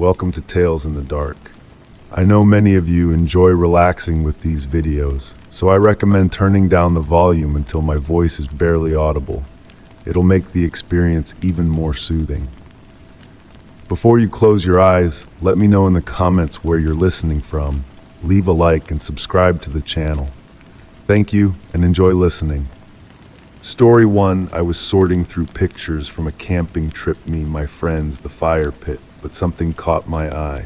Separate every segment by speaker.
Speaker 1: welcome to Tales in the Dark. I know many of you enjoy relaxing with these videos, so I recommend turning down the volume until my voice is barely audible. It'll make the experience even more soothing. Before you close your eyes, let me know in the comments where you're listening from. Leave a like and subscribe to the channel. Thank you and enjoy listening. Story 1. I was sorting through pictures from a camping trip, me and my friends, the fire pit, but something caught my eye.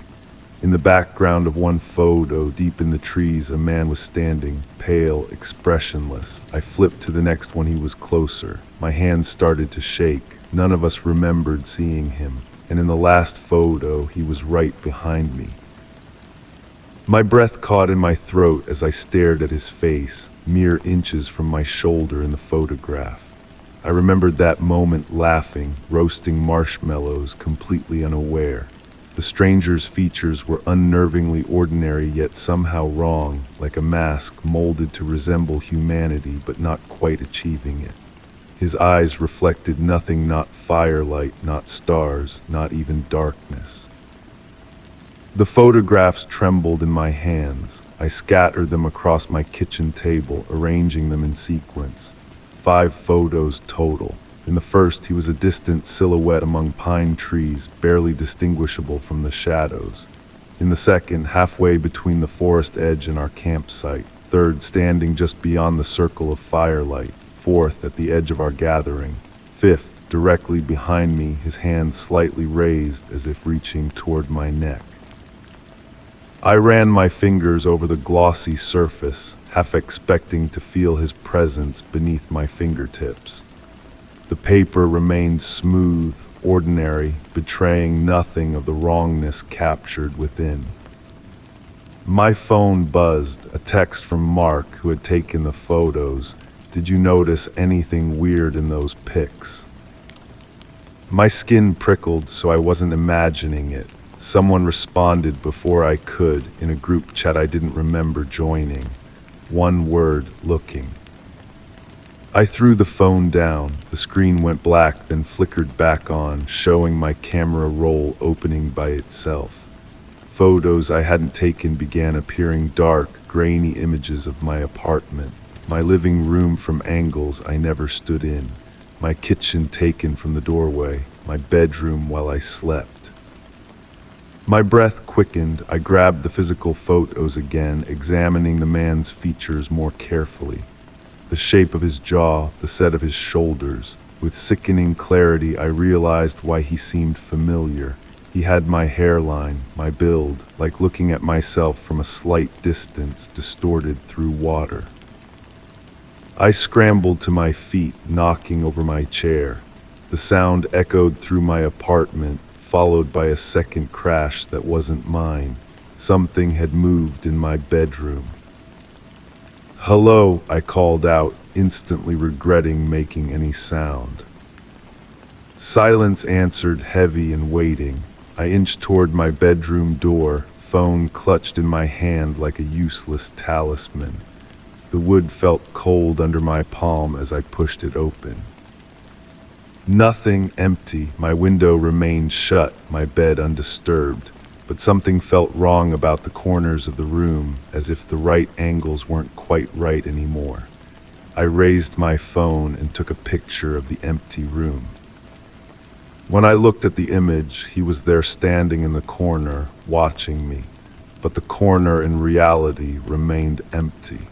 Speaker 1: In the background of one photo, deep in the trees, a man was standing, pale, expressionless. I flipped to the next one. He was closer. My hands started to shake. None of us remembered seeing him. And in the last photo, he was right behind me. My breath caught in my throat as I stared at his face, mere inches from my shoulder in the photograph. I remembered that moment, laughing, roasting marshmallows, completely unaware. The stranger's features were unnervingly ordinary, yet somehow wrong, like a mask molded to resemble humanity but not quite achieving it. His eyes reflected nothing, not firelight, not stars, not even darkness. The photographs trembled in my hands. I scattered them across my kitchen table, arranging them in sequence. 5 photos total. In the first, he was a distant silhouette among pine trees, barely distinguishable from the shadows. In the second, halfway between the forest edge and our campsite. Third, standing just beyond the circle of firelight. Fourth, at the edge of our gathering. Fifth, directly behind me, his hands slightly raised as if reaching toward my neck. I ran my fingers over the glossy surface, half expecting to feel his presence beneath my fingertips. The paper remained smooth, ordinary, betraying nothing of the wrongness captured within. My phone buzzed, a text from Mark, who had taken the photos. Did you notice anything weird in those pics? My skin prickled, so I wasn't imagining it. Someone responded before I could, in a group chat I didn't remember joining. One word: looking. I threw the phone down. The screen went black, then flickered back on, showing my camera roll opening by itself. Photos I hadn't taken began appearing, dark, grainy images of my apartment, my living room from angles I never stood in, my kitchen taken from the doorway, my bedroom while I slept. My breath quickened. I grabbed the physical photos again, examining the man's features more carefully. The shape of his jaw, the set of his shoulders. With sickening clarity, I realized why he seemed familiar. He had my hairline, my build, like looking at myself from a slight distance, distorted through water. I scrambled to my feet, knocking over my chair. The sound echoed through my apartment, followed by a second crash that wasn't mine. Something had moved in my bedroom. "Hello," I called out, instantly regretting making any sound. Silence answered, heavy and waiting. I inched toward my bedroom door, phone clutched in my hand like a useless talisman. The wood felt cold under my palm as I pushed it open. Nothing, empty. My window remained shut, my bed undisturbed, but something felt wrong about the corners of the room, as if the right angles weren't quite right anymore. I raised my phone and took a picture of the empty room. When I looked at the image, he was there standing in the corner, watching me, but the corner in reality remained empty.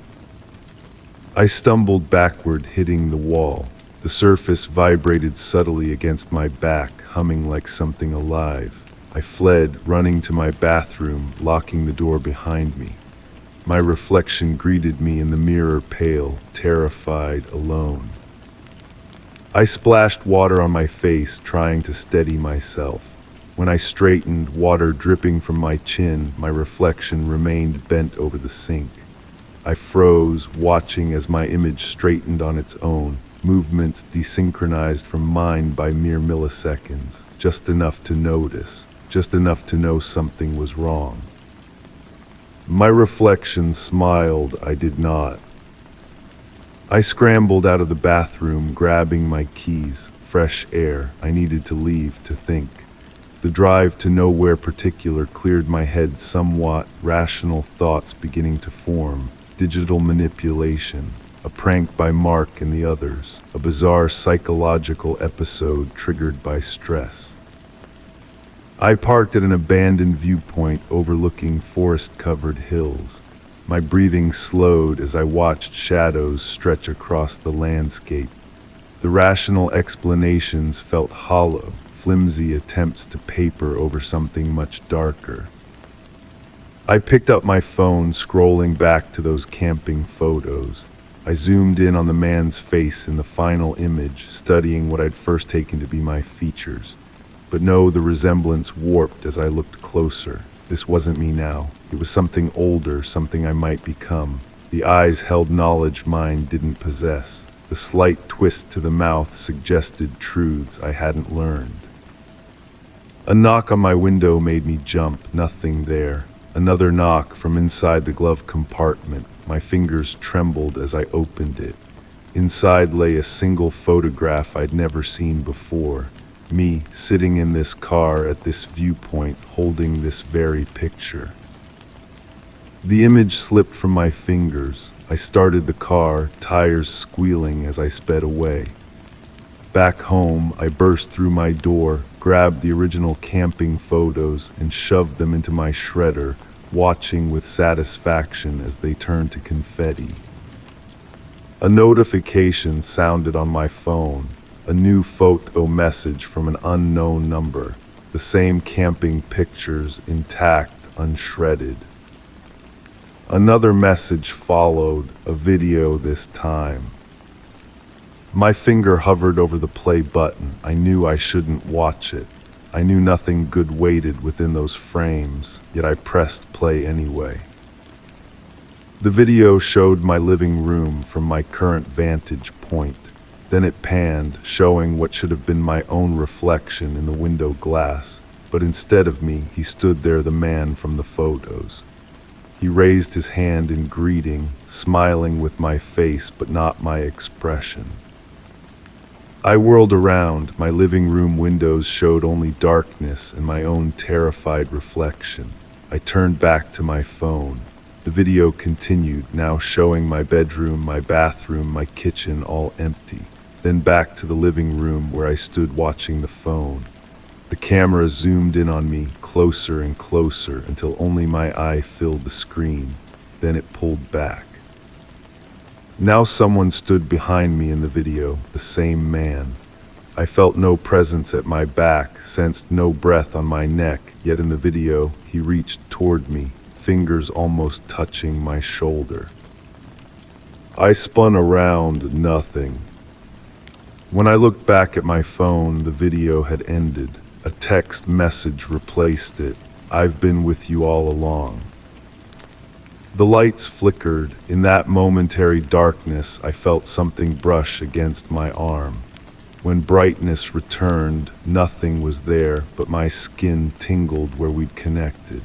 Speaker 1: I stumbled backward, hitting the wall. The surface vibrated subtly against my back, humming like something alive. I fled, running to my bathroom, locking the door behind me. My reflection greeted me in the mirror, pale, terrified, alone. I splashed water on my face, trying to steady myself. When I straightened, water dripping from my chin, my reflection remained bent over the sink. I froze, watching as my image straightened on its own. Movements desynchronized from mine by mere milliseconds, just enough to notice, just enough to know something was wrong. My reflection smiled, I did not. I scrambled out of the bathroom, grabbing my keys. Fresh air. I needed to leave, to think. The drive to nowhere particular cleared my head somewhat, rational thoughts beginning to form. Digital manipulation, a prank by Mark and the others, a bizarre psychological episode triggered by stress. I parked at an abandoned viewpoint overlooking forest-covered hills. My breathing slowed as I watched shadows stretch across the landscape. The rational explanations felt hollow, flimsy attempts to paper over something much darker. I picked up my phone, scrolling back to those camping photos. I zoomed in on the man's face in the final image, studying what I'd first taken to be my features. But no, the resemblance warped as I looked closer. This wasn't me now. It was something older, something I might become. The eyes held knowledge mine didn't possess. The slight twist to the mouth suggested truths I hadn't learned. A knock on my window made me jump. Nothing there. Another knock from inside the glove compartment. My fingers trembled as I opened it. Inside lay a single photograph I'd never seen before. Me sitting in this car at this viewpoint, holding this very picture. The image slipped from my fingers. I started the car, tires squealing as I sped away. Back home, I burst through my door, grabbed the original camping photos, and shoved them into my shredder, watching with satisfaction as they turned to confetti. A notification sounded on my phone. A new photo message from an unknown number. The same camping pictures, intact, unshredded. Another message followed, a video this time. My finger hovered over the play button. I knew I shouldn't watch it. I knew nothing good waited within those frames, yet I pressed play anyway. The video showed my living room from my current vantage point. Then it panned, showing what should have been my own reflection in the window glass. But instead of me, he stood there, the man from the photos. He raised his hand in greeting, smiling with my face but not my expression. I whirled around. My living room windows showed only darkness and my own terrified reflection. I turned back to my phone. The video continued, now showing my bedroom, my bathroom, my kitchen all empty. Then back to the living room where I stood watching the phone. The camera zoomed in on me, closer and closer, until only my eye filled the screen. Then it pulled back. Now someone stood behind me in the video, the same man. I felt no presence at my back, sensed no breath on my neck, yet in the video, he reached toward me, fingers almost touching my shoulder. I spun around, nothing. When I looked back at my phone, the video had ended. A text message replaced it. I've been with you all along. The lights flickered. In that momentary darkness, I felt something brush against my arm. When brightness returned, nothing was there, but my skin tingled where we'd connected.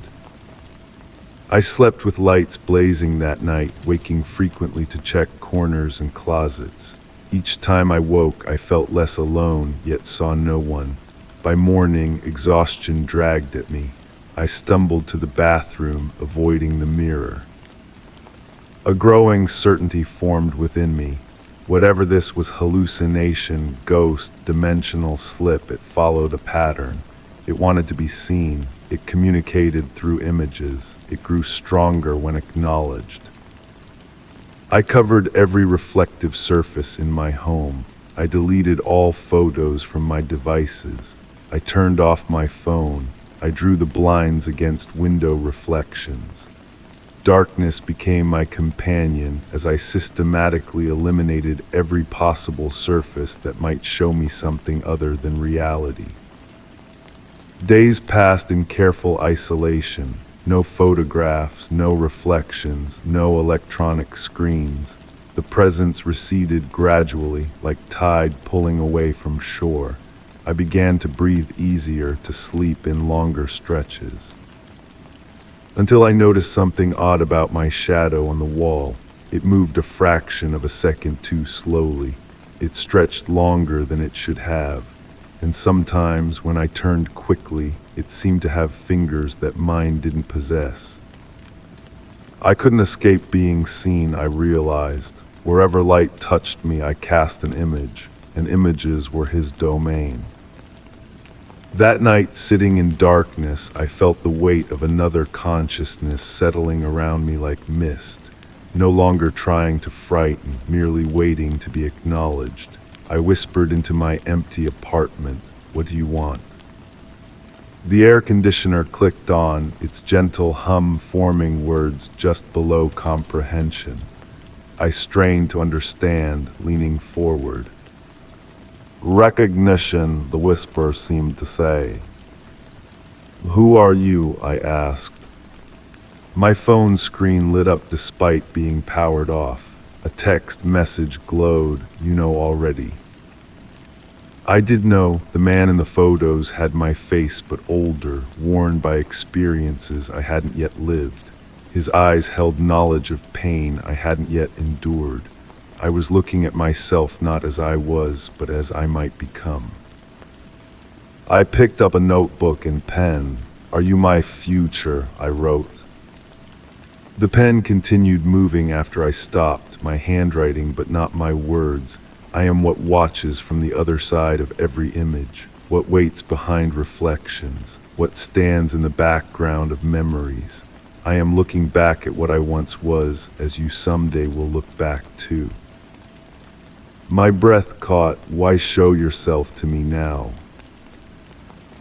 Speaker 1: I slept with lights blazing that night, waking frequently to check corners and closets. Each time I woke, I felt less alone, yet saw no one. By morning, exhaustion dragged at me. I stumbled to the bathroom, avoiding the mirror. A growing certainty formed within me. Whatever this was, hallucination, ghost, dimensional slip, it followed a pattern. It wanted to be seen. It communicated through images. It grew stronger when acknowledged. I covered every reflective surface in my home. I deleted all photos from my devices. I turned off my phone. I drew the blinds against window reflections. Darkness became my companion as I systematically eliminated every possible surface that might show me something other than reality. Days passed in careful isolation. No photographs, no reflections, no electronic screens. The presence receded gradually, like tide pulling away from shore. I began to breathe easier, to sleep in longer stretches. Until I noticed something odd about my shadow on the wall. It moved a fraction of a second too slowly. It stretched longer than it should have. and sometimes when I turned quickly, it seemed to have fingers that mine didn't possess. I couldn't escape being seen, I realized. Wherever light touched me, I cast an image, and images were his domain. That night, sitting in darkness, I felt the weight of another consciousness settling around me like mist, no longer trying to frighten, merely waiting to be acknowledged. I whispered into my empty apartment, "What do you want?" The air conditioner clicked on, its gentle hum forming words just below comprehension. I strained to understand, leaning forward. "Recognition," the whisper seemed to say. "Who are you?" I asked. My phone screen lit up despite being powered off. A text message glowed, "You know already." I did know. The man in the photos had my face but older, worn by experiences I hadn't yet lived. His eyes held knowledge of pain I hadn't yet endured. I was looking at myself not as I was, but as I might become. I picked up a notebook and pen. "Are you my future?" I wrote. The pen continued moving after I stopped, my handwriting but not my words. I am what watches from the other side of every image, what waits behind reflections, what stands in the background of memories. I am looking back at what I once was, as you someday will look back too. My breath caught, "Why show yourself to me now?"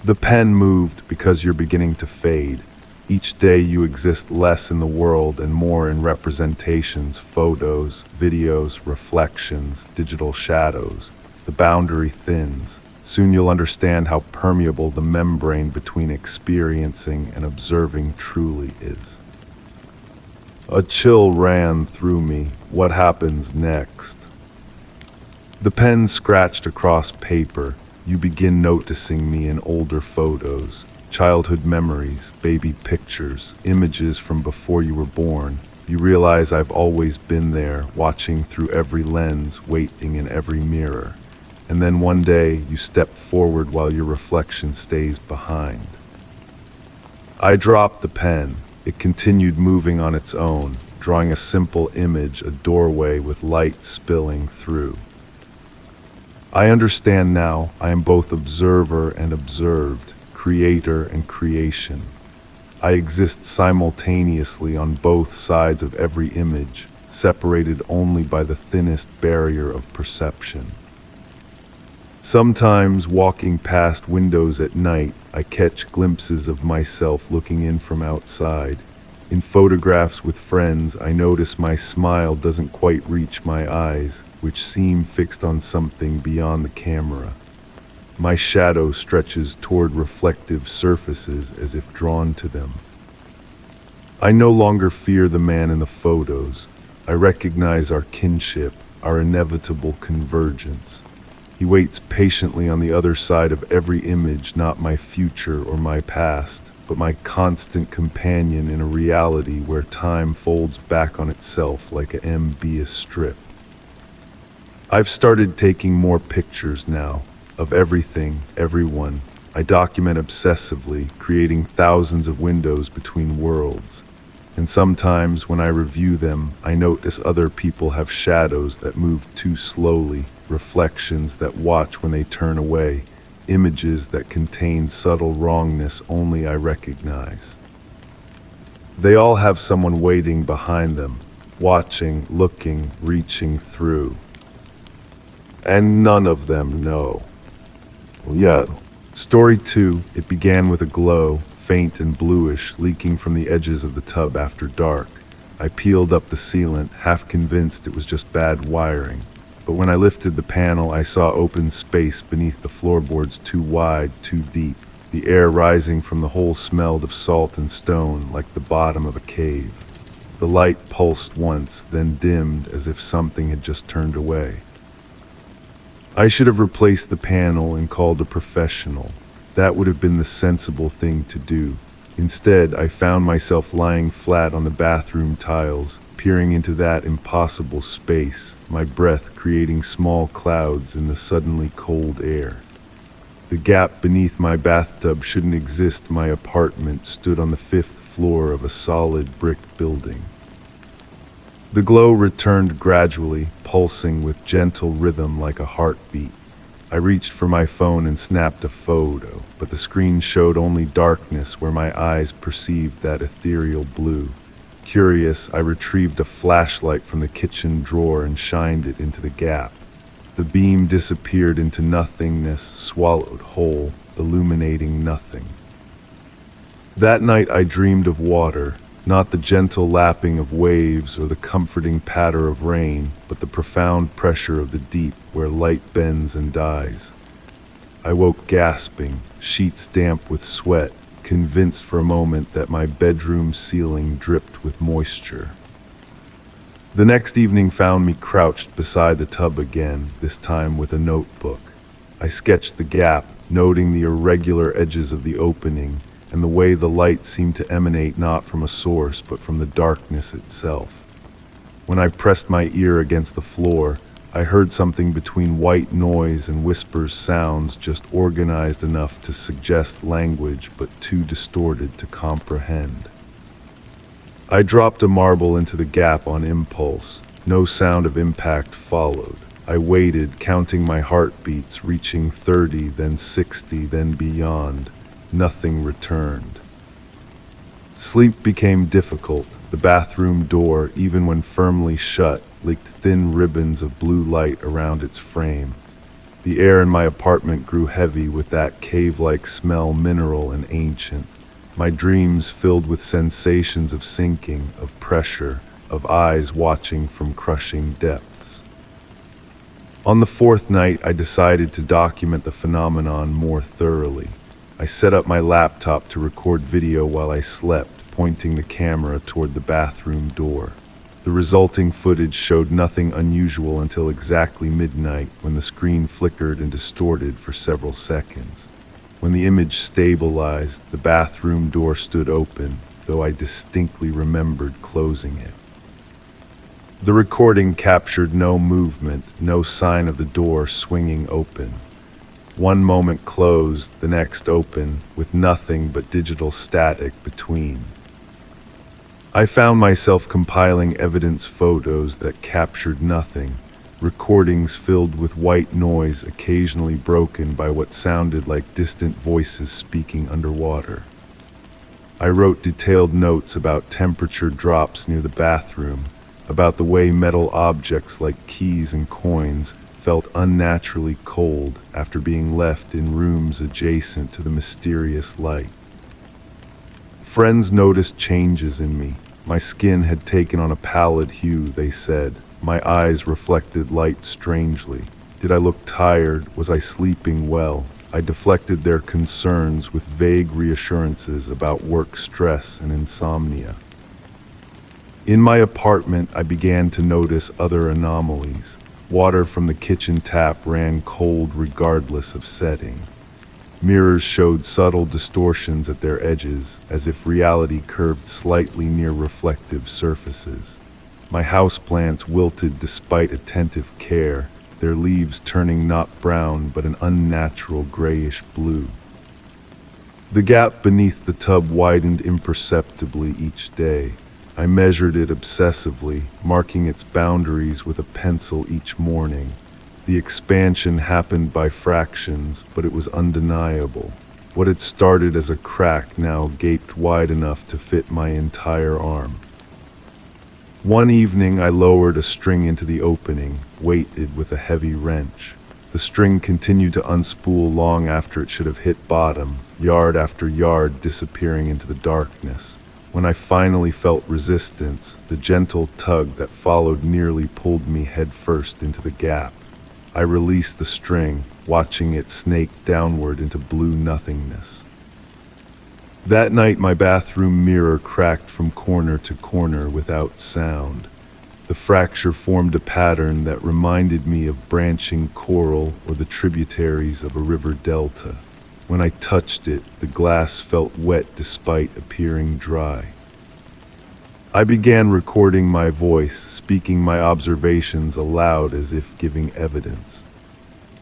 Speaker 1: The pen moved because you're beginning to fade. Each day you exist less in the world and more in representations, photos, videos, reflections, digital shadows. The boundary thins. Soon you'll understand how permeable the membrane between experiencing and observing truly is. A chill ran through me. What happens next? The pen scratched across paper. You begin noticing me in older photos. Childhood memories, baby pictures, images from before you were born. You realize I've always been there, watching through every lens, waiting in every mirror. And then one day, you step forward while your reflection stays behind. I dropped the pen. It continued moving on its own, drawing a simple image, a doorway with light spilling through. I understand now. I am both observer and observed, creator and creation. I exist simultaneously on both sides of every image, separated only by the thinnest barrier of perception. Sometimes, walking past windows at night, I catch glimpses of myself looking in from outside. In photographs with friends, I notice my smile doesn't quite reach my eyes, which seem fixed on something beyond the camera. My shadow stretches toward reflective surfaces as if drawn to them. I no longer fear the man in the photos. I recognize our kinship, our inevitable convergence. He waits patiently on the other side of every image, not my future or my past, but my constant companion in a reality where time folds back on itself like a ambiguous strip. I've started taking more pictures now, of everything, everyone. I document obsessively, creating thousands of windows between worlds. And sometimes when I review them, I notice other people have shadows that move too slowly, reflections that watch when they turn away, images that contain subtle wrongness only I recognize. They all have someone waiting behind them, watching, looking, reaching through. And none of them know. Yet, story 2, it began with a glow, faint and bluish, leaking from the edges of the tub after dark. I peeled up the sealant, half convinced it was just bad wiring. But when I lifted the panel, I saw open space beneath the floorboards, too wide, too deep. The air rising from the hole smelled of salt and stone, like the bottom of a cave. The light pulsed once, then dimmed as if something had just turned away. I should have replaced the panel and called a professional. That would have been the sensible thing to do. Instead, I found myself lying flat on the bathroom tiles, peering into that impossible space, my breath creating small clouds in the suddenly cold air. The gap beneath my bathtub shouldn't exist. My apartment stood on the 5th floor of a solid brick building. The glow returned gradually, pulsing with gentle rhythm like a heartbeat. I reached for my phone and snapped a photo, but the screen showed only darkness where my eyes perceived that ethereal blue. Curious, I retrieved a flashlight from the kitchen drawer and shined it into the gap. The beam disappeared into nothingness, swallowed whole, illuminating nothing. That night I dreamed of water, not the gentle lapping of waves or the comforting patter of rain, but the profound pressure of the deep where light bends and dies. I woke gasping, sheets damp with sweat, convinced for a moment that my bedroom ceiling dripped with moisture. The next evening found me crouched beside the tub again, this time with a notebook. I sketched the gap, noting the irregular edges of the opening and the way the light seemed to emanate not from a source but from the darkness itself. When I pressed my ear against the floor, I heard something between white noise and whispers, sounds just organized enough to suggest language but too distorted to comprehend. I dropped a marble into the gap on impulse. No sound of impact followed. I waited, counting my heartbeats, reaching 30, then 60, then beyond. Nothing returned. Sleep became difficult. The bathroom door, even when firmly shut, leaked thin ribbons of blue light around its frame. The air in my apartment grew heavy with that cave-like smell, mineral and ancient. My dreams filled with sensations of sinking, of pressure, of eyes watching from crushing depths. On the 4th night, I decided to document the phenomenon more thoroughly. I set up my laptop to record video while I slept, pointing the camera toward the bathroom door. The resulting footage showed nothing unusual until exactly midnight, when the screen flickered and distorted for several seconds. When the image stabilized, the bathroom door stood open, though I distinctly remembered closing it. The recording captured no movement, no sign of the door swinging open. One moment closed, the next open, with nothing but digital static between. I found myself compiling evidence photos that captured nothing, recordings filled with white noise occasionally broken by what sounded like distant voices speaking underwater. I wrote detailed notes about temperature drops near the bathroom, about the way metal objects like keys and coins felt unnaturally cold after being left in rooms adjacent to the mysterious light. Friends noticed changes in me. My skin had taken on a pallid hue, they said. My eyes reflected light strangely. Did I look tired? Was I sleeping well? I deflected their concerns with vague reassurances about work stress and insomnia. In my apartment, I began to notice other anomalies. Water from the kitchen tap ran cold regardless of setting. Mirrors showed subtle distortions at their edges, as if reality curved slightly near reflective surfaces. My houseplants wilted despite attentive care, their leaves turning not brown but an unnatural grayish blue. The gap beneath the tub widened imperceptibly each day. I measured it obsessively, marking its boundaries with a pencil each morning. The expansion happened by fractions, but it was undeniable. What had started as a crack now gaped wide enough to fit my entire arm. One evening I lowered a string into the opening, weighted with a heavy wrench. The string continued to unspool long after it should have hit bottom, yard after yard disappearing into the darkness. When I finally felt resistance, the gentle tug that followed nearly pulled me headfirst into the gap. I released the string, watching it snake downward into blue nothingness. That night my bathroom mirror cracked from corner to corner without sound. The fracture formed a pattern that reminded me of branching coral or the tributaries of a river delta. When I touched it, the glass felt wet despite appearing dry. I began recording my voice, speaking my observations aloud as if giving evidence.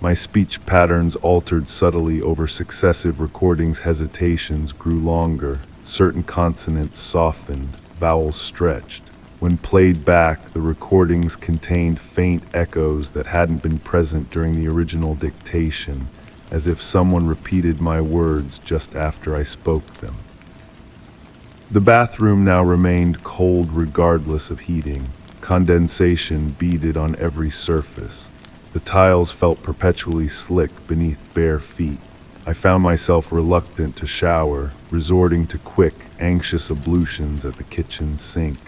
Speaker 1: My speech patterns altered subtly over successive recordings. Hesitations grew longer, certain consonants softened, vowels stretched. When played back, the recordings contained faint echoes that hadn't been present during the original dictation, as if someone repeated my words just after I spoke them. The bathroom now remained cold regardless of heating. Condensation beaded on every surface. The tiles felt perpetually slick beneath bare feet. I found myself reluctant to shower, resorting to quick, anxious ablutions at the kitchen sink.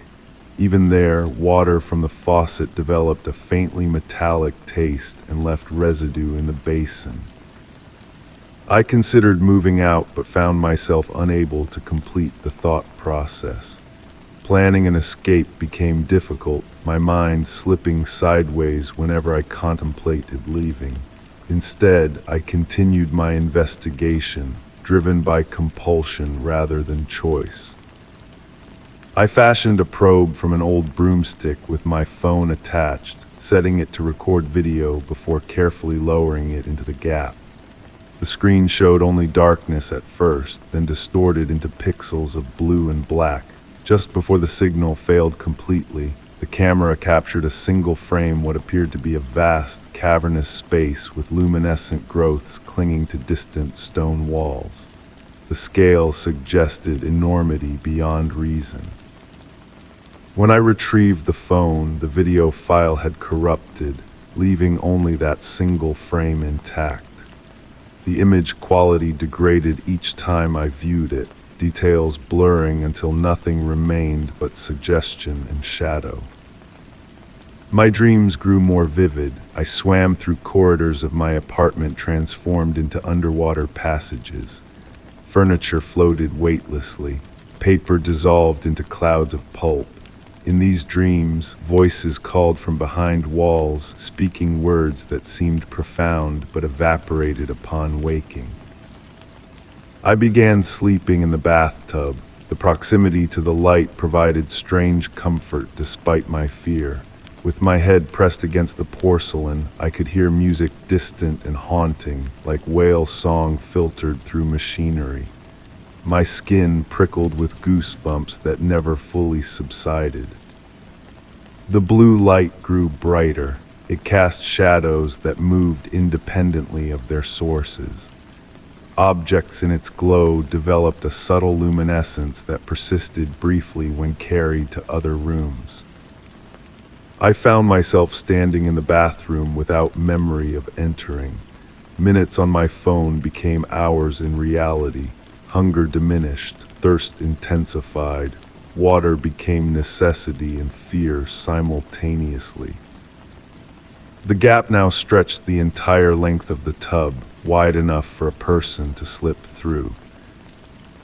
Speaker 1: Even there, water from the faucet developed a faintly metallic taste and left residue in the basin. I considered moving out, but found myself unable to complete the thought process. Planning an escape became difficult, my mind slipping sideways whenever I contemplated leaving. Instead, I continued my investigation, driven by compulsion rather than choice. I fashioned a probe from an old broomstick with my phone attached, setting it to record video before carefully lowering it into the gap. The screen showed only darkness at first, then distorted into pixels of blue and black. Just before the signal failed completely, the camera captured a single frame, what appeared to be a vast, cavernous space with luminescent growths clinging to distant stone walls. The scale suggested enormity beyond reason. When I retrieved the phone, the video file had corrupted, leaving only that single frame intact. The image quality degraded each time I viewed it, details blurring until nothing remained but suggestion and shadow. My dreams grew more vivid. I swam through corridors of my apartment transformed into underwater passages. Furniture floated weightlessly, paper dissolved into clouds of pulp. In these dreams, voices called from behind walls, speaking words that seemed profound but evaporated upon waking. I began sleeping in the bathtub. The proximity to the light provided strange comfort despite my fear. With my head pressed against the porcelain, I could hear music distant and haunting, like whale song filtered through machinery. My skin prickled with goosebumps that never fully subsided. The blue light grew brighter. It cast shadows that moved independently of their sources. Objects in its glow developed a subtle luminescence that persisted briefly when carried to other rooms. I found myself standing in the bathroom without memory of entering. Minutes on my phone became hours in reality. Hunger diminished, thirst intensified, water became necessity and fear simultaneously. The gap now stretched the entire length of the tub, wide enough for a person to slip through.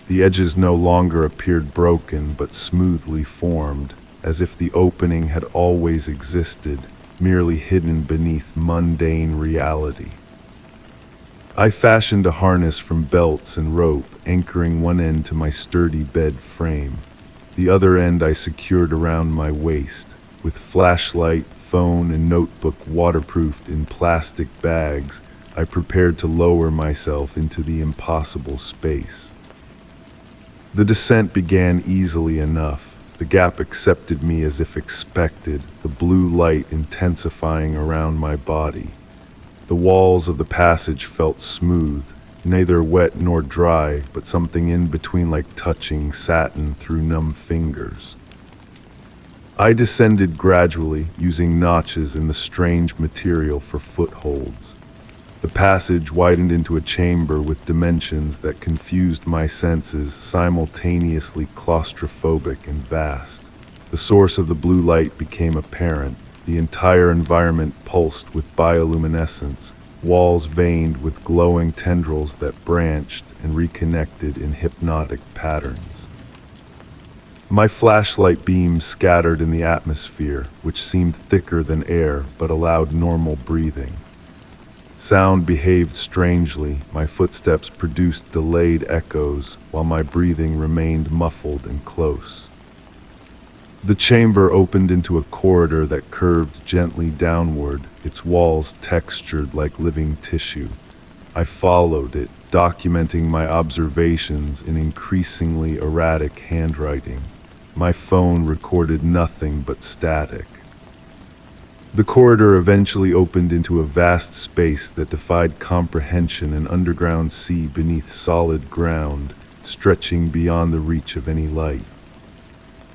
Speaker 1: The edges no longer appeared broken but smoothly formed, as if the opening had always existed, merely hidden beneath mundane reality. I fashioned a harness from belts and rope, anchoring one end to my sturdy bed frame. The other end I secured around my waist. With flashlight, phone, and notebook waterproofed in plastic bags, I prepared to lower myself into the impossible space. The descent began easily enough. The gap accepted me as if expected, the blue light intensifying around my body. The walls of the passage felt smooth, neither wet nor dry, but something in between, like touching satin through numb fingers. I descended gradually, using notches in the strange material for footholds. The passage widened into a chamber with dimensions that confused my senses, simultaneously claustrophobic and vast. The source of the blue light became apparent. The entire environment pulsed with bioluminescence, walls veined with glowing tendrils that branched and reconnected in hypnotic patterns. My flashlight beams scattered in the atmosphere, which seemed thicker than air but allowed normal breathing. Sound behaved strangely. My footsteps produced delayed echoes, while my breathing remained muffled and close. The chamber opened into a corridor that curved gently downward, its walls textured like living tissue. I followed it, documenting my observations in increasingly erratic handwriting. My phone recorded nothing but static. The corridor eventually opened into a vast space that defied comprehension, an underground sea beneath solid ground, stretching beyond the reach of any light.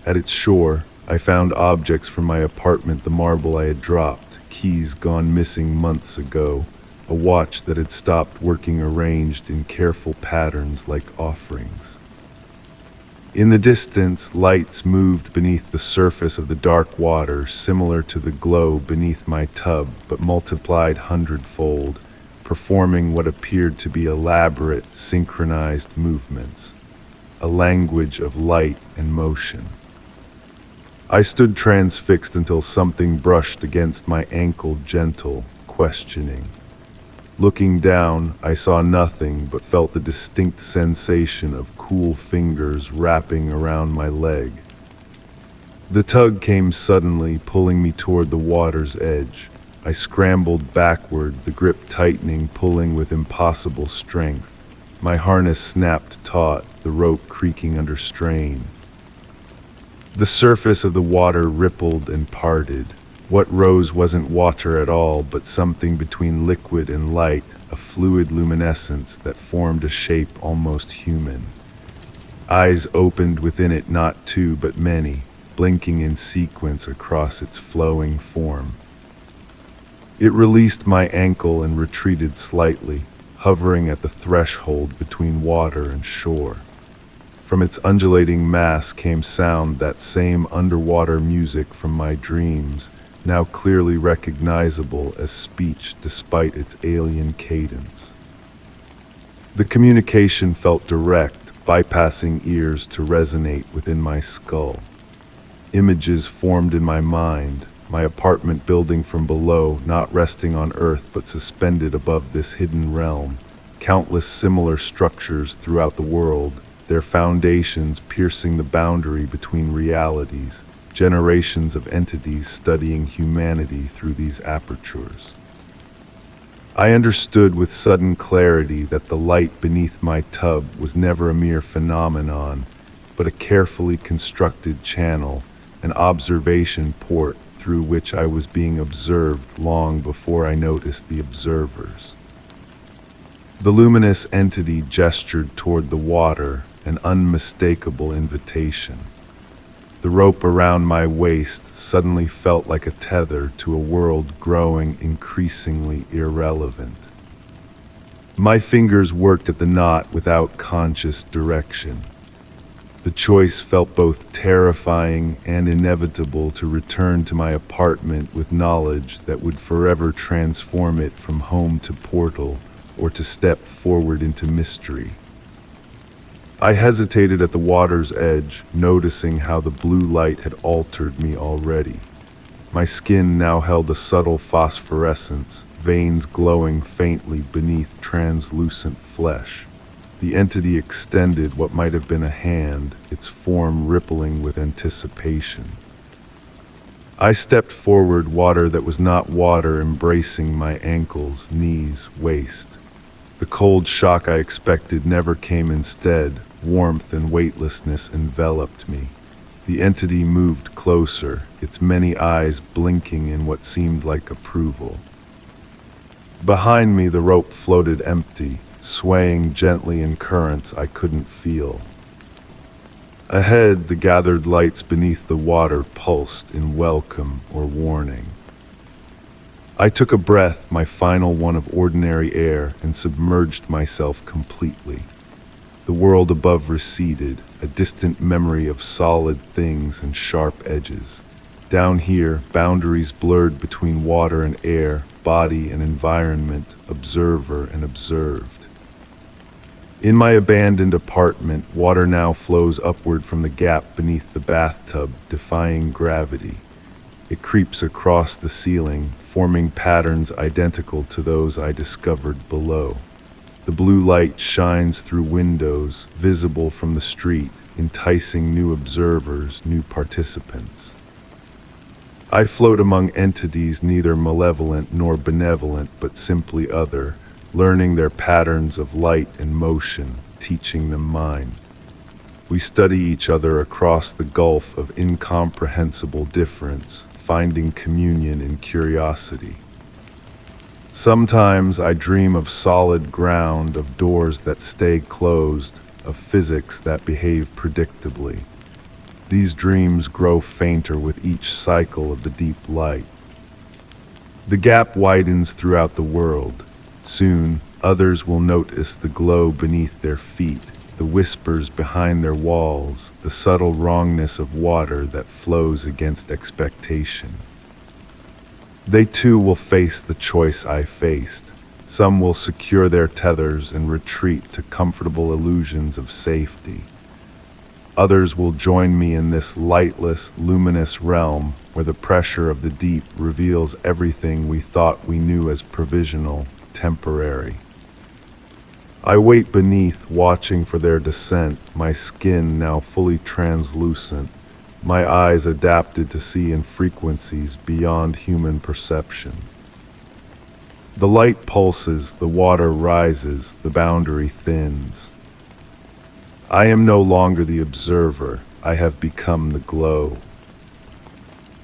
Speaker 1: At its shore, I found objects from my apartment, the marble I had dropped, keys gone missing months ago, a watch that had stopped working arranged in careful patterns like offerings. In the distance, lights moved beneath the surface of the dark water, similar to the glow beneath my tub, but multiplied hundredfold, performing what appeared to be elaborate, synchronized movements, a language of light and motion. I stood transfixed until something brushed against my ankle, gentle, questioning. Looking down, I saw nothing but felt the distinct sensation of cool fingers wrapping around my leg. The tug came suddenly, pulling me toward the water's edge. I scrambled backward, the grip tightening, pulling with impossible strength. My harness snapped taut, the rope creaking under strain. The surface of the water rippled and parted. What rose wasn't water at all, but something between liquid and light, a fluid luminescence that formed a shape almost human. Eyes opened within it, not two but many, blinking in sequence across its flowing form. It released my ankle and retreated slightly, hovering at the threshold between water and shore. From its undulating mass came sound, that same underwater music from my dreams, now clearly recognizable as speech despite its alien cadence. The communication felt direct, bypassing ears to resonate within my skull. Images formed in my mind, my apartment building from below, not resting on earth but suspended above this hidden realm, countless similar structures throughout the world, their foundations piercing the boundary between realities, generations of entities studying humanity through these apertures. I understood with sudden clarity that the light beneath my tub was never a mere phenomenon, but a carefully constructed channel, an observation port through which I was being observed long before I noticed the observers. The luminous entity gestured toward the water, an unmistakable invitation. The rope around my waist suddenly felt like a tether to a world growing increasingly irrelevant. My fingers worked at the knot without conscious direction. The choice felt both terrifying and inevitable, to return to my apartment with knowledge that would forever transform it from home to portal, or to step forward into mystery. I hesitated at the water's edge, noticing how the blue light had altered me already. My skin now held a subtle phosphorescence, veins glowing faintly beneath translucent flesh. The entity extended what might have been a hand, its form rippling with anticipation. I stepped forward, water that was not water embracing my ankles, knees, waist. The cold shock I expected never came. Instead, warmth and weightlessness enveloped me. The entity moved closer, its many eyes blinking in what seemed like approval. Behind me, the rope floated empty, swaying gently in currents I couldn't feel. Ahead, the gathered lights beneath the water pulsed in welcome or warning. I took a breath, my final one of ordinary air, and submerged myself completely. The world above receded, a distant memory of solid things and sharp edges. Down here, boundaries blurred between water and air, body and environment, observer and observed. In my abandoned apartment, water now flows upward from the gap beneath the bathtub, defying gravity. It creeps across the ceiling, forming patterns identical to those I discovered below. The blue light shines through windows, visible from the street, enticing new observers, new participants. I float among entities neither malevolent nor benevolent, but simply other, learning their patterns of light and motion, teaching them mine. We study each other across the gulf of incomprehensible difference, finding communion in curiosity. Sometimes I dream of solid ground, of doors that stay closed, of physics that behave predictably. These dreams grow fainter with each cycle of the deep light. The gap widens throughout the world. Soon, others will notice the glow beneath their feet, the whispers behind their walls, the subtle wrongness of water that flows against expectation. They too will face the choice I faced. Some will secure their tethers and retreat to comfortable illusions of safety. Others will join me in this lightless, luminous realm where the pressure of the deep reveals everything we thought we knew as provisional, temporary. I wait beneath, watching for their descent, my skin now fully translucent, my eyes adapted to see in frequencies beyond human perception. The light pulses, the water rises, the boundary thins. I am no longer the observer, I have become the glow.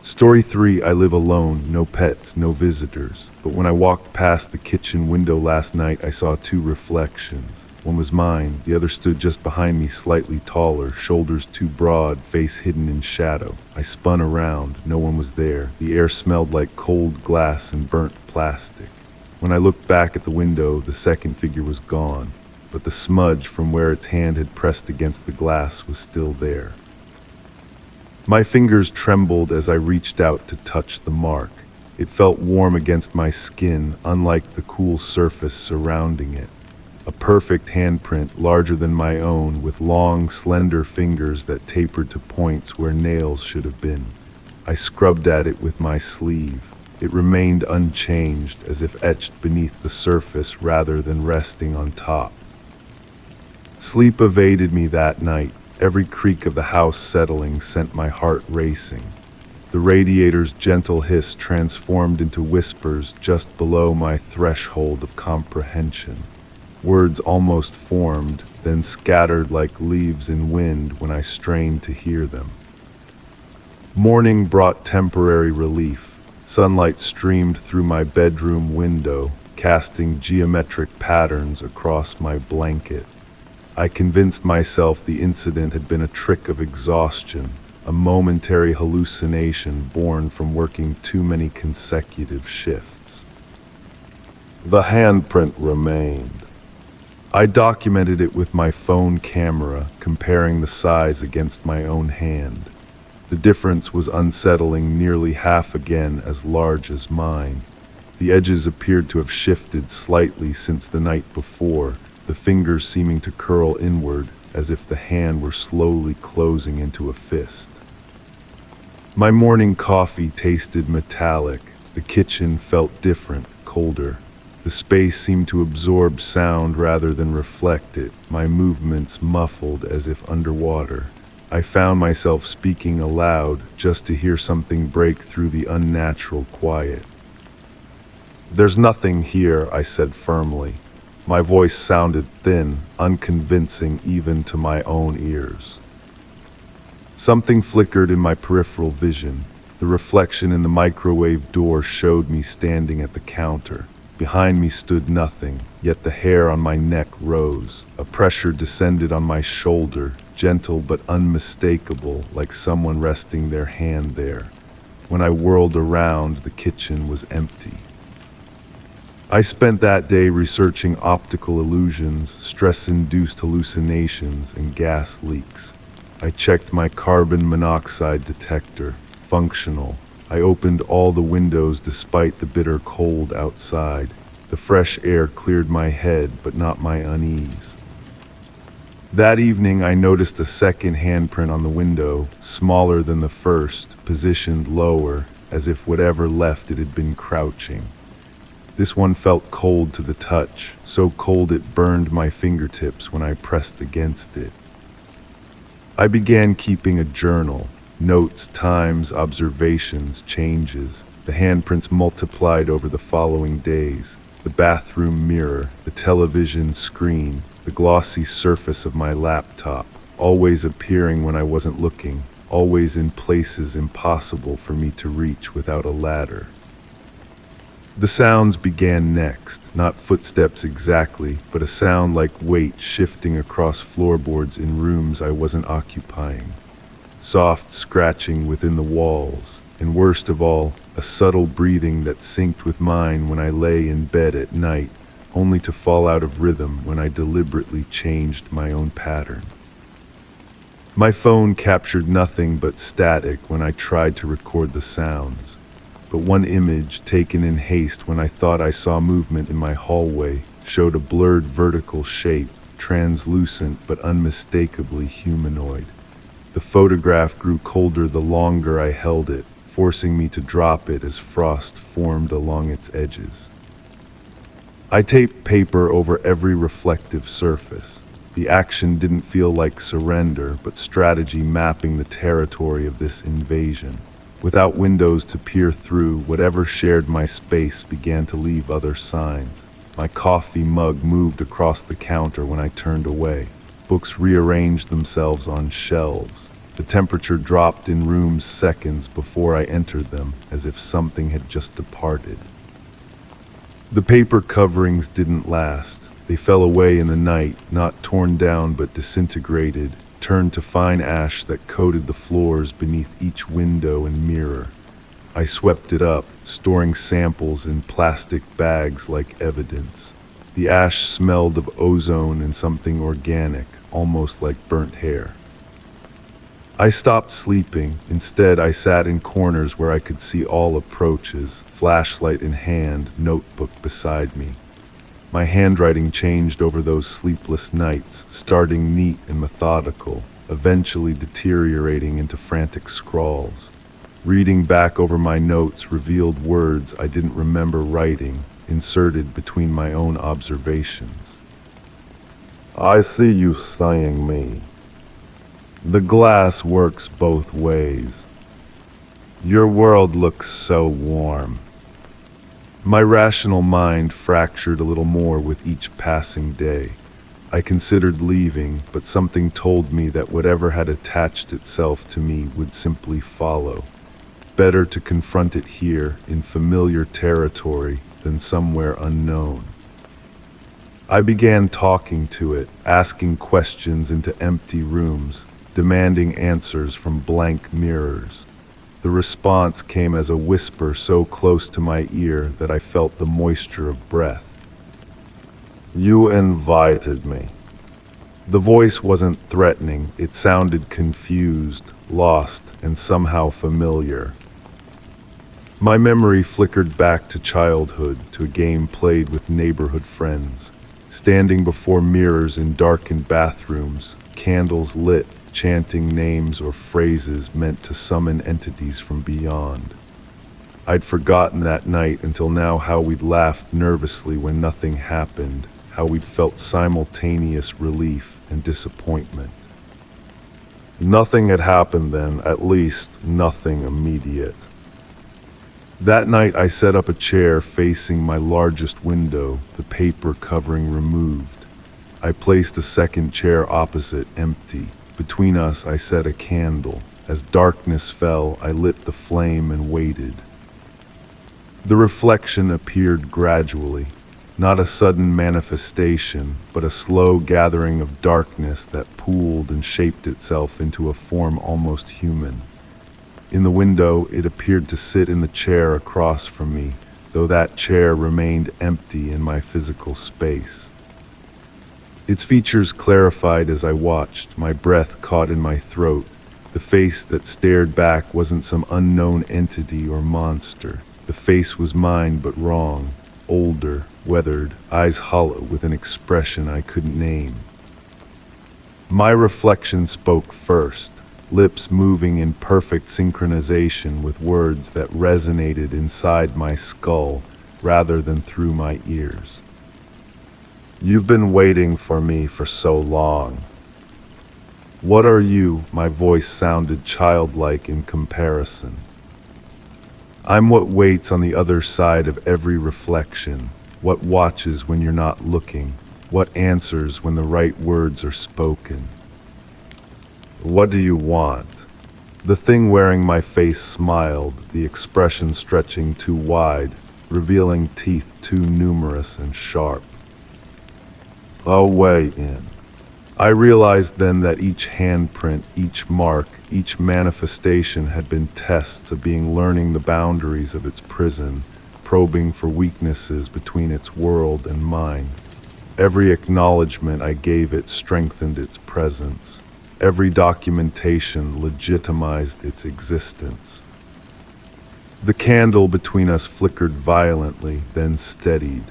Speaker 1: Story 3, I live alone, no pets, no visitors. But when I walked past the kitchen window last night, I saw two reflections. One was mine, the other stood just behind me, slightly taller, shoulders too broad, face hidden in shadow. I spun around, no one was there. The air smelled like cold glass and burnt plastic. When I looked back at the window, the second figure was gone, but the smudge from where its hand had pressed against the glass was still there. My fingers trembled as I reached out to touch the mark. It felt warm against my skin, unlike the cool surface surrounding it. A perfect handprint, larger than my own, with long, slender fingers that tapered to points where nails should have been. I scrubbed at it with my sleeve. It remained unchanged, as if etched beneath the surface rather than resting on top. Sleep evaded me that night. Every creak of the house settling sent my heart racing. The radiator's gentle hiss transformed into whispers just below my threshold of comprehension. Words almost formed, then scattered like leaves in wind when I strained to hear them. Morning brought temporary relief. Sunlight streamed through my bedroom window, casting geometric patterns across my blanket. I convinced myself the incident had been a trick of exhaustion, a momentary hallucination born from working too many consecutive shifts. The handprint remained. I documented it with my phone camera, comparing the size against my own hand. The difference was unsettling, nearly half again as large as mine. The edges appeared to have shifted slightly since the night before, the fingers seeming to curl inward as if the hand were slowly closing into a fist. My morning coffee tasted metallic. The kitchen felt different, colder. The space seemed to absorb sound rather than reflect it, my movements muffled as if underwater. I found myself speaking aloud just to hear something break through the unnatural quiet. "There's nothing here," I said firmly. My voice sounded thin, unconvincing even to my own ears. Something flickered in my peripheral vision. The reflection in the microwave door showed me standing at the counter. Behind me stood nothing, yet the hair on my neck rose. A pressure descended on my shoulder, gentle but unmistakable, like someone resting their hand there. When I whirled around, the kitchen was empty. I spent that day researching optical illusions, stress-induced hallucinations, and gas leaks. I checked my carbon monoxide detector, functional. I opened all the windows despite the bitter cold outside. The fresh air cleared my head, but not my unease. That evening, I noticed a second handprint on the window, smaller than the first, positioned lower, as if whatever left it had been crouching. This one felt cold to the touch, so cold it burned my fingertips when I pressed against it. I began keeping a journal, notes, times, observations, changes. The handprints multiplied over the following days. The bathroom mirror, the television screen, the glossy surface of my laptop, always appearing when I wasn't looking, always in places impossible for me to reach without a ladder. The sounds began next, not footsteps exactly, but a sound like weight shifting across floorboards in rooms I wasn't occupying. Soft scratching within the walls, and worst of all, a subtle breathing that synced with mine when I lay in bed at night, only to fall out of rhythm when I deliberately changed my own pattern. My phone captured nothing but static when I tried to record the sounds. But one image, taken in haste when I thought I saw movement in my hallway, showed a blurred vertical shape, translucent but unmistakably humanoid. The photograph grew colder the longer I held it, forcing me to drop it as frost formed along its edges. I taped paper over every reflective surface. The action didn't feel like surrender, but strategy mapping the territory of this invasion. Without windows to peer through, whatever shared my space began to leave other signs. My coffee mug moved across the counter when I turned away. Books rearranged themselves on shelves. The temperature dropped in rooms seconds before I entered them, as if something had just departed. The paper coverings didn't last. They fell away in the night, not torn down but disintegrated, turned to fine ash that coated the floors beneath each window and mirror. I swept it up, storing samples in plastic bags like evidence. The ash smelled of ozone and something organic, almost like burnt hair. I stopped sleeping. Instead, I sat in corners where I could see all approaches, flashlight in hand, notebook beside me. My handwriting changed over those sleepless nights, starting neat and methodical, eventually deteriorating into frantic scrawls. Reading back over my notes revealed words I didn't remember writing, inserted between my own observations. I see you saying me. The glass works both ways. Your world looks so warm. My rational mind fractured a little more with each passing day. I considered leaving, but something told me that whatever had attached itself to me would simply follow. Better to confront it here, in familiar territory, than somewhere unknown. I began talking to it, asking questions into empty rooms, demanding answers from blank mirrors. The response came as a whisper so close to my ear that I felt the moisture of breath. You invited me. The voice wasn't threatening, it sounded confused, lost, and somehow familiar. My memory flickered back to childhood, to a game played with neighborhood friends. Standing before mirrors in darkened bathrooms, candles lit, chanting names or phrases meant to summon entities from beyond. I'd forgotten that night until now how we'd laughed nervously when nothing happened, how we'd felt simultaneous relief and disappointment. Nothing had happened then, at least nothing immediate. That night I set up a chair facing my largest window, the paper covering removed. I placed a second chair opposite, empty. Between us, I set a candle. As darkness fell, I lit the flame and waited. The reflection appeared gradually, not a sudden manifestation, but a slow gathering of darkness that pooled and shaped itself into a form almost human. In the window, it appeared to sit in the chair across from me, though that chair remained empty in my physical space. Its features clarified as I watched, my breath caught in my throat. The face that stared back wasn't some unknown entity or monster. The face was mine, but wrong, older, weathered, eyes hollow with an expression I couldn't name. My reflection spoke first, lips moving in perfect synchronization with words that resonated inside my skull rather than through my ears. You've been waiting for me for so long. What are you? My voice sounded childlike in comparison. I'm what waits on the other side of every reflection, what watches when you're not looking, what answers when the right words are spoken. What do you want? The thing wearing my face smiled, the expression stretching too wide, revealing teeth too numerous and sharp. I'll weigh in. I realized then that each handprint, each mark, each manifestation had been tests of being learning the boundaries of its prison, probing for weaknesses between its world and mine. Every acknowledgement I gave it strengthened its presence. Every documentation legitimized its existence. The candle between us flickered violently, then steadied.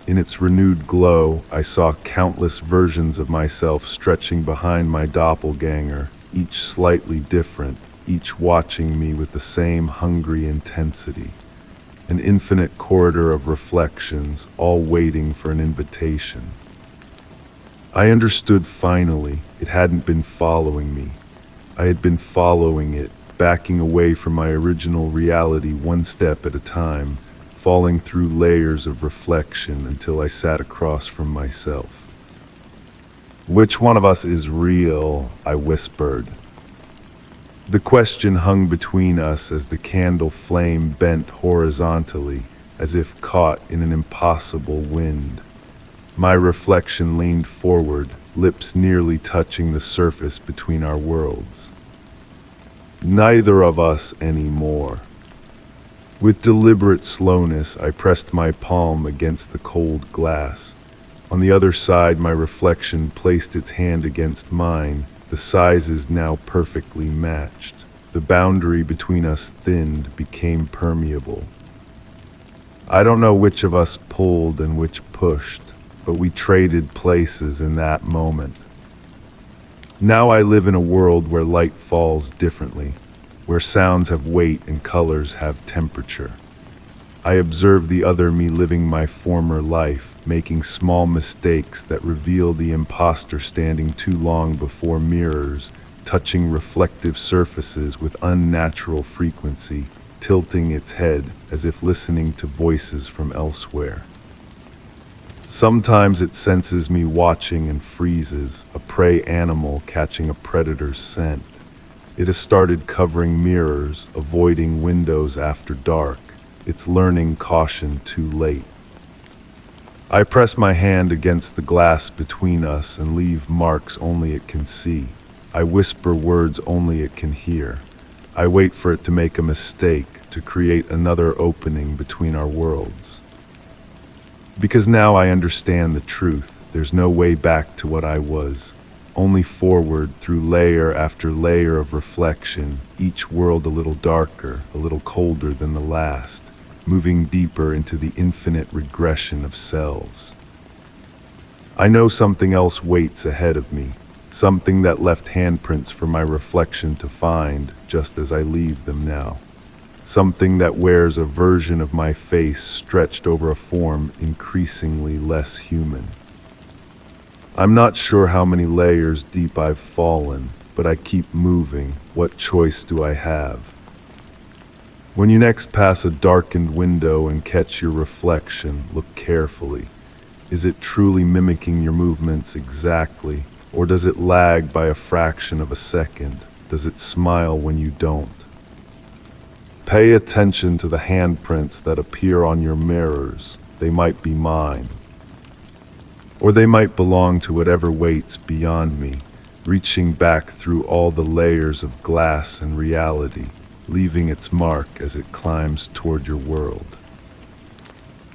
Speaker 1: In its renewed glow, I saw countless versions of myself stretching behind my doppelganger, each slightly different, each watching me with the same hungry intensity. An infinite corridor of reflections, all waiting for an invitation. I understood finally. It hadn't been following me. I had been following it, backing away from my original reality one step at a time, falling through layers of reflection until I sat across from myself. Which one of us is real? I whispered. The question hung between us as the candle flame bent horizontally, as if caught in an impossible wind. My reflection leaned forward, lips nearly touching the surface between our worlds. Neither of us anymore. With deliberate slowness, I pressed my palm against the cold glass. On the other side, my reflection placed its hand against mine, the sizes now perfectly matched. The boundary between us thinned, became permeable. I don't know which of us pulled and which pushed, but we traded places in that moment. Now I live in a world where light falls differently, where sounds have weight and colors have temperature. I observe the other me living my former life, making small mistakes that reveal the imposter standing too long before mirrors, touching reflective surfaces with unnatural frequency, tilting its head as if listening to voices from elsewhere. Sometimes it senses me watching and freezes, a prey animal catching a predator's scent. It has started covering mirrors, avoiding windows after dark, its learning caution too late. I press my hand against the glass between us and leave marks only it can see. I whisper words only it can hear. I wait for it to make a mistake, to create another opening between our worlds. Because now I understand the truth. There's no way back to what I was. Only forward through layer after layer of reflection, each world a little darker, a little colder than the last, moving deeper into the infinite regression of selves. I know something else waits ahead of me, something that left handprints for my reflection to find, just as I leave them now. Something that wears a version of my face stretched over a form increasingly less human. I'm not sure how many layers deep I've fallen, but I keep moving. What choice do I have? When you next pass a darkened window and catch your reflection, look carefully. Is it truly mimicking your movements exactly, or does it lag by a fraction of a second? Does it smile when you don't? Pay attention to the handprints that appear on your mirrors. They might be mine. Or they might belong to whatever waits beyond me, reaching back through all the layers of glass and reality, leaving its mark as it climbs toward your world.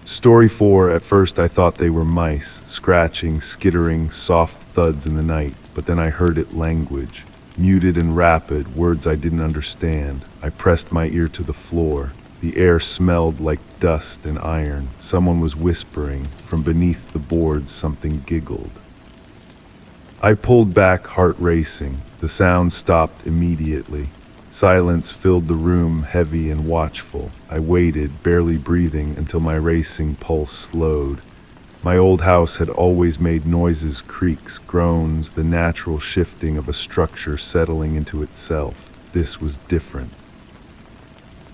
Speaker 1: Story 4, at first I thought they were mice, scratching, skittering, soft thuds in the night, but then I heard it language, muted and rapid, words I didn't understand. I pressed my ear to the floor. The air smelled like dust and iron. Someone was whispering. From beneath the boards, something giggled. I pulled back, heart racing. The sound stopped immediately. Silence filled the room, heavy and watchful. I waited, barely breathing, until my racing pulse slowed. My old house had always made noises, creaks, groans, the natural shifting of a structure settling into itself. This was different.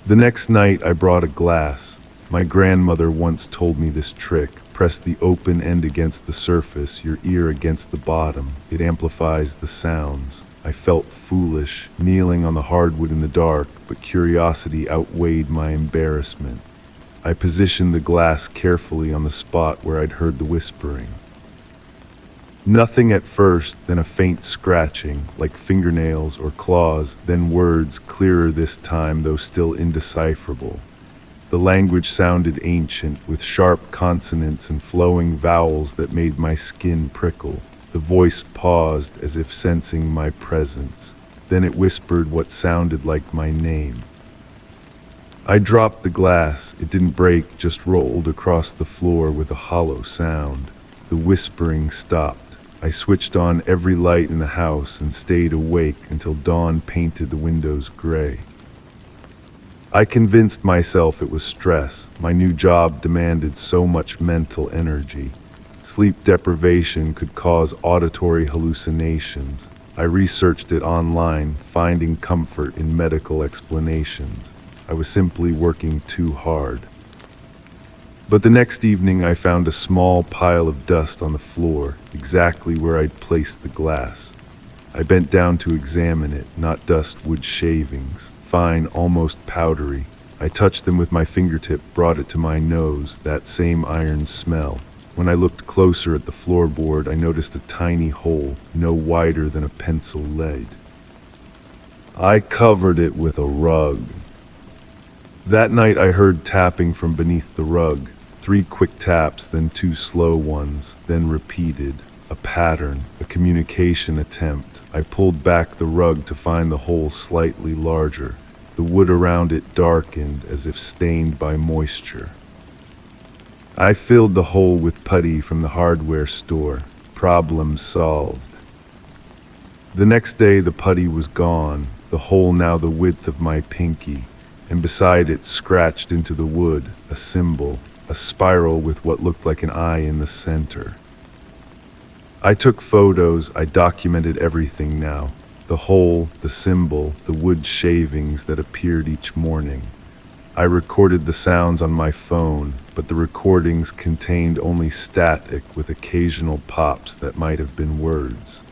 Speaker 1: The next night I brought a glass. My grandmother once told me this trick. Press the open end against the surface, your ear against the bottom. It amplifies the sounds. I felt foolish, kneeling on the hardwood in the dark, but curiosity outweighed my embarrassment. I positioned the glass carefully on the spot where I'd heard the whispering. Nothing at first, then a faint scratching, like fingernails or claws, then words, clearer this time, though still indecipherable. The language sounded ancient, with sharp consonants and flowing vowels that made my skin prickle. The voice paused, as if sensing my presence. Then it whispered what sounded like my name. I dropped the glass. It didn't break, just rolled across the floor with a hollow sound. The whispering stopped. I switched on every light in the house and stayed awake until dawn painted the windows gray. I convinced myself it was stress. My new job demanded so much mental energy. Sleep deprivation could cause auditory hallucinations. I researched it online, finding comfort in medical explanations. I was simply working too hard. But the next evening I found a small pile of dust on the floor, exactly where I'd placed the glass. I bent down to examine it, not dust, wood shavings, fine, almost powdery. I touched them with my fingertip, brought it to my nose, that same iron smell. When I looked closer at the floorboard, I noticed a tiny hole, no wider than a pencil lead. I covered it with a rug. That night I heard tapping from beneath the rug, 3 quick taps, then 2 slow ones, then repeated. A pattern, a communication attempt. I pulled back the rug to find the hole slightly larger. The wood around it darkened as if stained by moisture. I filled the hole with putty from the hardware store. Problem solved. The next day the putty was gone, the hole now the width of my pinky, and beside it, scratched into the wood, a symbol, a spiral with what looked like an eye in the center. I took photos. I documented everything now. The hole, the symbol, the wood shavings that appeared each morning. I recorded the sounds on my phone, but the recordings contained only static with occasional pops that might have been words.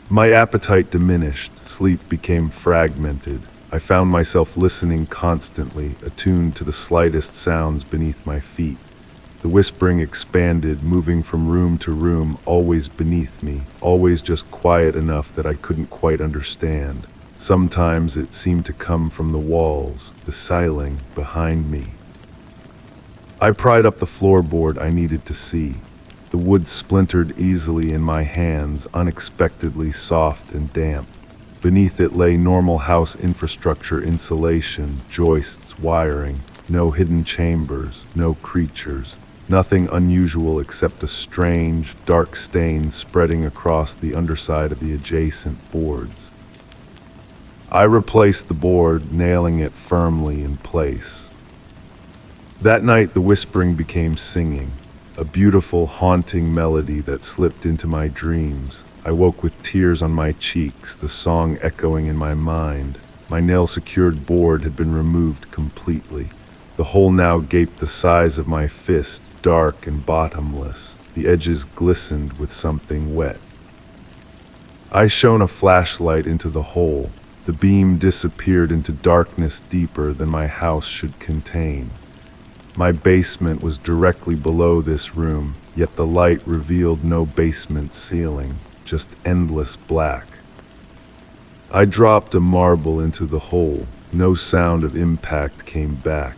Speaker 1: My appetite diminished. Sleep became fragmented. I found myself listening constantly, attuned to the slightest sounds beneath my feet. The whispering expanded, moving from room to room, always beneath me, always just quiet enough that I couldn't quite understand. Sometimes it seemed to come from the walls, the ceiling behind me. I pried up the floorboard I needed to see. The wood splintered easily in my hands, unexpectedly soft and damp. Beneath it lay normal house infrastructure, insulation, joists, wiring, no hidden chambers, no creatures, nothing unusual except a strange, dark stain spreading across the underside of the adjacent boards. I replaced the board, nailing it firmly in place. That night the whispering became singing, a beautiful, haunting melody that slipped into my dreams. I woke with tears on my cheeks, the song echoing in my mind. My nail-secured board had been removed completely. The hole now gaped the size of my fist, dark and bottomless. The edges glistened with something wet. I shone a flashlight into the hole. The beam disappeared into darkness deeper than my house should contain. My basement was directly below this room, yet the light revealed no basement ceiling, just endless black. I dropped a marble into the hole. No sound of impact came back.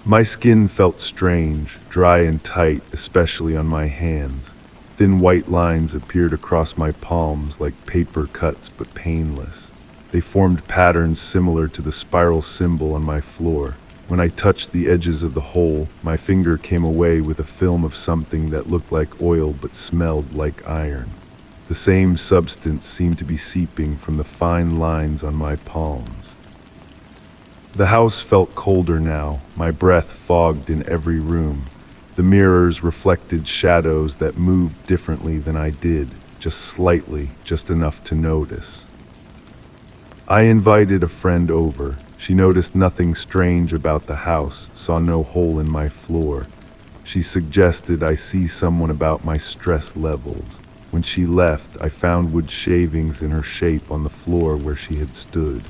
Speaker 1: My skin felt strange, dry and tight, especially on my hands. Thin white lines appeared across my palms like paper cuts, but painless. They formed patterns similar to the spiral symbol on my floor. When I touched the edges of the hole, my finger came away with a film of something that looked like oil but smelled like iron. The same substance seemed to be seeping from the fine lines on my palms. The house felt colder now, my breath fogged in every room. The mirrors reflected shadows that moved differently than I did, just slightly, just enough to notice. I invited a friend over. She noticed nothing strange about the house, saw no hole in my floor. She suggested I see someone about my stress levels. When she left, I found wood shavings in her shape on the floor where she had stood.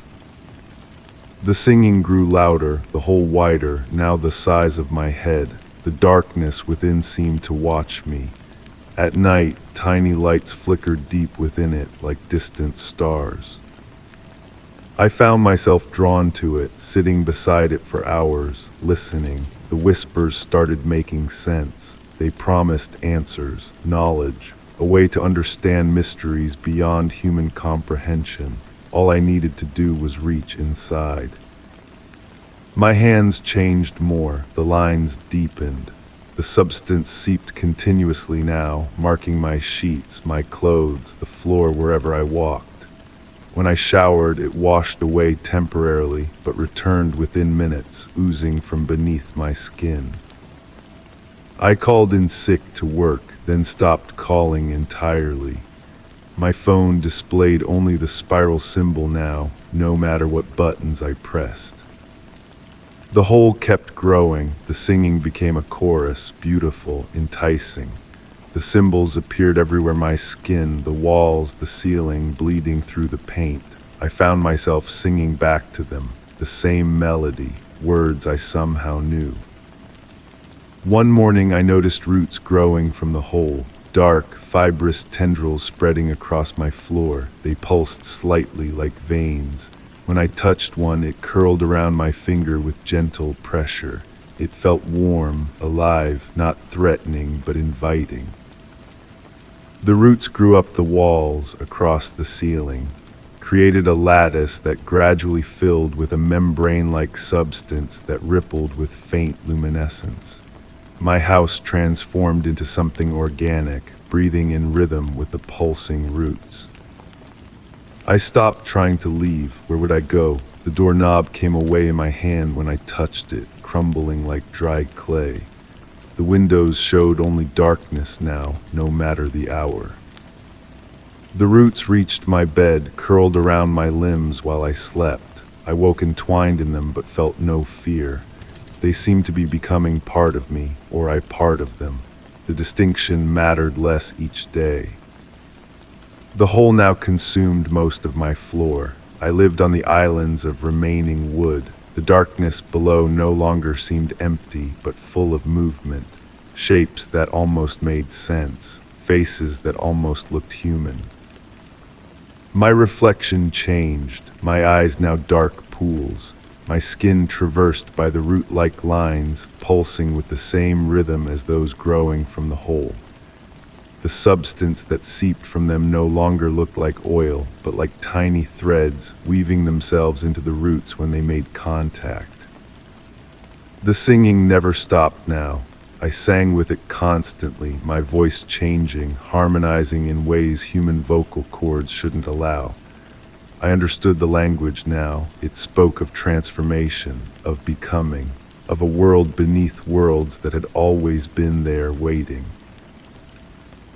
Speaker 1: The singing grew louder, the hole wider, now the size of my head. The darkness within seemed to watch me. At night, tiny lights flickered deep within it like distant stars. I found myself drawn to it, sitting beside it for hours, listening. The whispers started making sense. They promised answers, knowledge, a way to understand mysteries beyond human comprehension. All I needed to do was reach inside. My hands changed more, the lines deepened. The substance seeped continuously now, marking my sheets, my clothes, the floor wherever I walked. When I showered, it washed away temporarily, but returned within minutes, oozing from beneath my skin. I called in sick to work, then stopped calling entirely. My phone displayed only the spiral symbol now, no matter what buttons I pressed. The hole kept growing, the singing became a chorus, beautiful, enticing. The symbols appeared everywhere: my skin, the walls, the ceiling, bleeding through the paint. I found myself singing back to them, the same melody, words I somehow knew. One morning I noticed roots growing from the hole, dark, fibrous tendrils spreading across my floor. They pulsed slightly like veins. When I touched one, it curled around my finger with gentle pressure. It felt warm, alive, not threatening, but inviting. The roots grew up the walls, across the ceiling, created a lattice that gradually filled with a membrane-like substance that rippled with faint luminescence. My house transformed into something organic, breathing in rhythm with the pulsing roots. I stopped trying to leave. Where would I go? The doorknob came away in my hand when I touched it, crumbling like dry clay. The windows showed only darkness now, no matter the hour. The roots reached my bed, curled around my limbs while I slept. I woke entwined in them, but felt no fear. They seemed to be becoming part of me, or I part of them. The distinction mattered less each day. The hole now consumed most of my floor. I lived on the islands of remaining wood. The darkness below no longer seemed empty, but full of movement, shapes that almost made sense, faces that almost looked human. My reflection changed, my eyes now dark pools, my skin traversed by the root-like lines, pulsing with the same rhythm as those growing from the hole. The substance that seeped from them no longer looked like oil, but like tiny threads weaving themselves into the roots when they made contact. The singing never stopped now. I sang with it constantly, my voice changing, harmonizing in ways human vocal cords shouldn't allow. I understood the language now. It spoke of transformation, of becoming, of a world beneath worlds that had always been there waiting.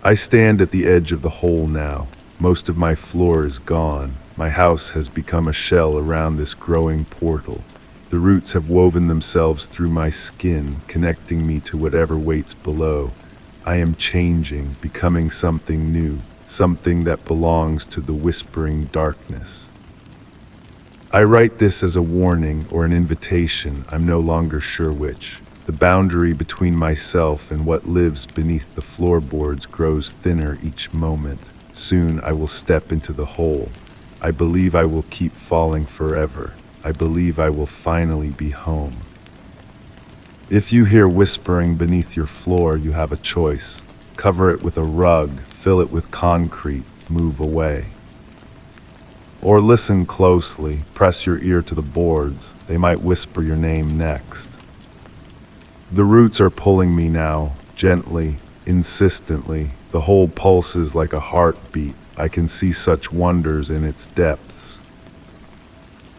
Speaker 1: I stand at the edge of the hole now. Most of my floor is gone. My house has become a shell around this growing portal. The roots have woven themselves through my skin, connecting me to whatever waits below. I am changing, becoming something new, something that belongs to the whispering darkness. I write this as a warning or an invitation, I'm no longer sure which. The boundary between myself and what lives beneath the floorboards grows thinner each moment. Soon I will step into the hole. I believe I will keep falling forever. I believe I will finally be home. If you hear whispering beneath your floor, you have a choice. Cover it with a rug, fill it with concrete, move away. Or listen closely, press your ear to the boards. They might whisper your name next. The roots are pulling me now, gently, insistently. The hole pulses like a heartbeat. I can see such wonders in its depths.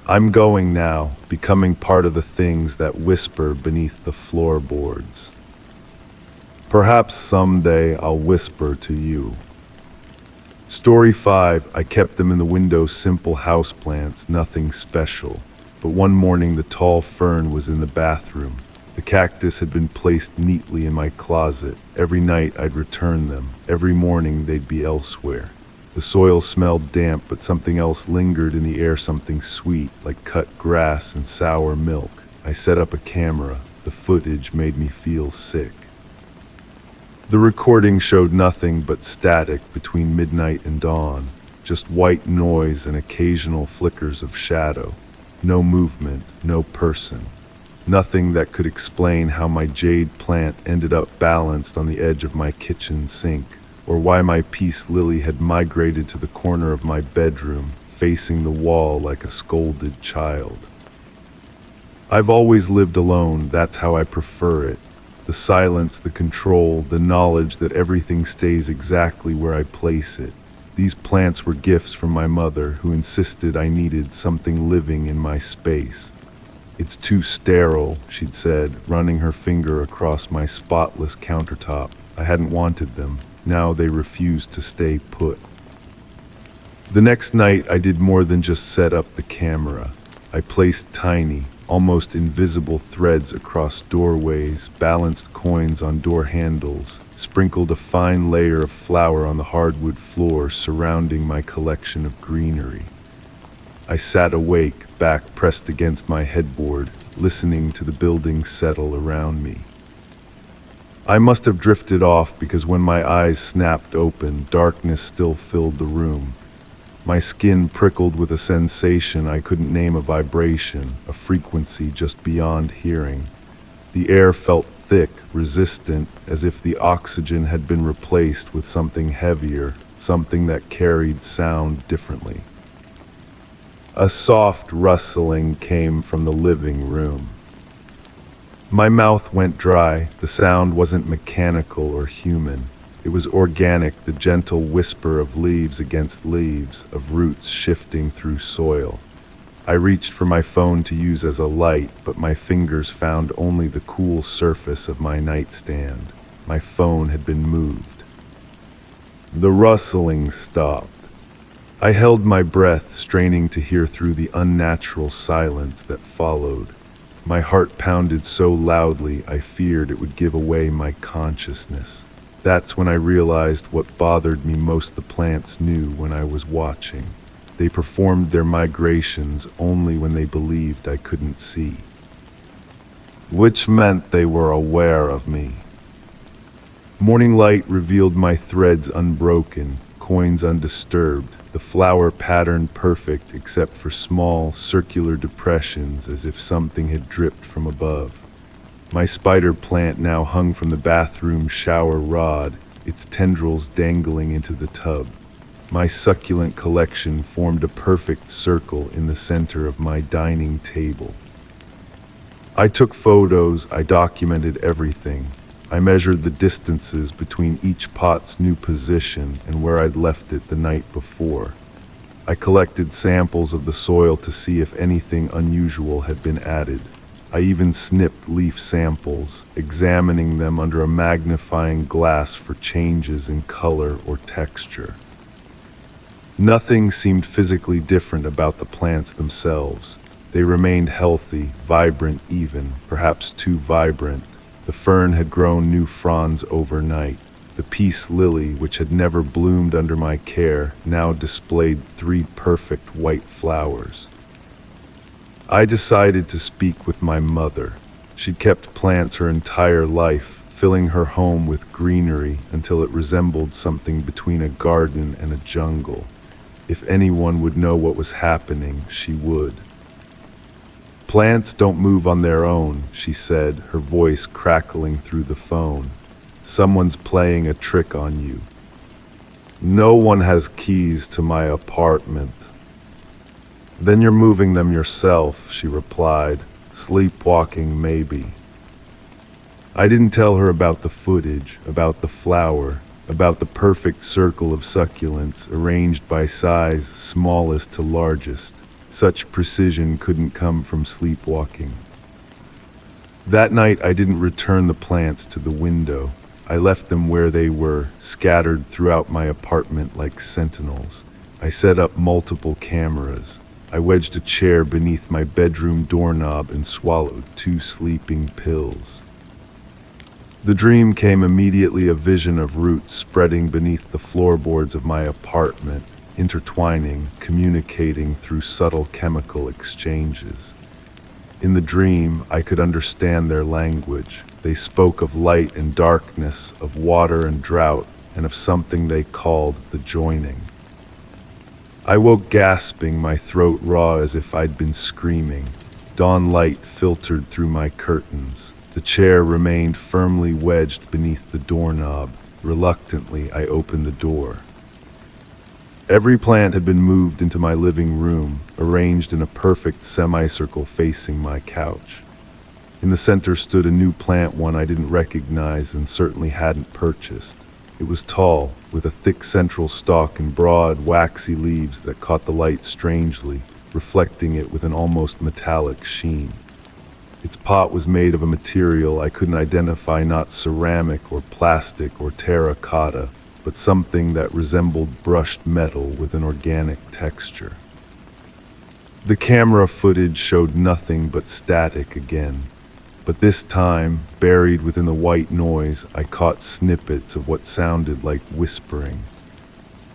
Speaker 1: I'm going now, becoming part of the things that whisper beneath the floorboards. Perhaps someday I'll whisper to you. Story 5. I kept them in the window, simple houseplants, nothing special. But one morning the tall fern was in the bathroom. The cactus had been placed neatly in my closet. Every night I'd return them. Every morning they'd be elsewhere. The soil smelled damp, but something else lingered in the air, something sweet, like cut grass and sour milk. I set up a camera. The footage made me feel sick. The recording showed nothing but static between midnight and dawn, just white noise and occasional flickers of shadow. No movement, no person. Nothing that could explain how my jade plant ended up balanced on the edge of my kitchen sink, or why my peace lily had migrated to the corner of my bedroom, facing the wall like a scolded child. I've always lived alone, that's how I prefer it. The silence, the control, the knowledge that everything stays exactly where I place it. These plants were gifts from my mother, who insisted I needed something living in my space. "It's too sterile," she'd said, running her finger across my spotless countertop. I hadn't wanted them. Now they refused to stay put. The next night, I did more than just set up the camera. I placed tiny, almost invisible threads across doorways, balanced coins on door handles, sprinkled a fine layer of flour on the hardwood floor surrounding my collection of greenery. I sat awake, back pressed against my headboard, listening to the building settle around me. I must have drifted off because when my eyes snapped open, darkness still filled the room. My skin prickled with a sensation I couldn't name, a vibration, a frequency just beyond hearing. The air felt thick, resistant, as if the oxygen had been replaced with something heavier, something that carried sound differently. A soft rustling came from the living room. My mouth went dry. The sound wasn't mechanical or human. It was organic, the gentle whisper of leaves against leaves, of roots shifting through soil. I reached for my phone to use as a light, but my fingers found only the cool surface of my nightstand. My phone had been moved. The rustling stopped. I held my breath, straining to hear through the unnatural silence that followed. My heart pounded so loudly I feared it would give away my consciousness. That's when I realized what bothered me most. The plants knew when I was watching. They performed their migrations only when they believed I couldn't see, which meant they were aware of me. Morning light revealed my threads unbroken, coins undisturbed, the flower pattern perfect except for small, circular depressions as if something had dripped from above. My spider plant now hung from the bathroom shower rod, its tendrils dangling into the tub. My succulent collection formed a perfect circle in the center of my dining table. I took photos, I documented everything. I measured the distances between each pot's new position and where I'd left it the night before. I collected samples of the soil to see if anything unusual had been added. I even snipped leaf samples, examining them under a magnifying glass for changes in color or texture. Nothing seemed physically different about the plants themselves. They remained healthy, vibrant even, perhaps too vibrant. The fern had grown new fronds overnight. The peace lily, which had never bloomed under my care, now displayed 3 perfect white flowers. I decided to speak with my mother. She'd kept plants her entire life, filling her home with greenery until it resembled something between a garden and a jungle. If anyone would know what was happening, she would. "Plants don't move on their own," she said, her voice crackling through the phone. "Someone's playing a trick on you. No one has keys to my apartment." "Then you're moving them yourself," she replied, "sleepwalking maybe." I didn't tell her about the footage, about the flower, about the perfect circle of succulents arranged by size, smallest to largest. Such precision couldn't come from sleepwalking. That night I didn't return the plants to the window. I left them where they were, scattered throughout my apartment like sentinels. I set up multiple cameras. I wedged a chair beneath my bedroom doorknob and swallowed 2 sleeping pills. The dream came immediately, a vision of roots spreading beneath the floorboards of my apartment, intertwining, communicating through subtle chemical exchanges. In the dream, I could understand their language. They spoke of light and darkness, of water and drought, and of something they called the joining. I woke gasping, my throat raw as if I'd been screaming. Dawn light filtered through my curtains. The chair remained firmly wedged beneath the doorknob. Reluctantly, I opened the door. Every plant had been moved into my living room, arranged in a perfect semicircle facing my couch. In the center stood a new plant, one I didn't recognize and certainly hadn't purchased. It was tall, with a thick central stalk and broad, waxy leaves that caught the light strangely, reflecting it with an almost metallic sheen. Its pot was made of a material I couldn't identify, not ceramic or plastic or terracotta, but something that resembled brushed metal with an organic texture. The camera footage showed nothing but static again, but this time, buried within the white noise, I caught snippets of what sounded like whispering.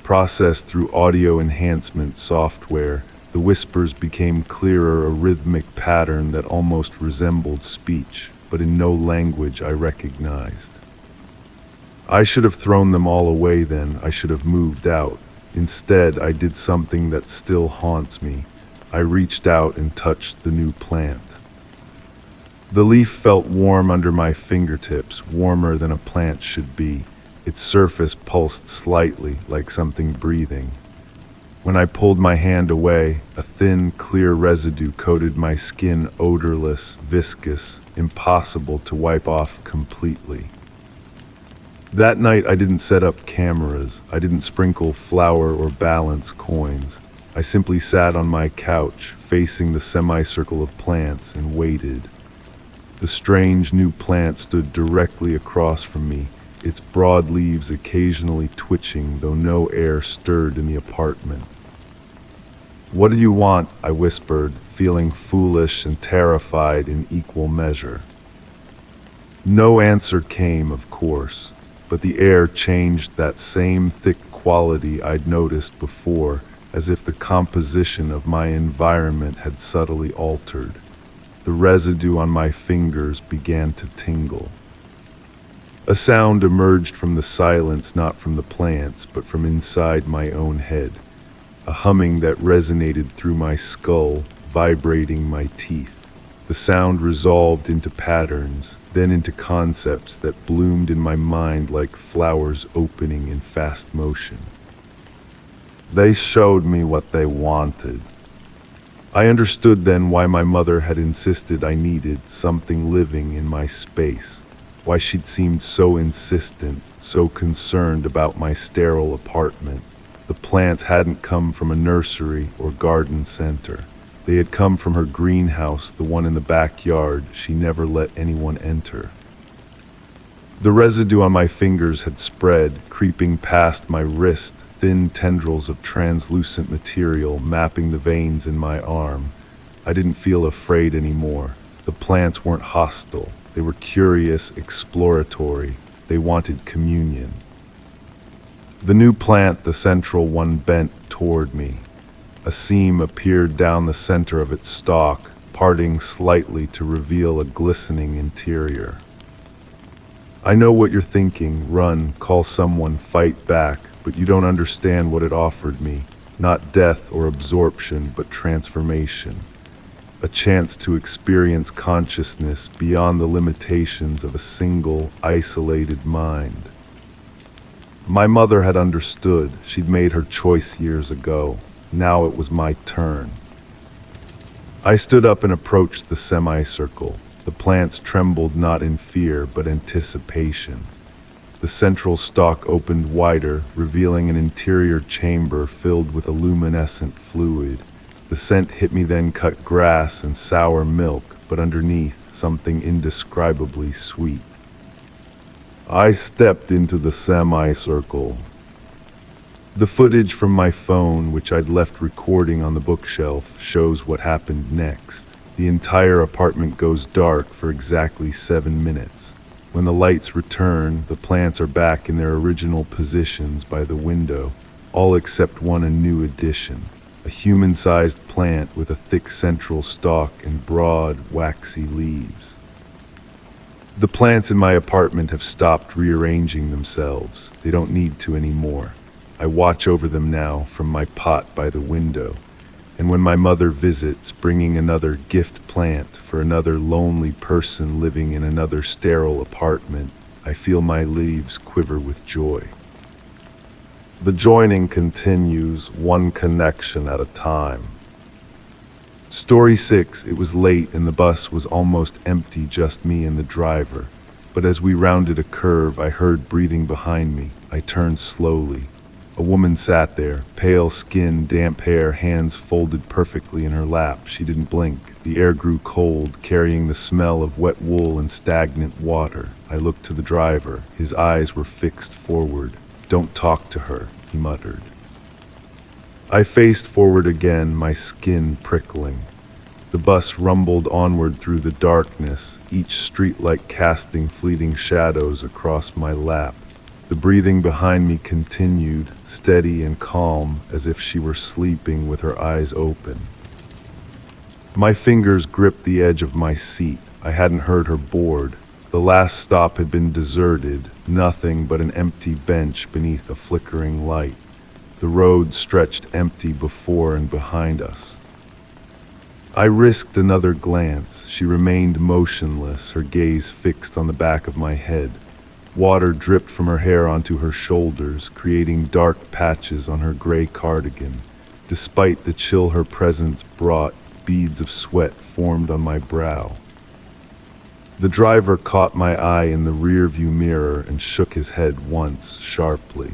Speaker 1: Processed through audio enhancement software, the whispers became clearer, a rhythmic pattern that almost resembled speech, but in no language I recognized. I should have thrown them all away then. I should have moved out. Instead, I did something that still haunts me. I reached out and touched the new plant. The leaf felt warm under my fingertips, warmer than a plant should be. Its surface pulsed slightly, like something breathing. When I pulled my hand away, a thin, clear residue coated my skin, odorless, viscous, impossible to wipe off completely. That night I didn't set up cameras, I didn't sprinkle flour or balance coins. I simply sat on my couch, facing the semicircle of plants, and waited. The strange new plant stood directly across from me, its broad leaves occasionally twitching, though no air stirred in the apartment. "What do you want?" I whispered, feeling foolish and terrified in equal measure. No answer came, of course, but the air changed, that same thick quality I'd noticed before, as if the composition of my environment had subtly altered. The residue on my fingers began to tingle. A sound emerged from the silence, not from the plants, but from inside my own head. A humming that resonated through my skull, vibrating my teeth. The sound resolved into patterns, then into concepts that bloomed in my mind like flowers opening in fast motion. They showed me what they wanted. I understood then why my mother had insisted I needed something living in my space, why she'd seemed so insistent, so concerned about my sterile apartment. The plants hadn't come from a nursery or garden center. They had come from her greenhouse, the one in the backyard she never let anyone enter. The residue on my fingers had spread, creeping past my wrist, thin tendrils of translucent material mapping the veins in my arm. I didn't feel afraid anymore. The plants weren't hostile. They were curious, exploratory. They wanted communion. The new plant, the central one, bent toward me. A seam appeared down the center of its stalk, parting slightly to reveal a glistening interior. I know what you're thinking. Run, call someone, fight back, but you don't understand what it offered me. Not death or absorption, but transformation. A chance to experience consciousness beyond the limitations of a single, isolated mind. My mother had understood. She'd made her choice years ago. Now it was my turn. I stood up and approached the semicircle. The plants trembled not in fear, but anticipation. The central stalk opened wider, revealing an interior chamber filled with a luminescent fluid. The scent hit me, then cut grass and sour milk, but underneath, something indescribably sweet. I stepped into the semicircle. The footage from my phone, which I'd left recording on the bookshelf, shows what happened next. The entire apartment goes dark for exactly 7 minutes. When the lights return, the plants are back in their original positions by the window, all except one a new addition. A human-sized plant with a thick central stalk and broad, waxy leaves. The plants in my apartment have stopped rearranging themselves. They don't need to anymore. I watch over them now from my pot by the window. And when my mother visits, bringing another gift plant for another lonely person living in another sterile apartment, I feel my leaves quiver with joy. The joining continues, one connection at a time. Story 6, it was late and the bus was almost empty, just me and the driver. But as we rounded a curve, I heard breathing behind me. I turned slowly. A woman sat there, pale skin, damp hair, hands folded perfectly in her lap. She didn't blink. The air grew cold, carrying the smell of wet wool and stagnant water. I looked to the driver. His eyes were fixed forward. "Don't talk to her," he muttered. I faced forward again, my skin prickling. The bus rumbled onward through the darkness, each streetlight casting fleeting shadows across my lap. The breathing behind me continued, steady and calm, as if she were sleeping with her eyes open. My fingers gripped the edge of my seat. I hadn't heard her board. The last stop had been deserted, nothing but an empty bench beneath a flickering light. The road stretched empty before and behind us. I risked another glance. She remained motionless, her gaze fixed on the back of my head. Water dripped from her hair onto her shoulders, creating dark patches on her gray cardigan. Despite the chill her presence brought, beads of sweat formed on my brow. The driver caught my eye in the rearview mirror and shook his head once, sharply.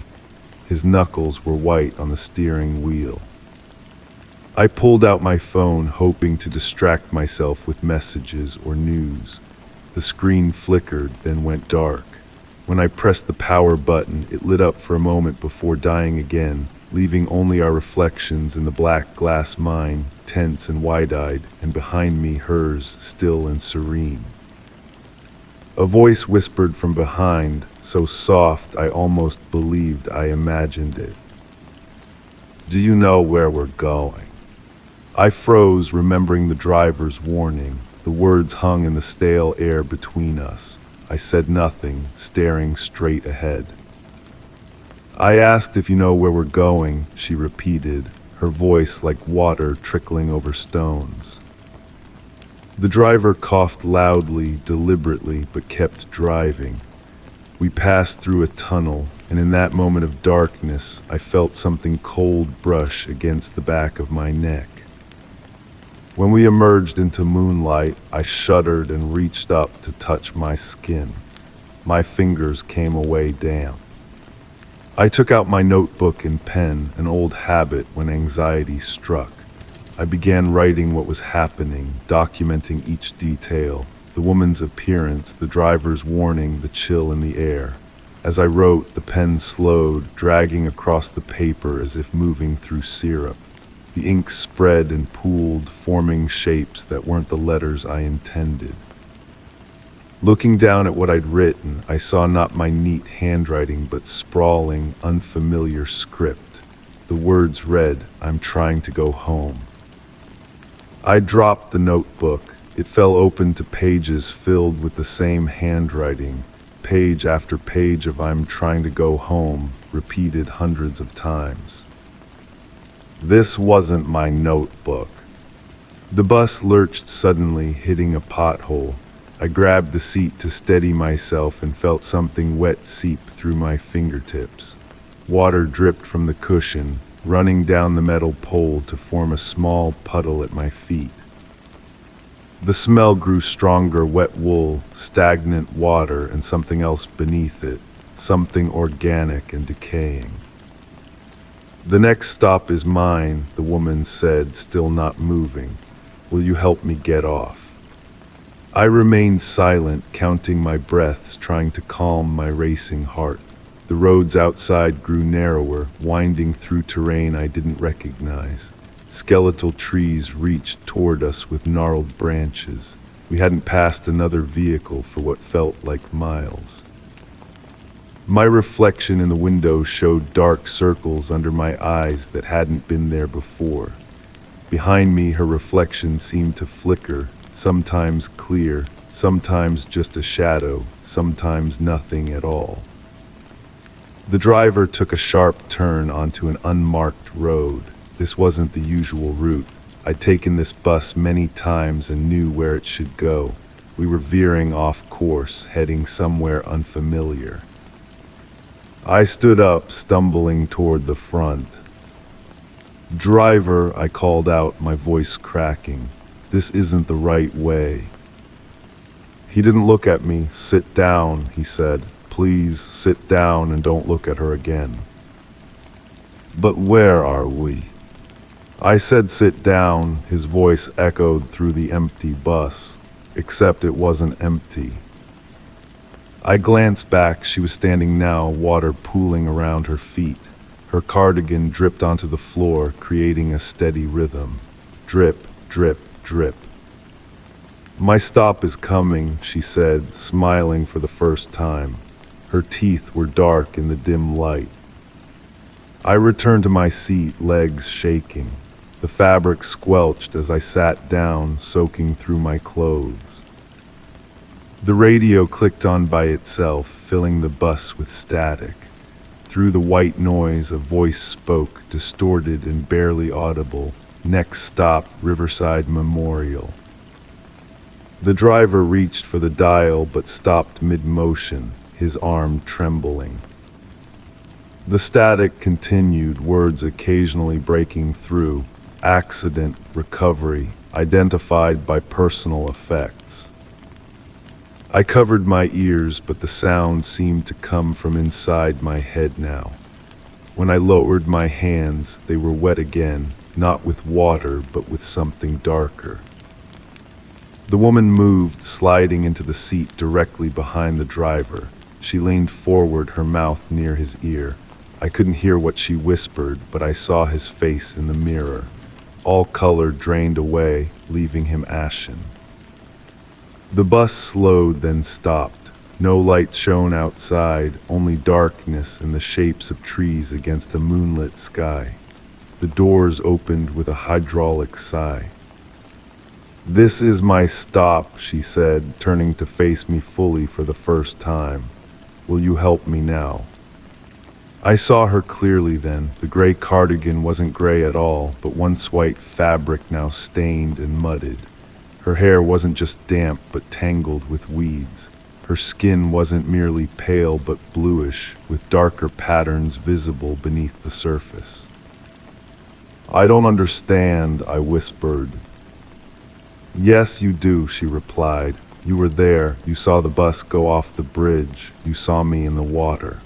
Speaker 1: His knuckles were white on the steering wheel. I pulled out my phone, hoping to distract myself with messages or news. The screen flickered, then went dark. When I pressed the power button, it lit up for a moment before dying again, leaving only our reflections in the black glass mine, tense and wide-eyed, and behind me hers, still and serene. A voice whispered from behind, so soft I almost believed I imagined it. "Do you know where we're going?" I froze, remembering the driver's warning. The words hung in the stale air between us. I said nothing, staring straight ahead. "I asked if you know where we're going," she repeated, her voice like water trickling over stones. The driver coughed loudly, deliberately, but kept driving. We passed through a tunnel, and in that moment of darkness, I felt something cold brush against the back of my neck. When we emerged into moonlight, I shuddered and reached up to touch my skin. My fingers came away damp. I took out my notebook and pen, an old habit when anxiety struck. I began writing what was happening, documenting each detail, the woman's appearance, the driver's warning, the chill in the air. As I wrote, the pen slowed, dragging across the paper as if moving through syrup. The ink spread and pooled, forming shapes that weren't the letters I intended. Looking down at what I'd written, I saw not my neat handwriting, but sprawling, unfamiliar script. The words read, "I'm trying to go home." I dropped the notebook. It fell open to pages filled with the same handwriting, page after page of "I'm trying to go home," repeated hundreds of times. This wasn't my notebook. The bus lurched suddenly, hitting a pothole. I grabbed the seat to steady myself and felt something wet seep through my fingertips. Water dripped from the cushion, running down the metal pole to form a small puddle at my feet. The smell grew stronger, wet wool, stagnant water, and something else beneath it, something organic and decaying. "The next stop is mine," the woman said, still not moving. "Will you help me get off?" I remained silent, counting my breaths, trying to calm my racing heart. The roads outside grew narrower, winding through terrain I didn't recognize. Skeletal trees reached toward us with gnarled branches. We hadn't passed another vehicle for what felt like miles. My reflection in the window showed dark circles under my eyes that hadn't been there before. Behind me, her reflection seemed to flicker, sometimes clear, sometimes just a shadow, sometimes nothing at all. The driver took a sharp turn onto an unmarked road. This wasn't the usual route. I'd taken this bus many times and knew where it should go. We were veering off course, heading somewhere unfamiliar. I stood up, stumbling toward the front. "Driver," I called out, my voice cracking. "This isn't the right way." He didn't look at me. "Sit down," he said. "Please sit down and don't look at her again." "But where are we?" I said sit down. His voice echoed through the empty bus, except it wasn't empty. I glanced back. She was standing now, water pooling around her feet. Her cardigan dripped onto the floor, creating a steady rhythm. Drip, drip, drip. "My stop is coming," she said, smiling for the first time. Her teeth were dark in the dim light. I returned to my seat, legs shaking. The fabric squelched as I sat down, soaking through my clothes. The radio clicked on by itself, filling the bus with static. Through the white noise, a voice spoke, distorted and barely audible. "Next stop, Riverside Memorial." The driver reached for the dial but stopped mid-motion, his arm trembling. The static continued, words occasionally breaking through. Accident, recovery, identified by personal effects. I covered my ears, but the sound seemed to come from inside my head now. When I lowered my hands, they were wet again, not with water, but with something darker. The woman moved, sliding into the seat directly behind the driver. She leaned forward, her mouth near his ear. I couldn't hear what she whispered, but I saw his face in the mirror. All color drained away, leaving him ashen. The bus slowed, then stopped. No light shone outside, only darkness and the shapes of trees against a moonlit sky. The doors opened with a hydraulic sigh. "This is my stop," she said, turning to face me fully for the first time. "Will you help me now?" I saw her clearly then. The gray cardigan wasn't gray at all, but once white fabric now stained and mudded. Her hair wasn't just damp, but tangled with weeds. Her skin wasn't merely pale, but bluish, with darker patterns visible beneath the surface. "I don't understand," I whispered. "Yes, you do," she replied. "You were there. You saw the bus go off the bridge. You saw me in the water."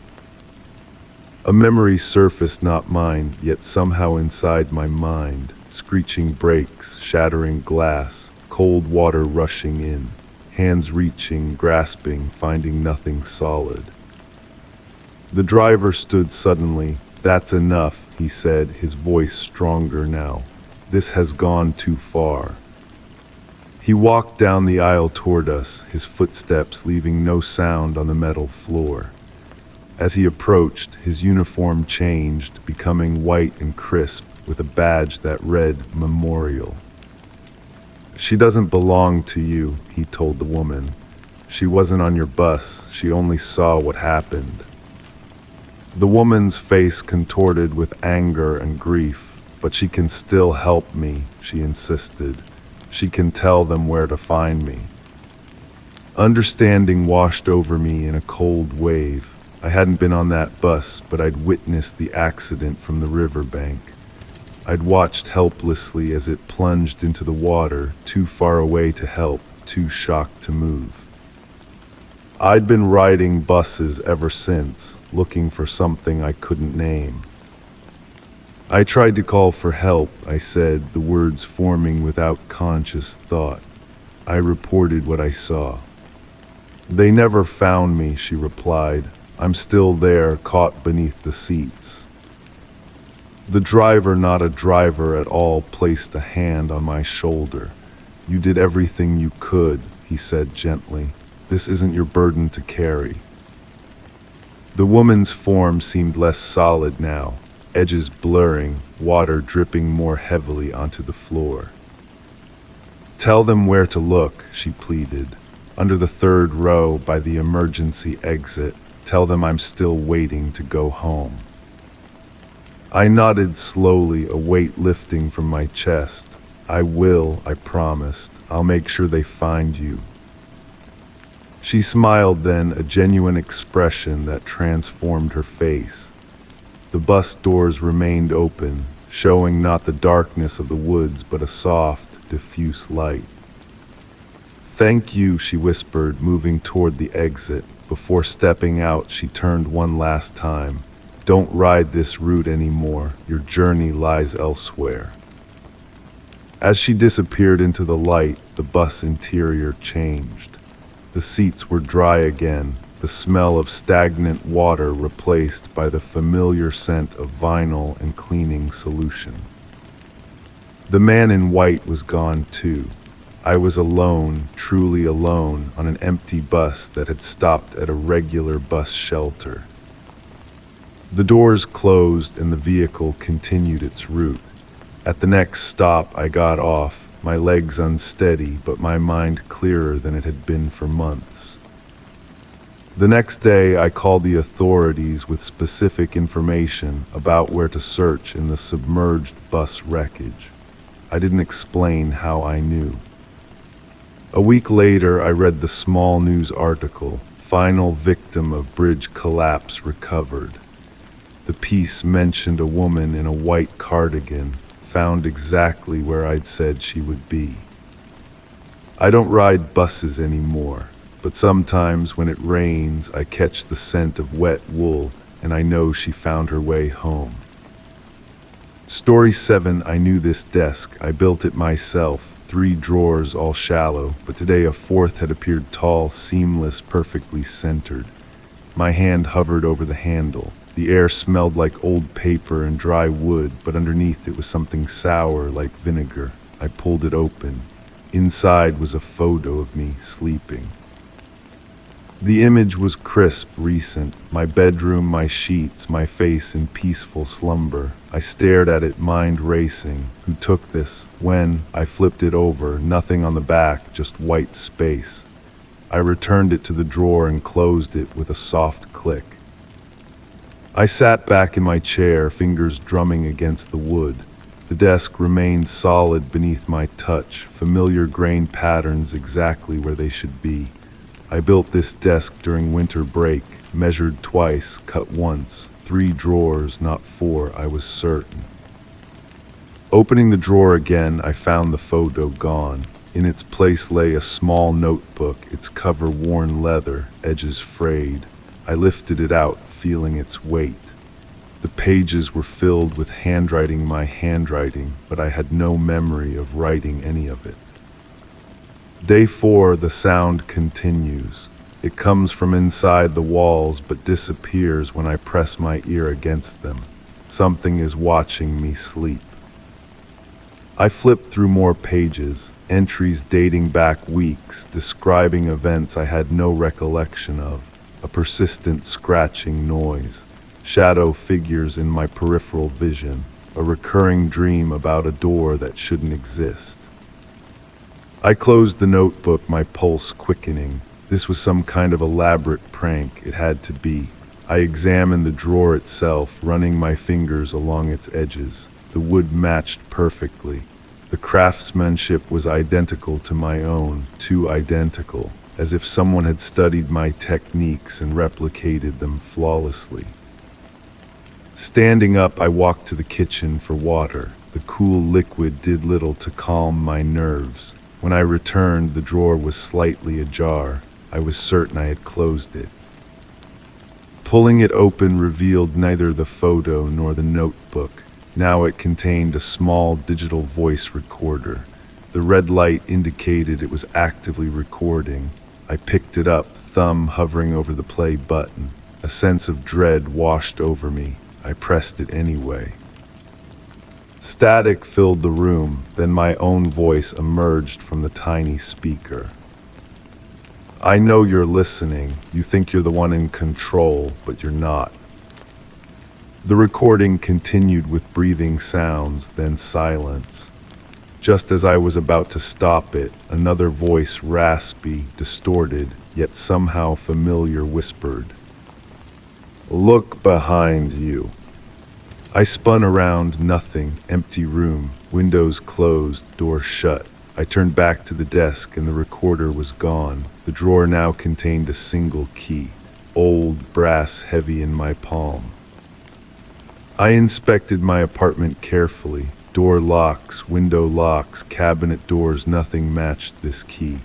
Speaker 1: A memory surfaced, not mine, yet somehow inside my mind. Screeching brakes, shattering glass, cold water rushing in, hands reaching, grasping, finding nothing solid. The driver stood suddenly. "That's enough," he said, his voice stronger now. "This has gone too far." He walked down the aisle toward us, his footsteps leaving no sound on the metal floor. As he approached, his uniform changed, becoming white and crisp, with a badge that read Memorial. "She doesn't belong to you," he told the woman. "She wasn't on your bus. She only saw what happened." The woman's face contorted with anger and grief. "But she can still help me," she insisted. "She can tell them where to find me." Understanding washed over me in a cold wave. I hadn't been on that bus, but I'd witnessed the accident from the riverbank. I'd watched helplessly as it plunged into the water, too far away to help, too shocked to move. I'd been riding buses ever since, looking for something I couldn't name. "I tried to call for help," I said, the words forming without conscious thought. I reported what I saw. They never found me, she replied. I'm still there, caught beneath the seats. The driver, not a driver at all, placed a hand on my shoulder. You did everything you could, he said gently. This isn't your burden to carry. The woman's form seemed less solid now, edges blurring, water dripping more heavily onto the floor. Tell them where to look, she pleaded. Under the third row by the emergency exit. Tell them I'm still waiting to go home. I nodded slowly, a weight lifting from my chest. I will, I promised. I'll make sure they find you. She smiled then, a genuine expression that transformed her face. The bus doors remained open, showing not the darkness of the woods but a soft, diffuse light. Thank you, she whispered, moving toward the exit. Before stepping out, she turned one last time. Don't ride this route anymore. Your journey lies elsewhere. As she disappeared into the light, the bus interior changed. The seats were dry again, the smell of stagnant water replaced by the familiar scent of vinyl and cleaning solution. The man in white was gone too. I was alone, truly alone, on an empty bus that had stopped at a regular bus shelter. The doors closed and the vehicle continued its route. At the next stop, I got off, my legs unsteady, but my mind clearer than it had been for months. The next day, I called the authorities with specific information about where to search in the submerged bus wreckage. I didn't explain how I knew. A week later, I read the small news article, Final Victim of Bridge Collapse Recovered. The piece mentioned a woman in a white cardigan, found exactly where I'd said she would be. I don't ride buses anymore, but sometimes when it rains, I catch the scent of wet wool, and I know she found her way home. Story 7, I knew this desk. I built it myself. 3 drawers, all shallow, but today a 4th had appeared tall, seamless, perfectly centered. My hand hovered over the handle. The air smelled like old paper and dry wood, but underneath it was something sour like vinegar. I pulled it open. Inside was a photo of me sleeping. The image was crisp, recent. My bedroom, my sheets, my face in peaceful slumber. I stared at it, mind racing. Who took this? When? I flipped it over. Nothing on the back, just white space. I returned it to the drawer and closed it with a soft click. I sat back in my chair, fingers drumming against the wood. The desk remained solid beneath my touch, familiar grain patterns exactly where they should be. I built this desk during winter break, measured twice, cut once, 3 drawers, not 4, I was certain. Opening the drawer again, I found the photo gone. In its place lay a small notebook, its cover worn leather, edges frayed. I lifted it out, feeling its weight. The pages were filled with handwriting, my handwriting, but I had no memory of writing any of it. Day 4, the sound continues. It comes from inside the walls but disappears when I press my ear against them. Something is watching me sleep. I flip through more pages, entries dating back weeks, describing events I had no recollection of, a persistent scratching noise, shadow figures in my peripheral vision, a recurring dream about a door that shouldn't exist. I closed the notebook, my pulse quickening. This was some kind of elaborate prank, it had to be. I examined the drawer itself, running my fingers along its edges. The wood matched perfectly. The craftsmanship was identical to my own, too identical, as if someone had studied my techniques and replicated them flawlessly. Standing up, I walked to the kitchen for water. The cool liquid did little to calm my nerves. When I returned, the drawer was slightly ajar. I was certain I had closed it. Pulling it open revealed neither the photo nor the notebook. Now it contained a small digital voice recorder. The red light indicated it was actively recording. I picked it up, thumb hovering over the play button. A sense of dread washed over me. I pressed it anyway. Static filled the room, then my own voice emerged from the tiny speaker. I know you're listening. You think you're the one in control, but you're not. The recording continued with breathing sounds, then silence. Just as I was about to stop it, another voice, raspy, distorted, yet somehow familiar, whispered, "Look behind you." I spun around, nothing, empty room, windows closed, door shut. I turned back to the desk and the recorder was gone. The drawer now contained a single key, old, brass, heavy in my palm. I inspected my apartment carefully. Door locks, window locks, cabinet doors, nothing matched this key.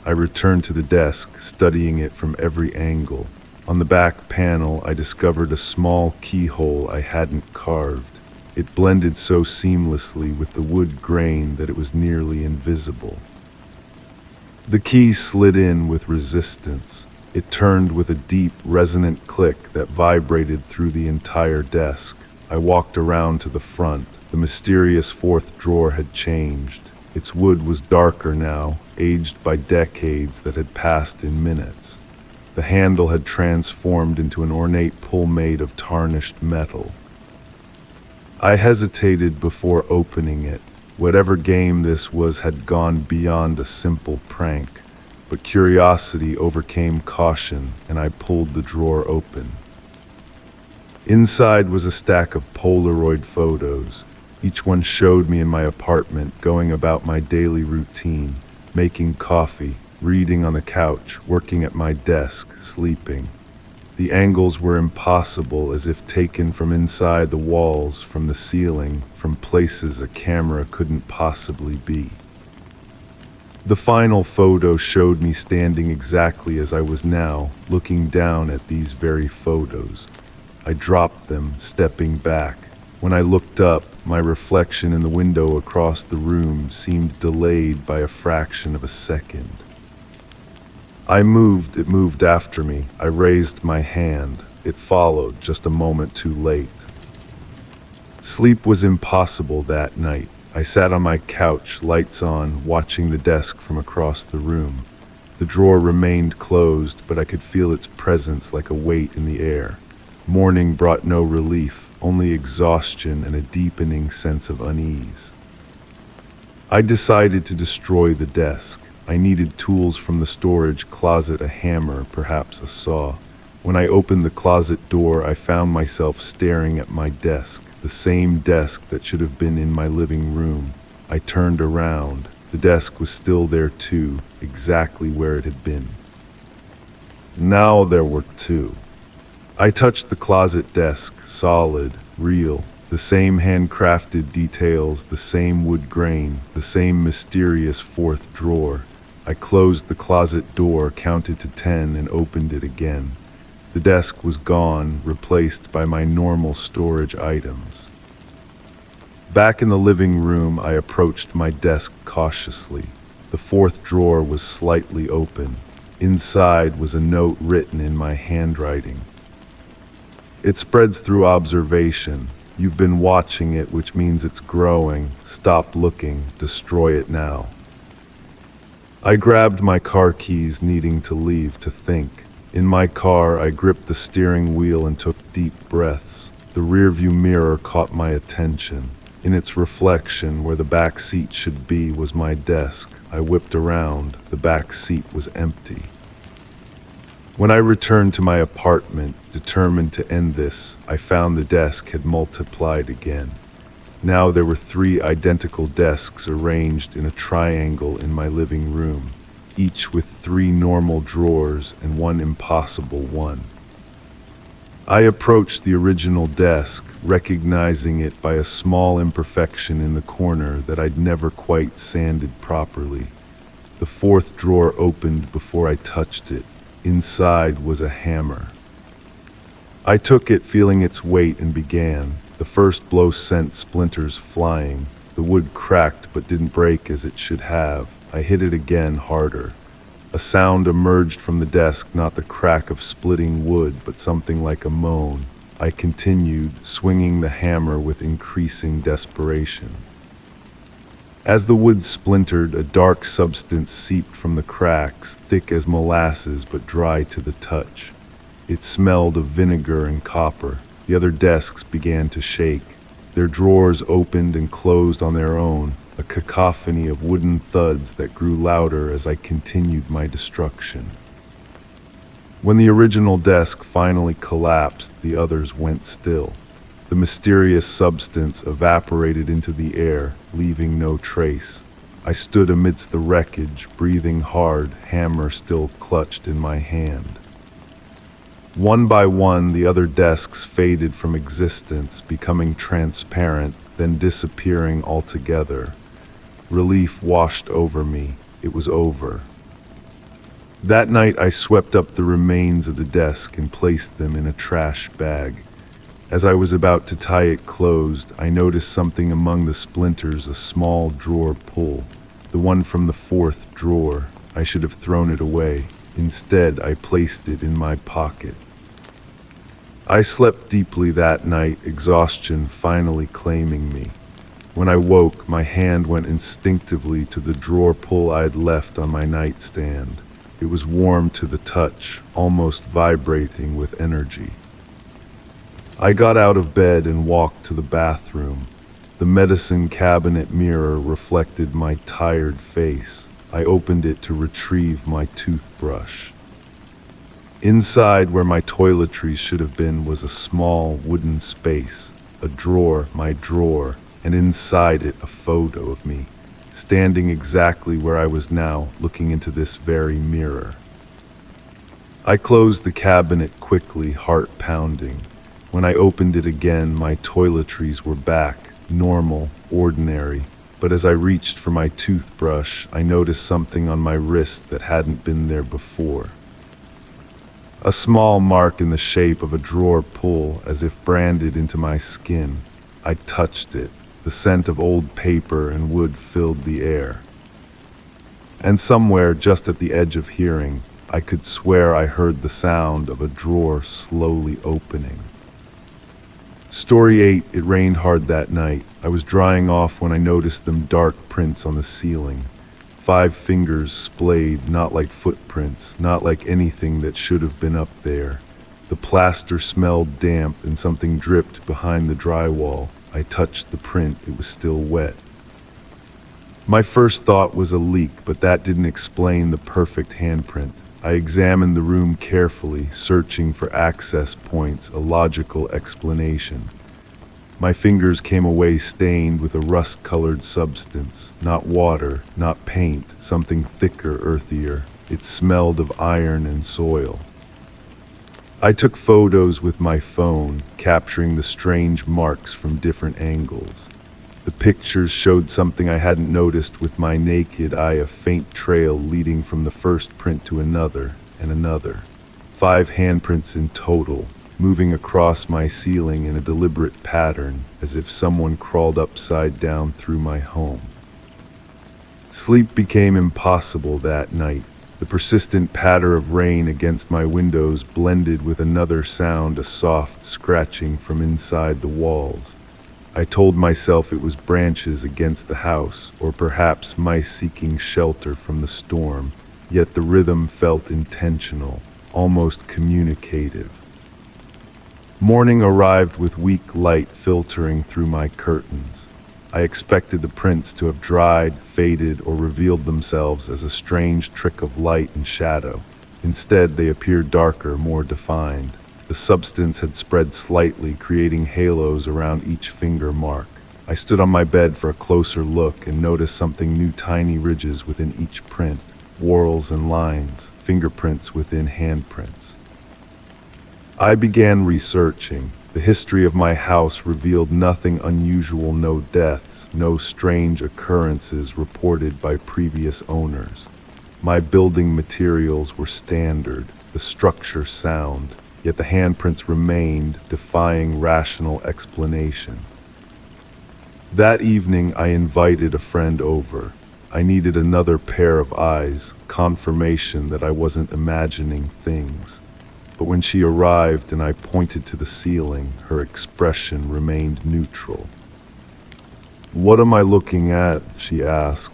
Speaker 1: I returned to the desk, studying it from every angle. On the back panel, I discovered a small keyhole I hadn't carved. It blended so seamlessly with the wood grain that it was nearly invisible. The key slid in with resistance. It turned with a deep, resonant click that vibrated through the entire desk. I walked around to the front. The mysterious fourth drawer had changed. Its wood was darker now, aged by decades that had passed in minutes. The handle had transformed into an ornate pull made of tarnished metal. I hesitated before opening it. Whatever game this was had gone beyond a simple prank, but curiosity overcame caution, and I pulled the drawer open. Inside was a stack of Polaroid photos. Each one showed me in my apartment, going about my daily routine, making coffee, reading on the couch, working at my desk, sleeping. The angles were impossible, as if taken from inside the walls, from the ceiling, from places a camera couldn't possibly be. The final photo showed me standing exactly as I was now, looking down at these very photos. I dropped them, stepping back. When I looked up, my reflection in the window across the room seemed delayed by a fraction of a second. I moved, it moved after me. I raised my hand. It followed, just a moment too late. Sleep was impossible that night. I sat on my couch, lights on, watching the desk from across the room. The drawer remained closed, but I could feel its presence like a weight in the air. Morning brought no relief, only exhaustion and a deepening sense of unease. I decided to destroy the desk. I needed tools from the storage closet, a hammer, perhaps a saw. When I opened the closet door, I found myself staring at my desk, the same desk that should have been in my living room. I turned around. The desk was still there too, exactly where it had been. Now there were two. I touched the closet desk, solid, real, the same handcrafted details, the same wood grain, the same mysterious fourth drawer. I closed the closet door, counted to 10, and opened it again. The desk was gone, replaced by my normal storage items. Back in the living room, I approached my desk cautiously. The fourth drawer was slightly open. Inside was a note written in my handwriting. It spreads through observation. You've been watching it, which means it's growing. Stop looking. Destroy it now. I grabbed my car keys, needing to leave, to think. In my car, I gripped the steering wheel and took deep breaths. The rearview mirror caught my attention. In its reflection, where the back seat should be, was my desk. I whipped around. The back seat was empty. When I returned to my apartment, determined to end this, I found the desk had multiplied again. Now there were 3 identical desks arranged in a triangle in my living room, each with 3 normal drawers and 1 impossible one. I approached the original desk, recognizing it by a small imperfection in the corner that I'd never quite sanded properly. The fourth drawer opened before I touched it. Inside was a hammer. I took it, feeling its weight, and began. The first blow sent splinters flying. The The wood cracked but didn't break as it should have. I hit it again, harder. A sound emerged from the desk, not the crack of splitting wood, but something like a moan. I continued, swinging the hammer with increasing desperation. As the wood splintered, a dark substance seeped from the cracks, thick as molasses but dry to the touch. It smelled of vinegar and copper. The other desks began to shake. Their drawers opened and closed on their own, a cacophony of wooden thuds that grew louder as I continued my destruction. When the original desk finally collapsed, the others went still. The mysterious substance evaporated into the air, leaving no trace. I stood amidst the wreckage, breathing hard, hammer still clutched in my hand. One by one, the other desks faded from existence, becoming transparent, then disappearing altogether. Relief washed over me. It was over. That night, I swept up the remains of the desk and placed them in a trash bag. As I was about to tie it closed, I noticed something among the splinters, a small drawer pull. The one from the fourth drawer. I should have thrown it away. Instead, I placed it in my pocket. I slept deeply that night, exhaustion finally claiming me. When I woke, my hand went instinctively to the drawer pull I had left on my nightstand. It was warm to the touch, almost vibrating with energy. I got out of bed and walked to the bathroom. The medicine cabinet mirror reflected my tired face. I opened it to retrieve my toothbrush. Inside, where my toiletries should have been, was a small wooden space, a drawer, my drawer, and inside it a photo of me, standing exactly where I was now, looking into this very mirror. I closed the cabinet quickly, heart pounding. When I opened it again, my toiletries were back, normal, ordinary. But as I reached for my toothbrush, I noticed something on my wrist that hadn't been there before. A small mark in the shape of a drawer pull, as if branded into my skin. I touched it. The scent of old paper and wood filled the air. And somewhere, just at the edge of hearing, I could swear I heard the sound of a drawer slowly opening. Story 8, it rained hard that night. I was drying off when I noticed them dark prints on the ceiling. 5 fingers splayed, not like footprints, not like anything that should have been up there. The plaster smelled damp and something dripped behind the drywall. I touched the print, it was still wet. My first thought was a leak, but that didn't explain the perfect handprint. I examined the room carefully, searching for access points, a logical explanation. My fingers came away stained with a rust-colored substance, not water, not paint, something thicker, earthier. It smelled of iron and soil. I took photos with my phone, capturing the strange marks from different angles. The pictures showed something I hadn't noticed with my naked eye, a faint trail leading from the first print to another and another. 5 handprints in total, moving across my ceiling in a deliberate pattern, as if someone crawled upside down through my home. Sleep became impossible that night. The persistent patter of rain against my windows blended with another sound, a soft scratching from inside the walls. I told myself it was branches against the house, or perhaps mice seeking shelter from the storm, yet the rhythm felt intentional, almost communicative. Morning arrived with weak light filtering through my curtains. I expected the prints to have dried, faded, or revealed themselves as a strange trick of light and shadow. Instead, they appeared darker, more defined. The substance had spread slightly, creating halos around each finger mark. I stood on my bed for a closer look and noticed something new, tiny ridges within each print, whorls and lines, fingerprints within handprints. I began researching. The history of my house revealed nothing unusual, no deaths, no strange occurrences reported by previous owners. My building materials were standard, the structure sound, yet the handprints remained, defying rational explanation. That evening, I invited a friend over. I needed another pair of eyes, confirmation that I wasn't imagining things. But when she arrived and I pointed to the ceiling, her expression remained neutral. "What am I looking at?" she asked.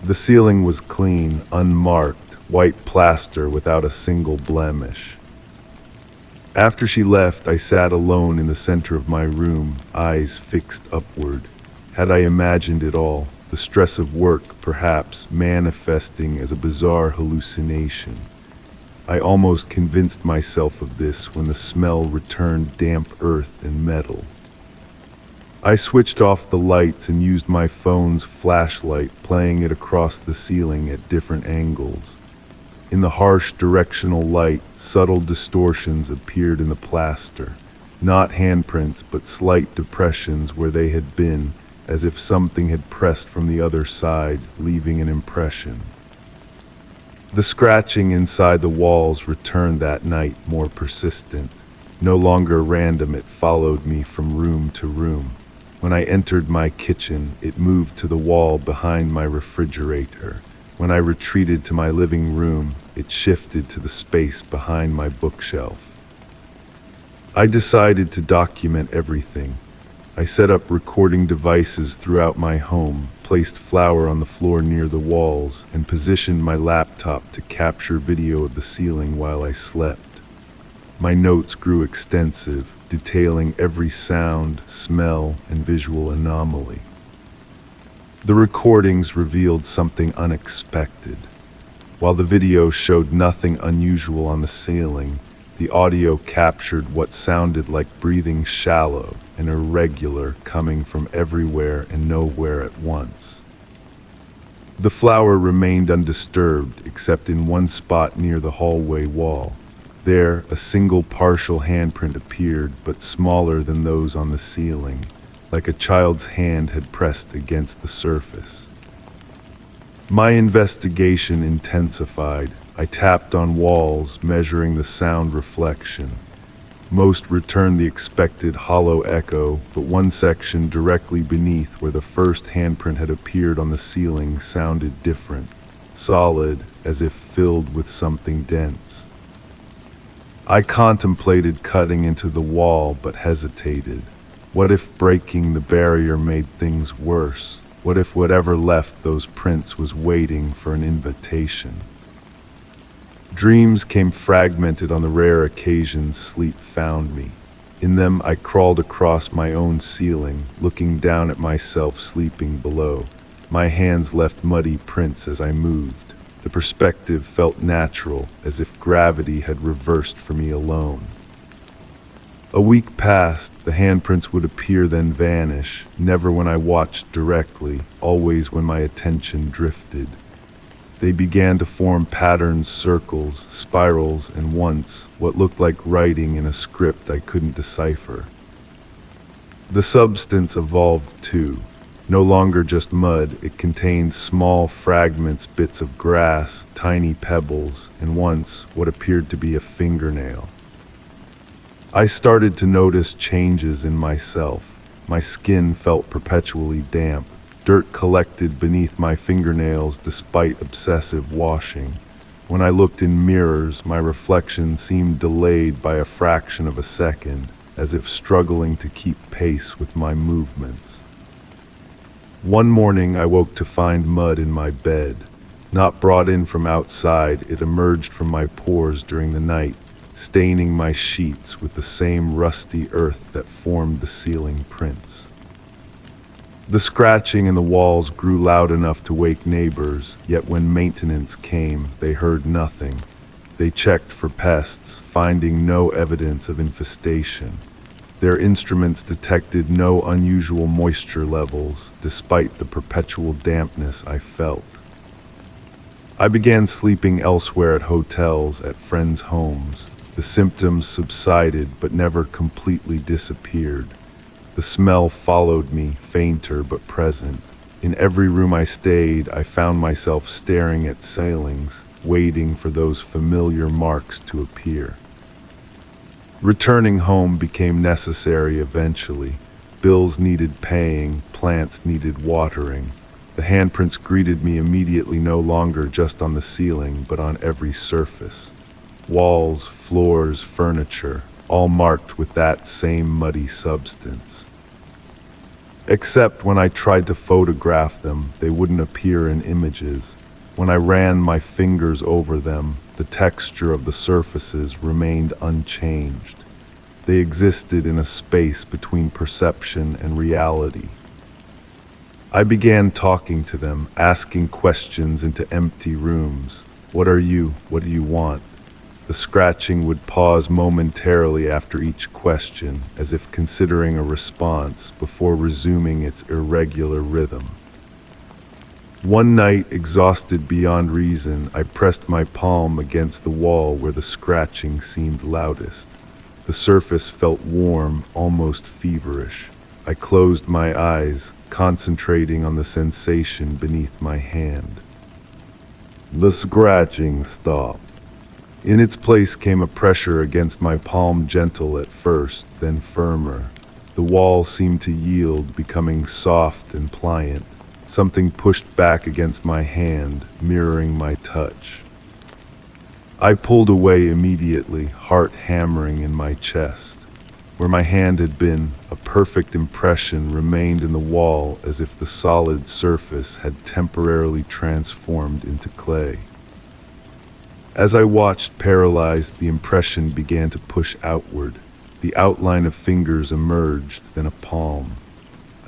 Speaker 1: The ceiling was clean, unmarked, white plaster without a single blemish. After she left, I sat alone in the center of my room, eyes fixed upward. Had I imagined it all, the stress of work perhaps manifesting as a bizarre hallucination? I almost convinced myself of this when the smell returned, damp earth and metal. I switched off the lights and used my phone's flashlight, playing it across the ceiling at different angles. In the harsh directional light, subtle distortions appeared in the plaster, not handprints but slight depressions where they had been, as if something had pressed from the other side, leaving an impression. The scratching inside the walls returned that night, more persistent. No longer random, it followed me from room to room. When I entered my kitchen, it moved to the wall behind my refrigerator. When I retreated to my living room, it shifted to the space behind my bookshelf. I decided to document everything. I set up recording devices throughout my home, placed flour on the floor near the walls, and positioned my laptop to capture video of the ceiling while I slept. My notes grew extensive, detailing every sound, smell, and visual anomaly. The recordings revealed something unexpected. While the video showed nothing unusual on the ceiling, the audio captured what sounded like breathing shallow and irregular, coming from everywhere and nowhere at once. The flower remained undisturbed except in one spot near the hallway wall. There, a single partial handprint appeared, but smaller than those on the ceiling, like a child's hand had pressed against the surface. My investigation intensified. I tapped on walls, measuring the sound reflection. Most returned the expected hollow echo, but one section directly beneath where the first handprint had appeared on the ceiling sounded different, solid, as if filled with something dense. I contemplated cutting into the wall, but hesitated. What if breaking the barrier made things worse? What if whatever left those prints was waiting for an invitation? Dreams came fragmented on the rare occasions sleep found me. In them I crawled across my own ceiling, looking down at myself sleeping below. My hands left muddy prints as I moved. The perspective felt natural, as if gravity had reversed for me alone. A week passed, the handprints would appear then vanish, never when I watched directly, always when my attention drifted. They began to form patterns, circles, spirals, and once, what looked like writing in a script I couldn't decipher. The substance evolved too. No longer just mud, it contained small fragments, bits of grass, tiny pebbles, and once, what appeared to be a fingernail. I started to notice changes in myself. My skin felt perpetually damp. Dirt collected beneath my fingernails despite obsessive washing. When I looked in mirrors, my reflection seemed delayed by a fraction of a second, as if struggling to keep pace with my movements. One morning I woke to find mud in my bed. Not brought in from outside, it emerged from my pores during the night, staining my sheets with the same rusty earth that formed the ceiling prints. The scratching in the walls grew loud enough to wake neighbors, yet when maintenance came, they heard nothing. They checked for pests, finding no evidence of infestation. Their instruments detected no unusual moisture levels, despite the perpetual dampness I felt. I began sleeping elsewhere at hotels, at friends' homes. The symptoms subsided but never completely disappeared. The smell followed me, fainter but present. In every room I stayed, I found myself staring at ceilings, waiting for those familiar marks to appear. Returning home became necessary eventually. Bills needed paying, plants needed watering. The handprints greeted me immediately, no longer just on the ceiling, but on every surface. Walls, floors, furniture, all marked with that same muddy substance. Except when I tried to photograph them, they wouldn't appear in images. When I ran my fingers over them, the texture of the surfaces remained unchanged. They existed in a space between perception and reality. I began talking to them, asking questions into empty rooms. What are you? What do you want? The scratching would pause momentarily after each question, as if considering a response before resuming its irregular rhythm. One night, exhausted beyond reason, I pressed my palm against the wall where the scratching seemed loudest. The surface felt warm, almost feverish. I closed my eyes, concentrating on the sensation beneath my hand. The scratching stopped. In its place came a pressure against my palm, gentle at first, then firmer. The wall seemed to yield, becoming soft and pliant. Something pushed back against my hand, mirroring my touch. I pulled away immediately, heart hammering in my chest. Where my hand had been, a perfect impression remained in the wall, as if the solid surface had temporarily transformed into clay. As I watched, paralyzed, the impression began to push outward. The outline of fingers emerged, then a palm.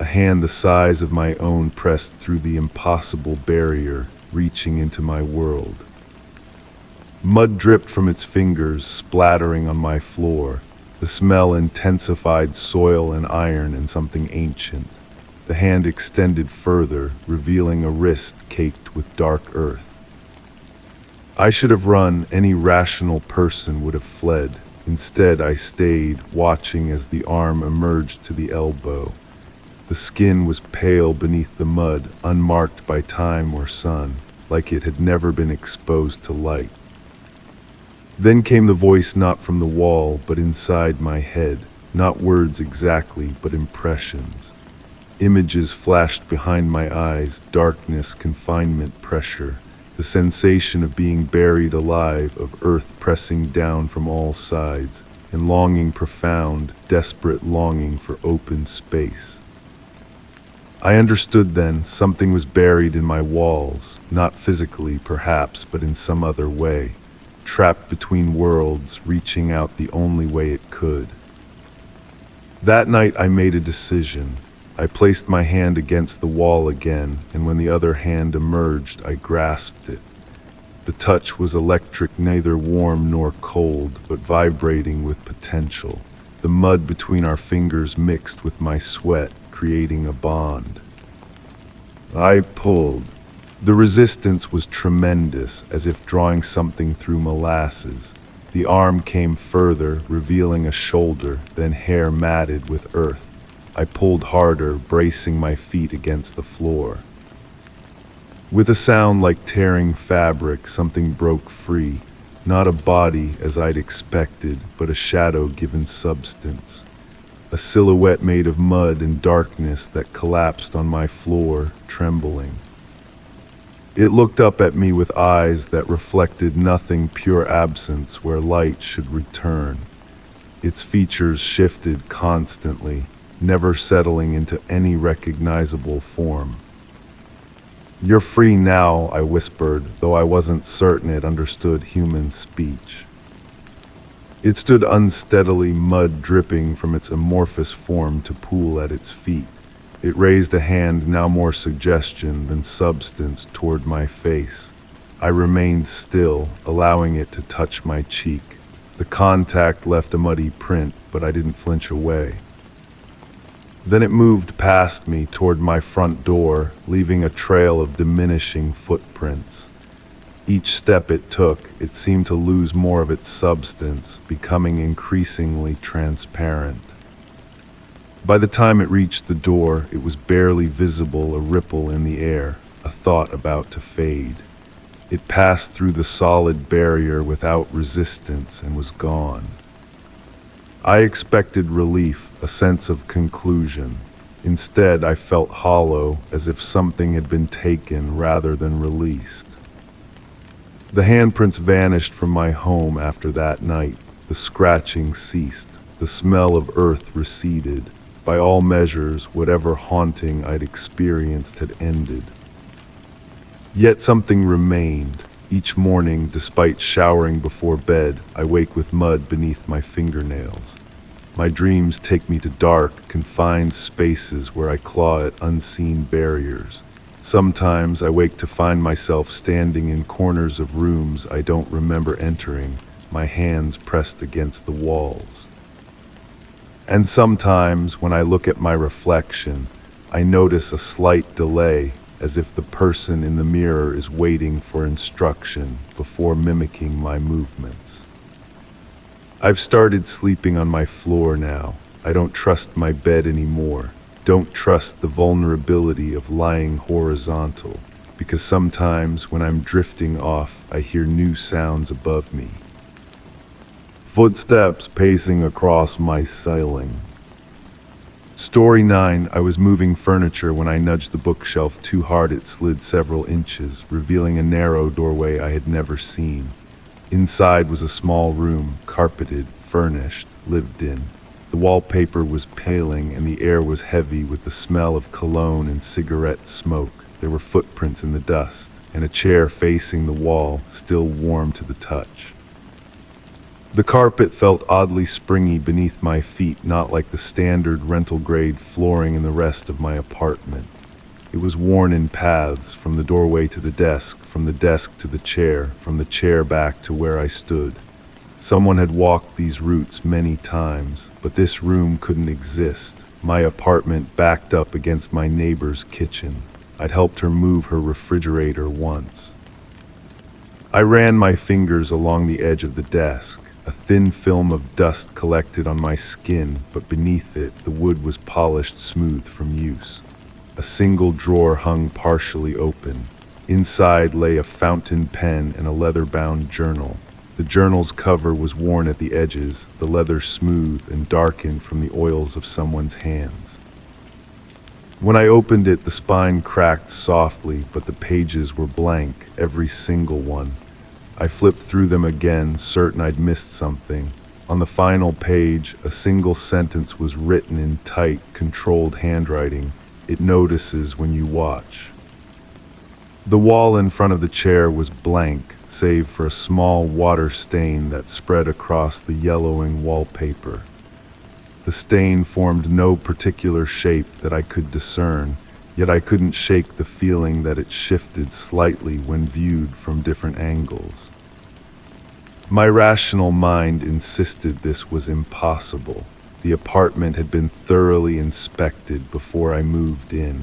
Speaker 1: A hand the size of my own pressed through the impossible barrier, reaching into my world. Mud dripped from its fingers, splattering on my floor. The smell intensified, soil and iron and something ancient. The hand extended further, revealing a wrist caked with dark earth. I should have run. Any rational person would have fled. Instead, I stayed, watching as the arm emerged to the elbow. The skin was pale beneath the mud, unmarked by time or sun, like it had never been exposed to light. Then came the voice, not from the wall, but inside my head. Not words exactly, but impressions. Images flashed behind my eyes, darkness, confinement, pressure. The sensation of being buried alive, of earth pressing down from all sides, and longing profound, desperate longing for open space. I understood then, something was buried in my walls, not physically perhaps, but in some other way. Trapped between worlds, reaching out the only way it could. That night I made a decision. I placed my hand against the wall again, and when the other hand emerged, I grasped it. The touch was electric, neither warm nor cold, but vibrating with potential. The mud between our fingers mixed with my sweat, creating a bond. I pulled. The resistance was tremendous, as if drawing something through molasses. The arm came further, revealing a shoulder, then hair matted with earth. I pulled harder, bracing my feet against the floor. With a sound like tearing fabric, something broke free. Not a body, as I'd expected, but a shadow given substance. A silhouette made of mud and darkness that collapsed on my floor, trembling. It looked up at me with eyes that reflected nothing, pure absence where light should return. Its features shifted constantly, never settling into any recognizable form. "You're free now," I whispered, though I wasn't certain it understood human speech. It stood unsteadily, mud dripping from its amorphous form to pool at its feet. It raised a hand, now more suggestion than substance, toward my face. I remained still, allowing it to touch my cheek. The contact left a muddy print, but I didn't flinch away. Then it moved past me toward my front door, leaving a trail of diminishing footprints. Each step it took, it seemed to lose more of its substance, becoming increasingly transparent. By the time it reached the door, it was barely visible, a ripple in the air, a thought about to fade. It passed through the solid barrier without resistance and was gone. I expected relief, a sense of conclusion. Instead, I felt hollow, as if something had been taken rather than released. The handprints vanished from my home after that night. The scratching ceased. The smell of earth receded. By all measures, whatever haunting I'd experienced had ended. Yet something remained. Each morning, despite showering before bed, I wake with mud beneath my fingernails. My dreams take me to dark, confined spaces where I claw at unseen barriers. Sometimes I wake to find myself standing in corners of rooms I don't remember entering, my hands pressed against the walls. And sometimes, when I look at my reflection, I notice a slight delay, as if the person in the mirror is waiting for instruction before mimicking my movements. I've started sleeping on my floor now. I don't trust my bed anymore. Don't trust the vulnerability of lying horizontal, because sometimes when I'm drifting off, I hear new sounds above me. Footsteps pacing across my ceiling. Story 9. I was moving furniture when I nudged the bookshelf too hard it slid several inches, revealing a narrow doorway I had never seen. Inside was a small room, carpeted, furnished, lived in. The wallpaper was paling and the air was heavy with the smell of cologne and cigarette smoke. There were footprints in the dust, and a chair facing the wall, still warm to the touch. The carpet felt oddly springy beneath my feet, not like the standard rental-grade flooring in the rest of my apartment. It was worn in paths, from the doorway to the desk, from the desk to the chair, from the chair back to where I stood. Someone had walked these routes many times, but this room couldn't exist. My apartment backed up against my neighbor's kitchen. I'd helped her move her refrigerator once. I ran my fingers along the edge of the desk. A thin film of dust collected on my skin, but beneath it, the wood was polished smooth from use. A single drawer hung partially open. Inside lay a fountain pen and a leather-bound journal. The journal's cover was worn at the edges, the leather smooth and darkened from the oils of someone's hands. When I opened it, the spine cracked softly, but the pages were blank, every single one. I flipped through them again, certain I'd missed something. On the final page, a single sentence was written in tight, controlled handwriting. It notices when you watch. The wall in front of the chair was blank, save for a small water stain that spread across the yellowing wallpaper. The stain formed no particular shape that I could discern, yet I couldn't shake the feeling that it shifted slightly when viewed from different angles. My rational mind insisted this was impossible. The apartment had been thoroughly inspected before I moved in.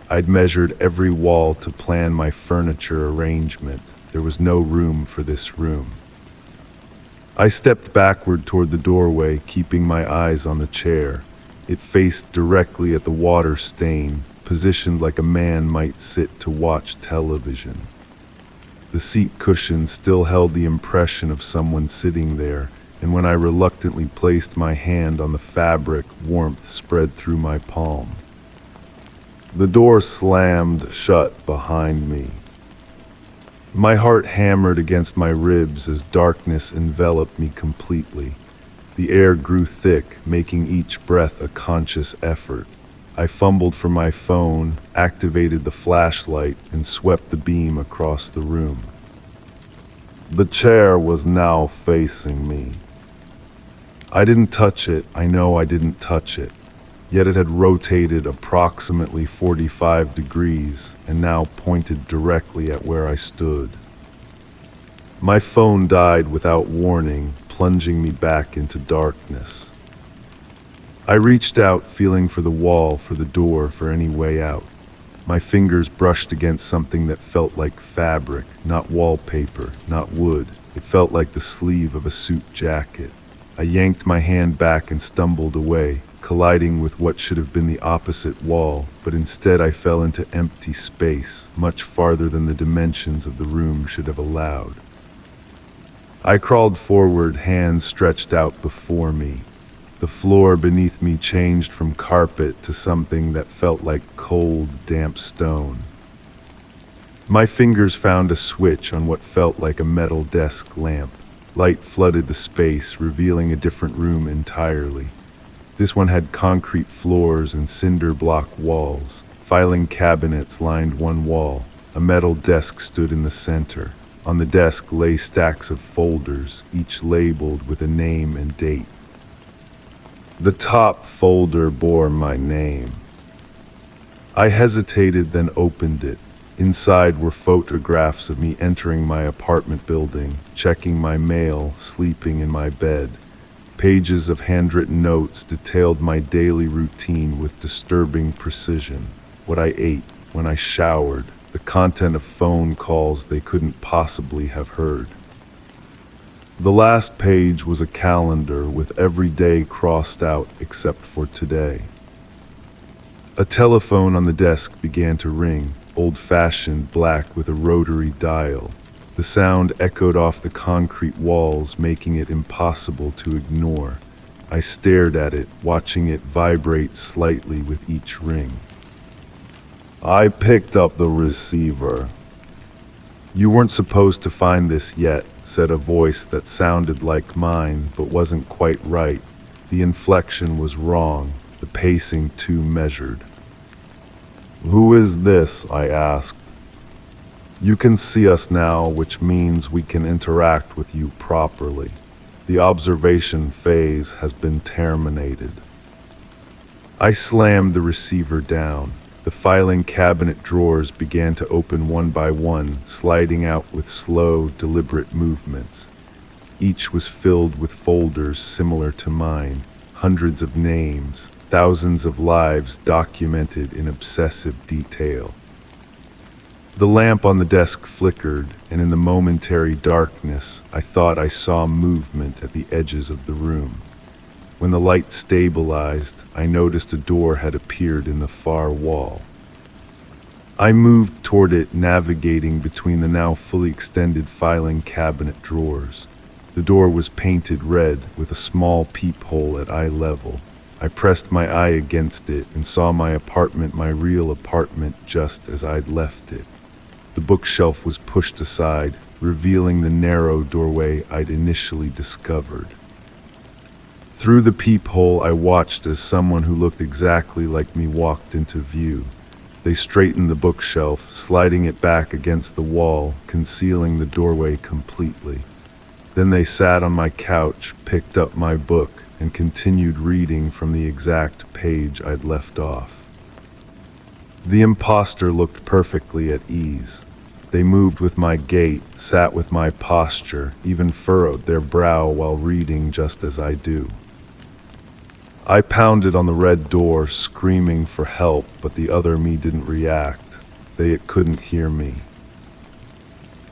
Speaker 1: I'd measured every wall to plan my furniture arrangement. There was no room for this room. I stepped backward toward the doorway, keeping my eyes on the chair. It faced directly at the water stain, positioned like a man might sit to watch television. The seat cushion still held the impression of someone sitting there, and when I reluctantly placed my hand on the fabric, warmth spread through my palm. The door slammed shut behind me. My heart hammered against my ribs as darkness enveloped me completely. The air grew thick, making each breath a conscious effort. I fumbled for my phone, activated the flashlight, and swept the beam across the room. The chair was now facing me. I didn't touch it, I know I didn't touch it, yet it had rotated approximately 45 degrees and now pointed directly at where I stood. My phone died without warning, plunging me back into darkness. I reached out, feeling for the wall, for the door, for any way out. My fingers brushed against something that felt like fabric, not wallpaper, not wood. It felt like the sleeve of a suit jacket. I yanked my hand back and stumbled away, colliding with what should have been the opposite wall, but instead I fell into empty space, much farther than the dimensions of the room should have allowed. I crawled forward, hands stretched out before me. The floor beneath me changed from carpet to something that felt like cold, damp stone. My fingers found a switch on what felt like a metal desk lamp. Light flooded the space, revealing a different room entirely. This one had concrete floors and cinder block walls. Filing cabinets lined one wall. A metal desk stood in the center. On the desk lay stacks of folders, each labeled with a name and date. The top folder bore my name. I hesitated, then opened it. Inside were photographs of me entering my apartment building, checking my mail, sleeping in my bed. Pages of handwritten notes detailed my daily routine with disturbing precision. What I ate, when I showered, the content of phone calls they couldn't possibly have heard. The last page was a calendar with every day crossed out except for today. A telephone on the desk began to ring, old-fashioned black with a rotary dial. The sound echoed off the concrete walls, making it impossible to ignore. I stared at it, watching it vibrate slightly with each ring. I picked up the receiver. You weren't supposed to find this yet, said a voice that sounded like mine but wasn't quite right. The inflection was wrong, the pacing too measured. Who is this? I asked. You can see us now, which means we can interact with you properly. The observation phase has been terminated. I slammed the receiver down. The filing cabinet drawers began to open one by one, sliding out with slow, deliberate movements. Each was filled with folders similar to mine, hundreds of names, thousands of lives documented in obsessive detail. The lamp on the desk flickered, and in the momentary darkness, I thought I saw movement at the edges of the room. When the light stabilized, I noticed a door had appeared in the far wall. I moved toward it, navigating between the now fully extended filing cabinet drawers. The door was painted red, with a small peephole at eye level. I pressed my eye against it and saw my apartment, my real apartment, just as I'd left it. The bookshelf was pushed aside, revealing the narrow doorway I'd initially discovered. Through the peephole, I watched as someone who looked exactly like me walked into view. They straightened the bookshelf, sliding it back against the wall, concealing the doorway completely. Then they sat on my couch, picked up my book, and continued reading from the exact page I'd left off. The imposter looked perfectly at ease. They moved with my gait, sat with my posture, even furrowed their brow while reading just as I do. I pounded on the red door, screaming for help, but the other me didn't react. They couldn't hear me.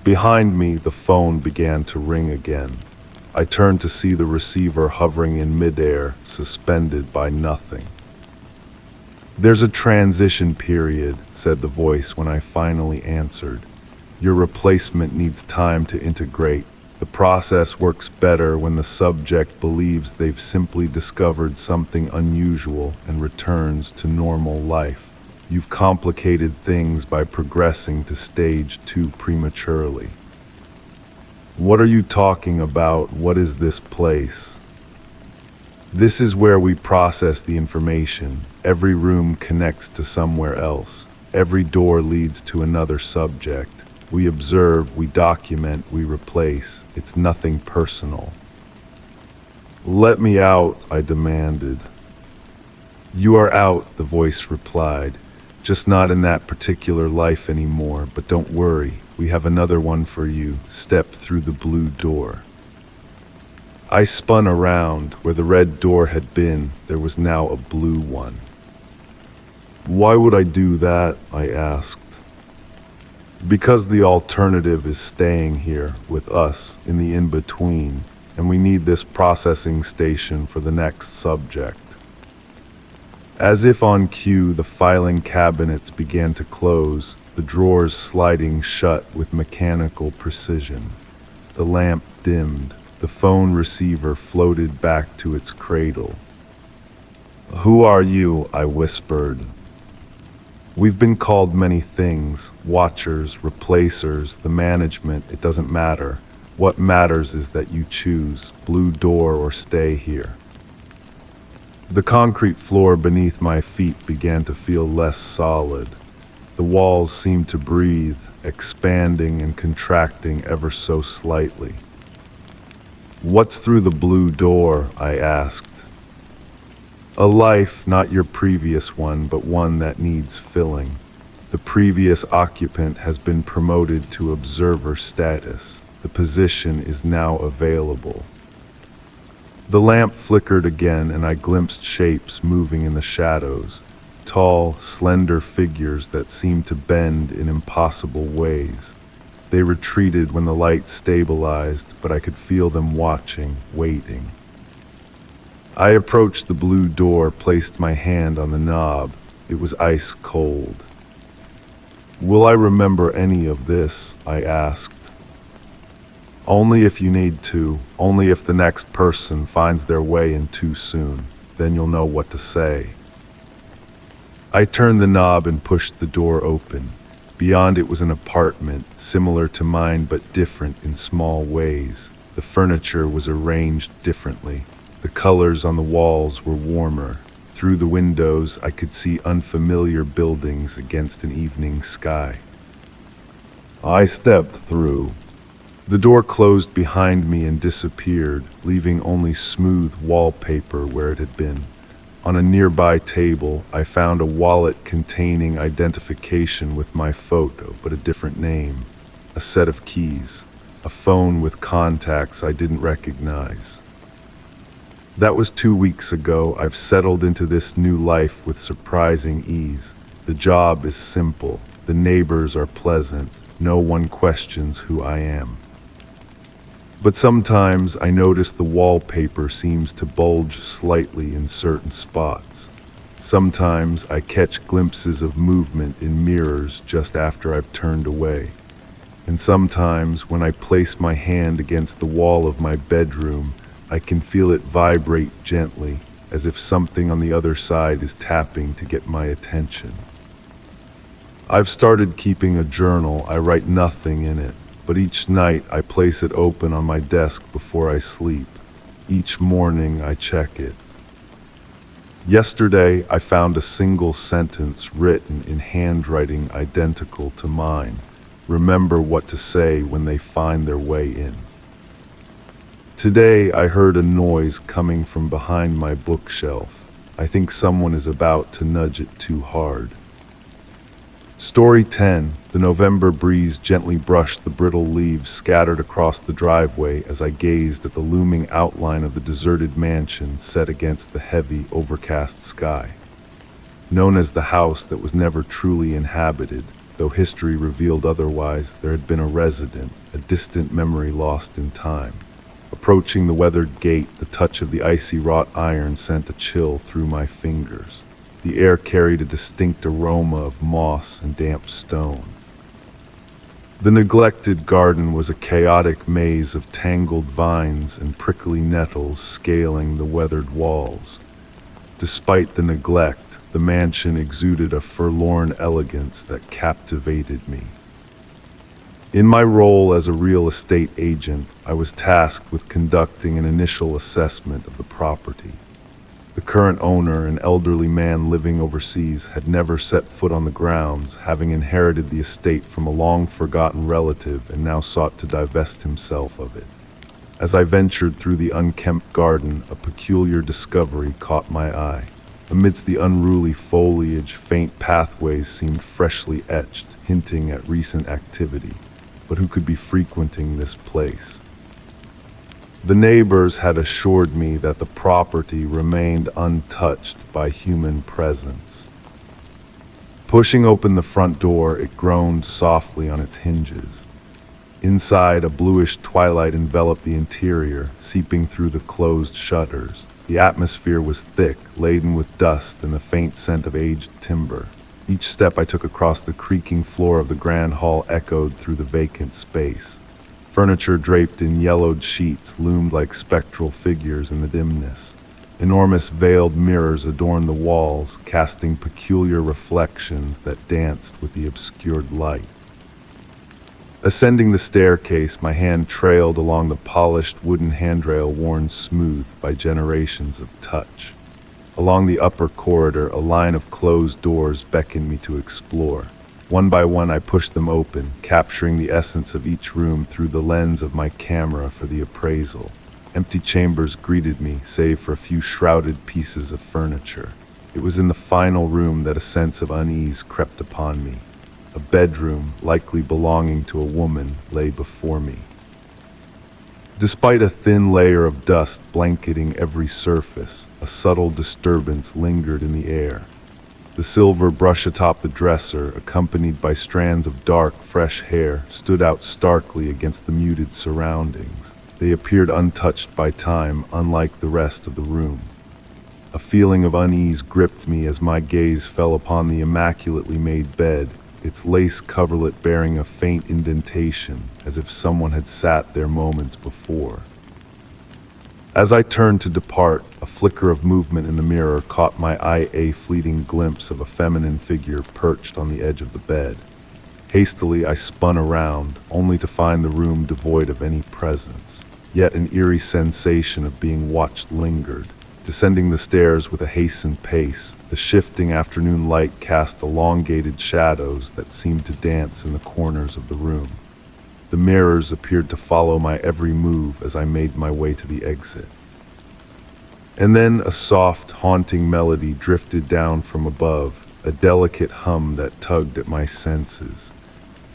Speaker 1: Behind me, the phone began to ring again. I turned to see the receiver hovering in midair, suspended by nothing. There's a transition period, said the voice when I finally answered. Your replacement needs time to integrate. The process works better when the subject believes they've simply discovered something unusual and returns to normal life. You've complicated things by progressing to stage 2 prematurely. What are you talking about? What is this place? This is where we process the information. Every room connects to somewhere else. Every door leads to another subject. We observe, we document, we replace. It's nothing personal. Let me out, I demanded. You are out, the voice replied. Just not in that particular life anymore, but don't worry, we have another one for you. Step through the blue door. I spun around. Where the red door had been, there was now a blue one. Why would I do that? I asked. Because the alternative is staying here with us in the in-between, and we need this processing station for the next subject. As if on cue, the filing cabinets began to close, the drawers sliding shut with mechanical precision. The lamp dimmed. The phone receiver floated back to its cradle. "Who are you?" I whispered. "We've been called many things, watchers, replacers, the management, it doesn't matter. What matters is that you choose, blue door or stay here." The concrete floor beneath my feet began to feel less solid. The walls seemed to breathe, expanding and contracting ever so slightly. "What's through the blue door?" I asked. "A life, not your previous one, but one that needs filling. The previous occupant has been promoted to observer status. The position is now available." The lamp flickered again, and I glimpsed shapes moving in the shadows, tall, slender figures that seemed to bend in impossible ways. They retreated when the light stabilized, but I could feel them watching, waiting. I approached the blue door, placed my hand on the knob. It was ice cold. "Will I remember any of this?" I asked. "Only if you need to, only if the next person finds their way in too soon. Then you'll know what to say." I turned the knob and pushed the door open. Beyond it was an apartment, similar to mine but different in small ways. The furniture was arranged differently. The colors on the walls were warmer. Through the windows I could see unfamiliar buildings against an evening sky. I stepped through. The door closed behind me and disappeared, leaving only smooth wallpaper where it had been. On a nearby table, I found a wallet containing identification with my photo, but a different name. A set of keys. A phone with contacts I didn't recognize. That was 2 weeks ago. I've settled into this new life with surprising ease. The job is simple. The neighbors are pleasant. No one questions who I am. But sometimes I notice the wallpaper seems to bulge slightly in certain spots. Sometimes I catch glimpses of movement in mirrors just after I've turned away. And sometimes when I place my hand against the wall of my bedroom, I can feel it vibrate gently, as if something on the other side is tapping to get my attention. I've started keeping a journal. I write nothing in it. But each night I place it open on my desk before I sleep. Each morning I check it. Yesterday I found a single sentence written in handwriting identical to mine. Remember what to say when they find their way in. Today I heard a noise coming from behind my bookshelf. I think someone is about to nudge it too hard. Story 10. The November breeze gently brushed the brittle leaves scattered across the driveway as I gazed at the looming outline of the deserted mansion set against the heavy, overcast sky. Known as the house that was never truly inhabited, though history revealed otherwise, there had been a resident, a distant memory lost in time. Approaching the weathered gate, the touch of the icy wrought iron sent a chill through my fingers. The air carried a distinct aroma of moss and damp stone. The neglected garden was a chaotic maze of tangled vines and prickly nettles scaling the weathered walls. Despite the neglect, the mansion exuded a forlorn elegance that captivated me. In my role as a real estate agent, I was tasked with conducting an initial assessment of the property. The current owner, an elderly man living overseas, had never set foot on the grounds, having inherited the estate from a long-forgotten relative and now sought to divest himself of it. As I ventured through the unkempt garden, a peculiar discovery caught my eye. Amidst the unruly foliage, faint pathways seemed freshly etched, hinting at recent activity. But who could be frequenting this place? The neighbors had assured me that the property remained untouched by human presence. Pushing open the front door, it groaned softly on its hinges. Inside, a bluish twilight enveloped the interior, seeping through the closed shutters. The atmosphere was thick, laden with dust and the faint scent of aged timber. Each step I took across the creaking floor of the grand hall echoed through the vacant space. Furniture draped in yellowed sheets loomed like spectral figures in the dimness. Enormous veiled mirrors adorned the walls, casting peculiar reflections that danced with the obscured light. Ascending the staircase, my hand trailed along the polished wooden handrail worn smooth by generations of touch. Along the upper corridor, a line of closed doors beckoned me to explore. One by one, I pushed them open, capturing the essence of each room through the lens of my camera for the appraisal. Empty chambers greeted me, save for a few shrouded pieces of furniture. It was in the final room that a sense of unease crept upon me. A bedroom, likely belonging to a woman, lay before me. Despite a thin layer of dust blanketing every surface, a subtle disturbance lingered in the air. The silver brush atop the dresser, accompanied by strands of dark, fresh hair, stood out starkly against the muted surroundings. They appeared untouched by time, unlike the rest of the room. A feeling of unease gripped me as my gaze fell upon the immaculately made bed, its lace coverlet bearing a faint indentation, as if someone had sat there moments before. As I turned to depart, a flicker of movement in the mirror caught my eye, a fleeting glimpse of a feminine figure perched on the edge of the bed. Hastily, I spun around, only to find the room devoid of any presence. Yet an eerie sensation of being watched lingered. Descending the stairs with a hastened pace, the shifting afternoon light cast elongated shadows that seemed to dance in the corners of the room. The mirrors appeared to follow my every move as I made my way to the exit. And then a soft, haunting melody drifted down from above, a delicate hum that tugged at my senses.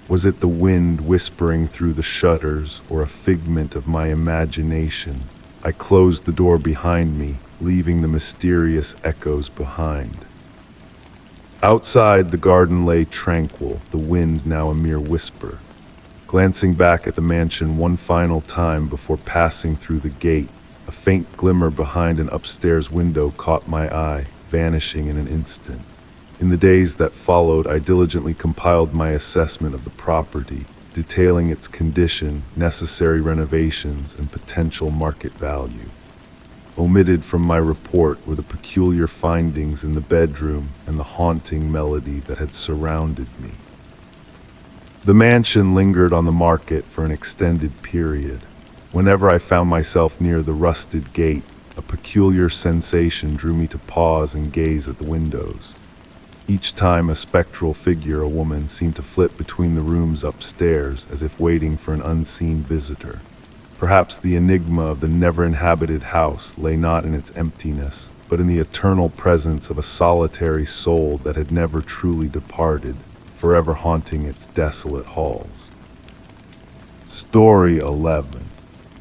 Speaker 1: Was it the wind whispering through the shutters, or a figment of my imagination? I closed the door behind me, leaving the mysterious echoes behind. Outside, the garden lay tranquil, the wind now a mere whisper. Glancing back at the mansion one final time before passing through the gate, a faint glimmer behind an upstairs window caught my eye, vanishing in an instant. In the days that followed, I diligently compiled my assessment of the property, detailing its condition, necessary renovations, and potential market value. Omitted from my report were the peculiar findings in the bedroom and the haunting melody that had surrounded me. The mansion lingered on the market for an extended period. Whenever I found myself near the rusted gate, a peculiar sensation drew me to pause and gaze at the windows. Each time a spectral figure, a woman, seemed to flit between the rooms upstairs as if waiting for an unseen visitor. Perhaps the enigma of the never-inhabited house lay not in its emptiness, but in the eternal presence of a solitary soul that had never truly departed, forever haunting its desolate halls. Story 11.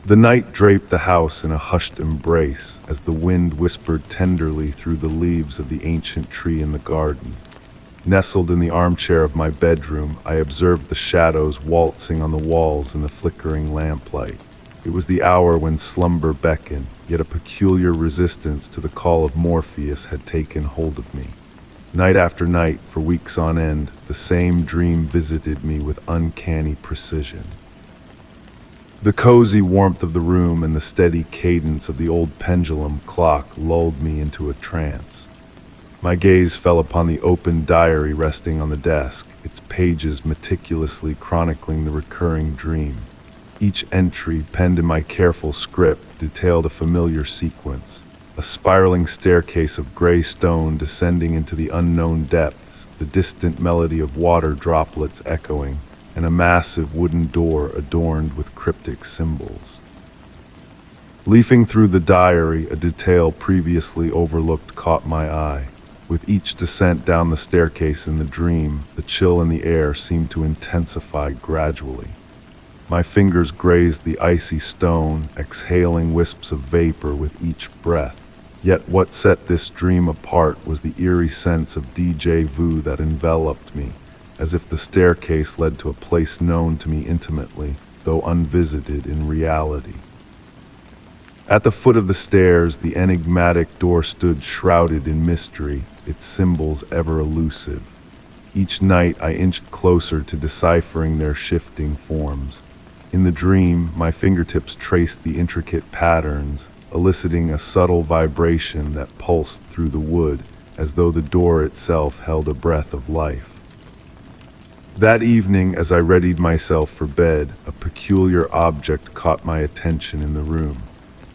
Speaker 1: The night draped the house in a hushed embrace as the wind whispered tenderly through the leaves of the ancient tree in the garden. Nestled in the armchair of my bedroom, I observed the shadows waltzing on the walls in the flickering lamplight. It was the hour when slumber beckoned, yet a peculiar resistance to the call of Morpheus had taken hold of me. Night after night, for weeks on end, the same dream visited me with uncanny precision. The cozy warmth of the room and the steady cadence of the old pendulum clock lulled me into a trance. My gaze fell upon the open diary resting on the desk, its pages meticulously chronicling the recurring dream. Each entry, penned in my careful script, detailed a familiar sequence. A spiraling staircase of gray stone descending into the unknown depths, the distant melody of water droplets echoing, and a massive wooden door adorned with cryptic symbols. Leafing through the diary, a detail previously overlooked caught my eye. With each descent down the staircase in the dream, the chill in the air seemed to intensify gradually. My fingers grazed the icy stone, exhaling wisps of vapor with each breath. Yet what set this dream apart was the eerie sense of déjà vu that enveloped me, as if the staircase led to a place known to me intimately, though unvisited in reality. At the foot of the stairs, the enigmatic door stood shrouded in mystery, its symbols ever elusive. Each night I inched closer to deciphering their shifting forms. In the dream, my fingertips traced the intricate patterns, eliciting a subtle vibration that pulsed through the wood, as though the door itself held a breath of life. That evening, as I readied myself for bed, a peculiar object caught my attention in the room.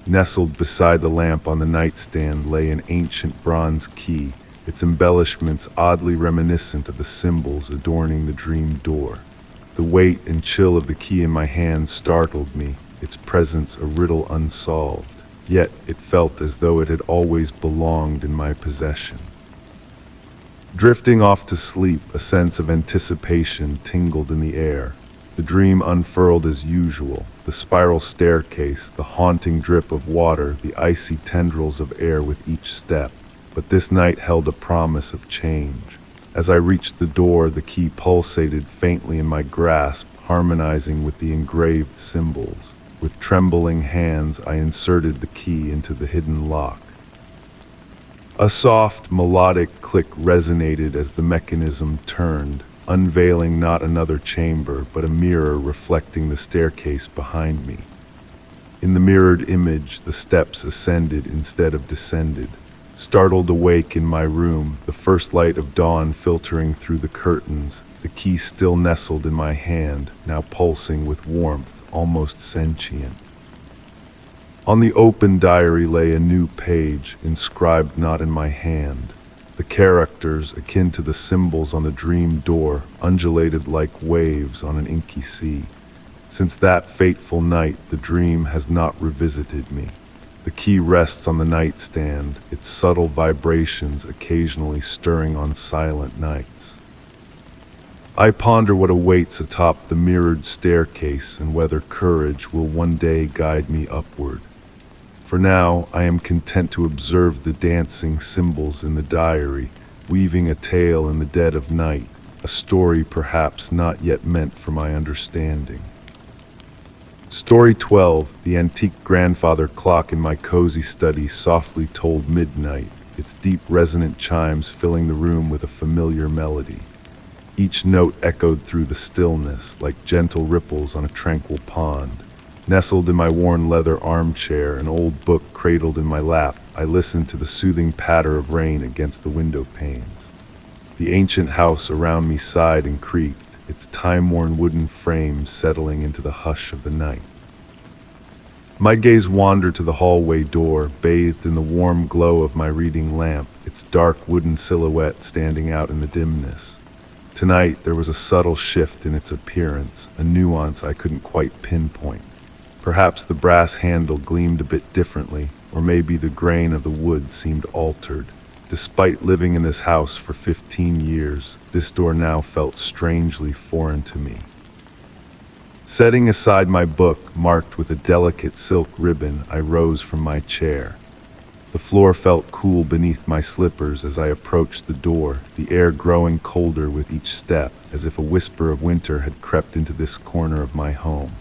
Speaker 1: Nestled beside the lamp on the nightstand lay an ancient bronze key, its embellishments oddly reminiscent of the symbols adorning the dream door. The weight and chill of the key in my hand startled me, its presence a riddle unsolved, yet it felt as though it had always belonged in my possession. Drifting off to sleep, a sense of anticipation tingled in the air. The dream unfurled as usual, the spiral staircase, the haunting drip of water, the icy tendrils of air with each step. But this night held a promise of change. As I reached the door, the key pulsated faintly in my grasp, harmonizing with the engraved symbols. With trembling hands, I inserted the key into the hidden lock. A soft, melodic click resonated as the mechanism turned, unveiling not another chamber, but a mirror reflecting the staircase behind me. In the mirrored image, the steps ascended instead of descended. Startled awake in my room, the first light of dawn filtering through the curtains, the key still nestled in my hand, now pulsing with warmth, almost sentient. On the open diary lay a new page, inscribed not in my hand. The characters, akin to the symbols on the dream door, undulated like waves on an inky sea. Since that fateful night, the dream has not revisited me. The key rests on the nightstand, its subtle vibrations occasionally stirring on silent nights. I ponder what awaits atop the mirrored staircase and whether courage will one day guide me upward. For now, I am content to observe the dancing symbols in the diary, weaving a tale in the dead of night, a story perhaps not yet meant for my understanding. Story 12, the antique grandfather clock in my cozy study softly tolled midnight, its deep resonant chimes filling the room with a familiar melody. Each note echoed through the stillness like gentle ripples on a tranquil pond. Nestled in my worn leather armchair, an old book cradled in my lap, I listened to the soothing patter of rain against the window panes. The ancient house around me sighed and creaked, its time-worn wooden frame settling into the hush of the night. My gaze wandered to the hallway door, bathed in the warm glow of my reading lamp, its dark wooden silhouette standing out in the dimness. Tonight, there was a subtle shift in its appearance, a nuance I couldn't quite pinpoint. Perhaps the brass handle gleamed a bit differently, or maybe the grain of the wood seemed altered. Despite living in this house for 15 years, this door now felt strangely foreign to me. Setting aside my book, marked with a delicate silk ribbon, I rose from my chair. The floor felt cool beneath my slippers as I approached the door, the air growing colder with each step, as if a whisper of winter had crept into this corner of my home.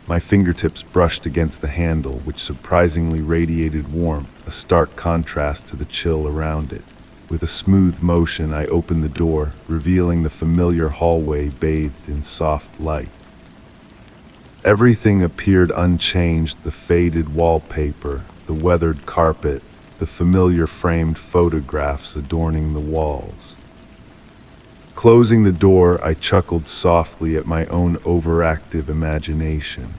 Speaker 1: My fingertips brushed against the handle, which surprisingly radiated warmth, a stark contrast to the chill around it. With a smooth motion, I opened the door, revealing the familiar hallway bathed in soft light. Everything appeared unchanged, the faded wallpaper, the weathered carpet, the familiar framed photographs adorning the walls. Closing the door, I chuckled softly at my own overactive imagination.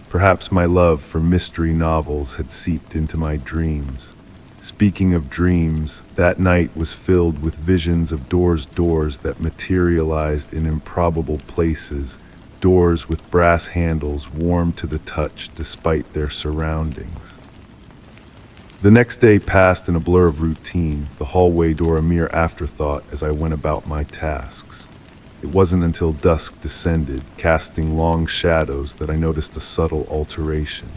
Speaker 1: Perhaps my love for mystery novels had seeped into my dreams. Speaking of dreams, that night was filled with visions of doors that materialized in improbable places, doors with brass handles warm to the touch despite their surroundings. The next day passed in a blur of routine, the hallway door a mere afterthought as I went about my tasks. It wasn't until dusk descended, casting long shadows, that I noticed a subtle alteration.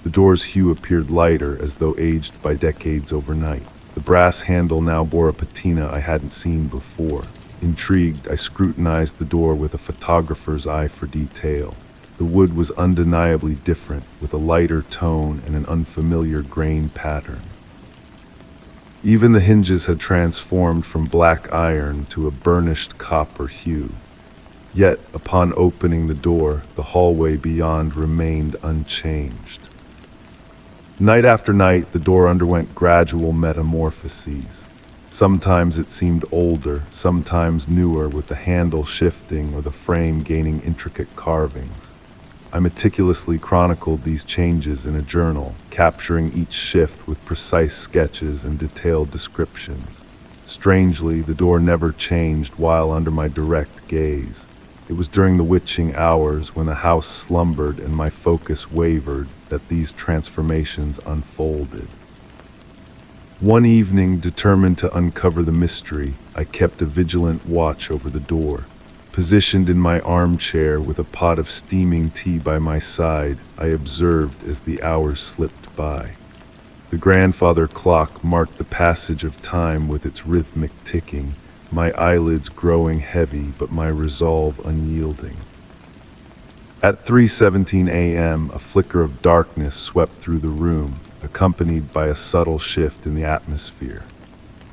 Speaker 1: The door's hue appeared lighter, as though aged by decades overnight. The brass handle now bore a patina I hadn't seen before. Intrigued, I scrutinized the door with a photographer's eye for detail. The wood was undeniably different, with a lighter tone and an unfamiliar grain pattern. Even the hinges had transformed from black iron to a burnished copper hue. Yet, upon opening the door, the hallway beyond remained unchanged. Night after night, the door underwent gradual metamorphoses. Sometimes it seemed older, sometimes newer, with the handle shifting or the frame gaining intricate carvings. I meticulously chronicled these changes in a journal, capturing each shift with precise sketches and detailed descriptions. Strangely, the door never changed while under my direct gaze. It was during the witching hours, when the house slumbered and my focus wavered, that these transformations unfolded. One evening, determined to uncover the mystery, I kept a vigilant watch over the door. Positioned in my armchair with a pot of steaming tea by my side, I observed as the hours slipped by. The grandfather clock marked the passage of time with its rhythmic ticking, my eyelids growing heavy but my resolve unyielding. At 3:17 a.m., a flicker of darkness swept through the room, accompanied by a subtle shift in the atmosphere.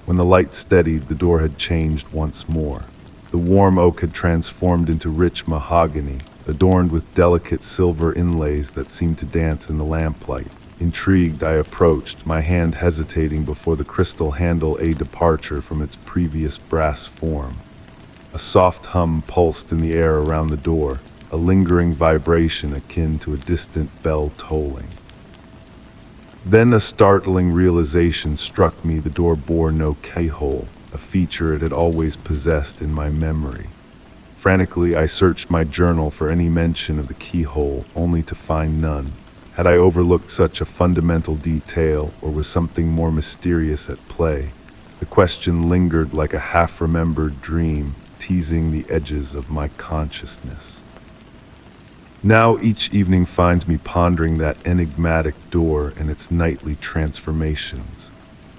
Speaker 1: When the light steadied, the door had changed once more. The warm oak had transformed into rich mahogany, adorned with delicate silver inlays that seemed to dance in the lamplight. Intrigued, I approached, my hand hesitating before the crystal handle, a departure from its previous brass form. A soft hum pulsed in the air around the door, a lingering vibration akin to a distant bell tolling. Then a startling realization struck me: the door bore no keyhole, a feature it had always possessed in my memory. Frantically, I searched my journal for any mention of the keyhole, only to find none. Had I overlooked such a fundamental detail, or was something more mysterious at play? The question lingered like a half-remembered dream, teasing the edges of my consciousness. Now each evening finds me pondering that enigmatic door and its nightly transformations.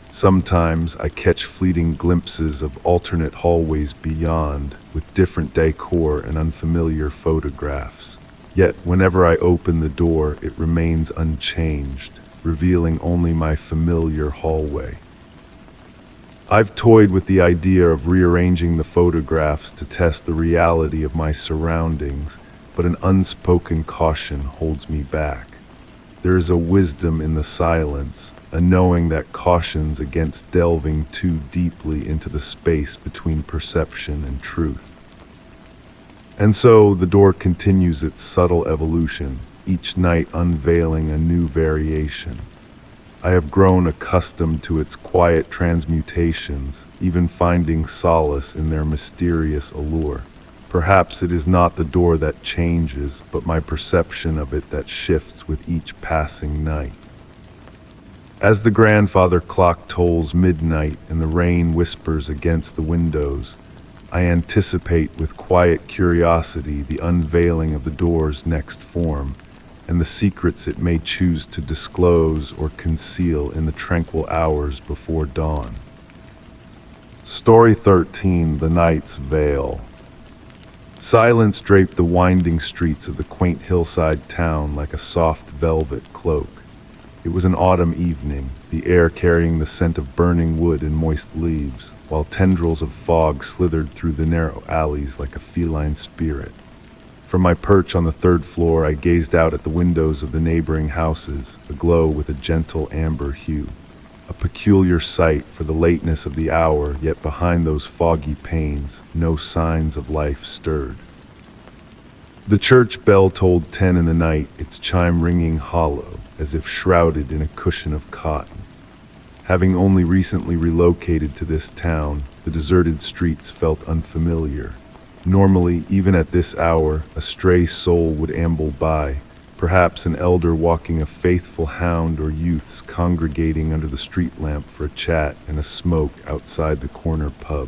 Speaker 1: Sometimes I catch fleeting glimpses of alternate hallways beyond, with different decor and unfamiliar photographs. Yet whenever I open the door, it remains unchanged, revealing only my familiar hallway. I've toyed with the idea of rearranging the photographs to test the reality of my surroundings, but an unspoken caution holds me back. There is a wisdom in the silence, a knowing that cautions against delving too deeply into the space between perception and truth. And so the door continues its subtle evolution, each night unveiling a new variation. I have grown accustomed to its quiet transmutations, even finding solace in their mysterious allure. Perhaps it is not the door that changes, but my perception of it that shifts with each passing night. As the grandfather clock tolls midnight and the rain whispers against the windows, I anticipate with quiet curiosity the unveiling of the door's next form, and the secrets it may choose to disclose or conceal in the tranquil hours before dawn. Story 13: The Night's Veil. Silence draped the winding streets of the quaint hillside town like a soft velvet cloak. It was an autumn evening, the air carrying the scent of burning wood and moist leaves, while tendrils of fog slithered through the narrow alleys like a feline spirit. From my perch on the third floor, I gazed out at the windows of the neighboring houses, aglow with a gentle amber hue. A peculiar sight for the lateness of the hour, yet behind those foggy panes, no signs of life stirred. The church bell tolled 10 in the night, its chime ringing hollow, as if shrouded in a cushion of cotton. Having only recently relocated to this town, the deserted streets felt unfamiliar. Normally, even at this hour, a stray soul would amble by, perhaps an elder walking a faithful hound or youths congregating under the street lamp for a chat and a smoke outside the corner pub.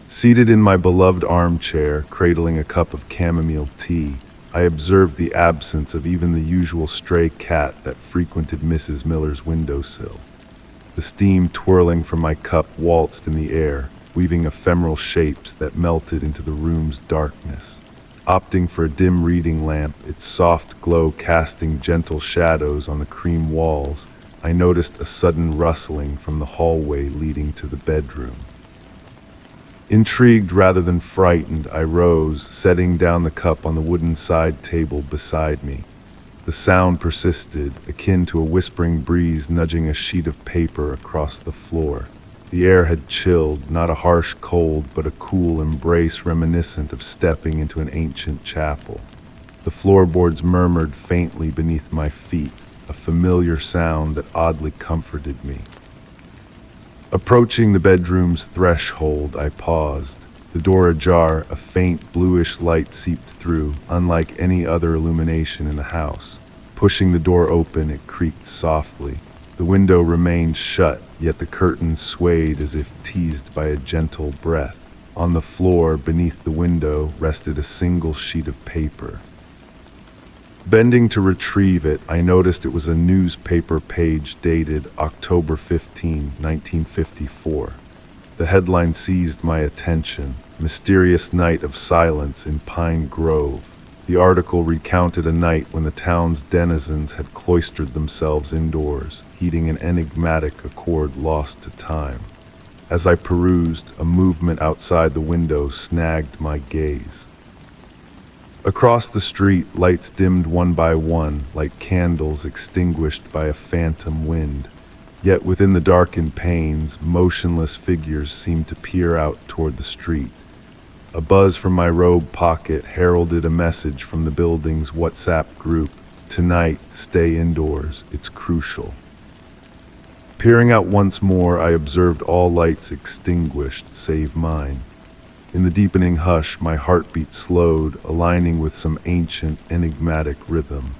Speaker 1: Seated in my beloved armchair, cradling a cup of chamomile tea, I observed the absence of even the usual stray cat that frequented Mrs. Miller's windowsill. The steam twirling from my cup waltzed in the air, weaving ephemeral shapes that melted into the room's darkness. Opting for a dim reading lamp, its soft glow casting gentle shadows on the cream walls, I noticed a sudden rustling from the hallway leading to the bedroom. Intrigued rather than frightened, I rose, setting down the cup on the wooden side table beside me. The sound persisted, akin to a whispering breeze nudging a sheet of paper across the floor. The air had chilled, not a harsh cold, but a cool embrace reminiscent of stepping into an ancient chapel. The floorboards murmured faintly beneath my feet, a familiar sound that oddly comforted me. Approaching the bedroom's threshold, I paused. The door ajar, a faint bluish light seeped through, unlike any other illumination in the house. Pushing the door open, it creaked softly. The window remained shut, yet the curtains swayed as if teased by a gentle breath. On the floor, beneath the window, rested a single sheet of paper. Bending to retrieve it, I noticed it was a newspaper page dated October 15, 1954. The headline seized my attention, "Mysterious Night of Silence in Pine Grove." The article recounted a night when the town's denizens had cloistered themselves indoors, heeding an enigmatic accord lost to time. As I perused, a movement outside the window snagged my gaze. Across the street, lights dimmed one by one, like candles extinguished by a phantom wind. Yet within the darkened panes, motionless figures seemed to peer out toward the street. A buzz from my robe pocket heralded a message from the building's WhatsApp group. "Tonight, stay indoors. It's crucial." Peering out once more, I observed all lights extinguished, save mine. In the deepening hush, my heartbeat slowed, aligning with some ancient, enigmatic rhythm.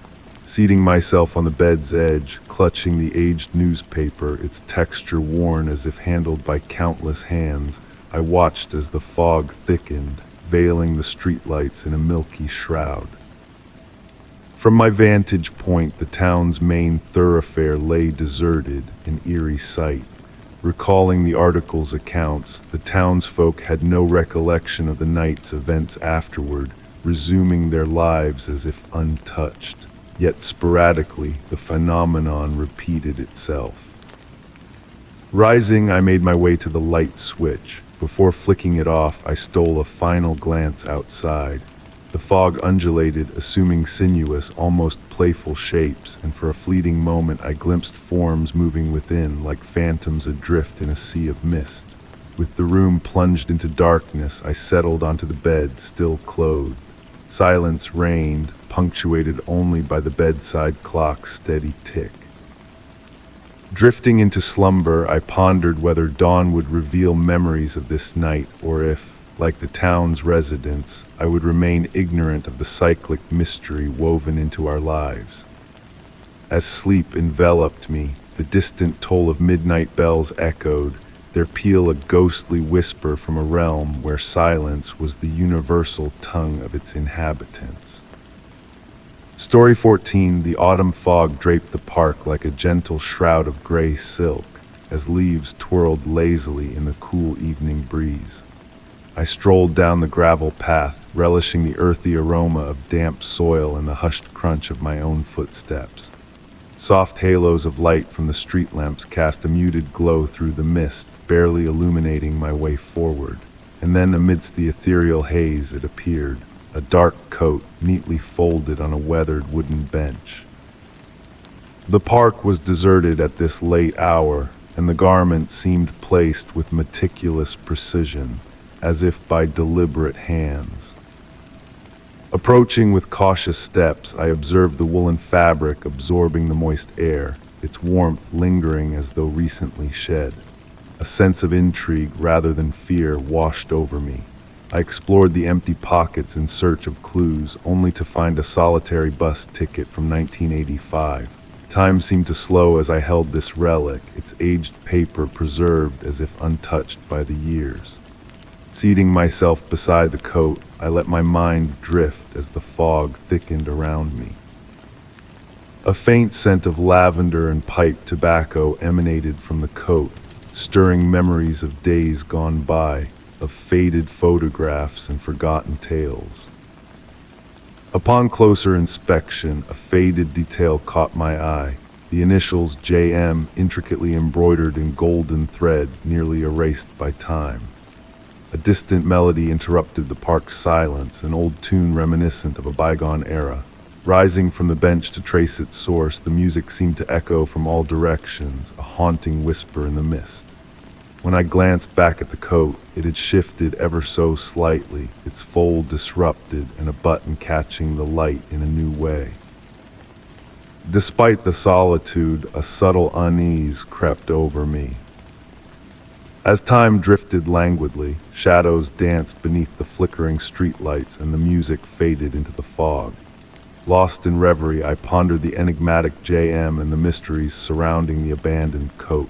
Speaker 1: Seating myself on the bed's edge, clutching the aged newspaper, its texture worn as if handled by countless hands, I watched as the fog thickened, veiling the streetlights in a milky shroud. From my vantage point, the town's main thoroughfare lay deserted, an eerie sight. Recalling the article's accounts, the townsfolk had no recollection of the night's events afterward, resuming their lives as if untouched. Yet sporadically, the phenomenon repeated itself. Rising, I made my way to the light switch. Before flicking it off, I stole a final glance outside. The fog undulated, assuming sinuous, almost playful shapes, and for a fleeting moment I glimpsed forms moving within, like phantoms adrift in a sea of mist. With the room plunged into darkness, I settled onto the bed, still clothed. Silence reigned, punctuated only by the bedside clock's steady tick. Drifting into slumber, I pondered whether dawn would reveal memories of this night, or if, like the town's residents, I would remain ignorant of the cyclic mystery woven into our lives. As sleep enveloped me, the distant toll of midnight bells echoed, their peal a ghostly whisper from a realm where silence was the universal tongue of its inhabitants. Story 14. The autumn fog draped the park like a gentle shroud of gray silk, as leaves twirled lazily in the cool evening breeze. I strolled down the gravel path, relishing the earthy aroma of damp soil and the hushed crunch of my own footsteps. Soft halos of light from the street lamps cast a muted glow through the mist, barely illuminating my way forward. And then amidst the ethereal haze it appeared, a dark coat neatly folded on a weathered wooden bench. The park was deserted at this late hour, and the garment seemed placed with meticulous precision, as if by deliberate hands. Approaching with cautious steps, I observed the woolen fabric absorbing the moist air, its warmth lingering as though recently shed. A sense of intrigue rather than fear washed over me. I explored the empty pockets in search of clues, only to find a solitary bus ticket from 1985. Time seemed to slow as I held this relic, its aged paper preserved as if untouched by the years. Seating myself beside the coat, I let my mind drift as the fog thickened around me. A faint scent of lavender and pipe tobacco emanated from the coat, stirring memories of days gone by, of faded photographs and forgotten tales. Upon closer inspection, a faded detail caught my eye. The initials JM, intricately embroidered in golden thread, nearly erased by time. A distant melody interrupted the park's silence, an old tune reminiscent of a bygone era. Rising from the bench to trace its source, the music seemed to echo from all directions, a haunting whisper in the mist. When I glanced back at the coat, it had shifted ever so slightly, its fold disrupted and a button catching the light in a new way. Despite the solitude, a subtle unease crept over me. As time drifted languidly, shadows danced beneath the flickering streetlights and the music faded into the fog. Lost in reverie, I pondered the enigmatic JM and the mysteries surrounding the abandoned coat.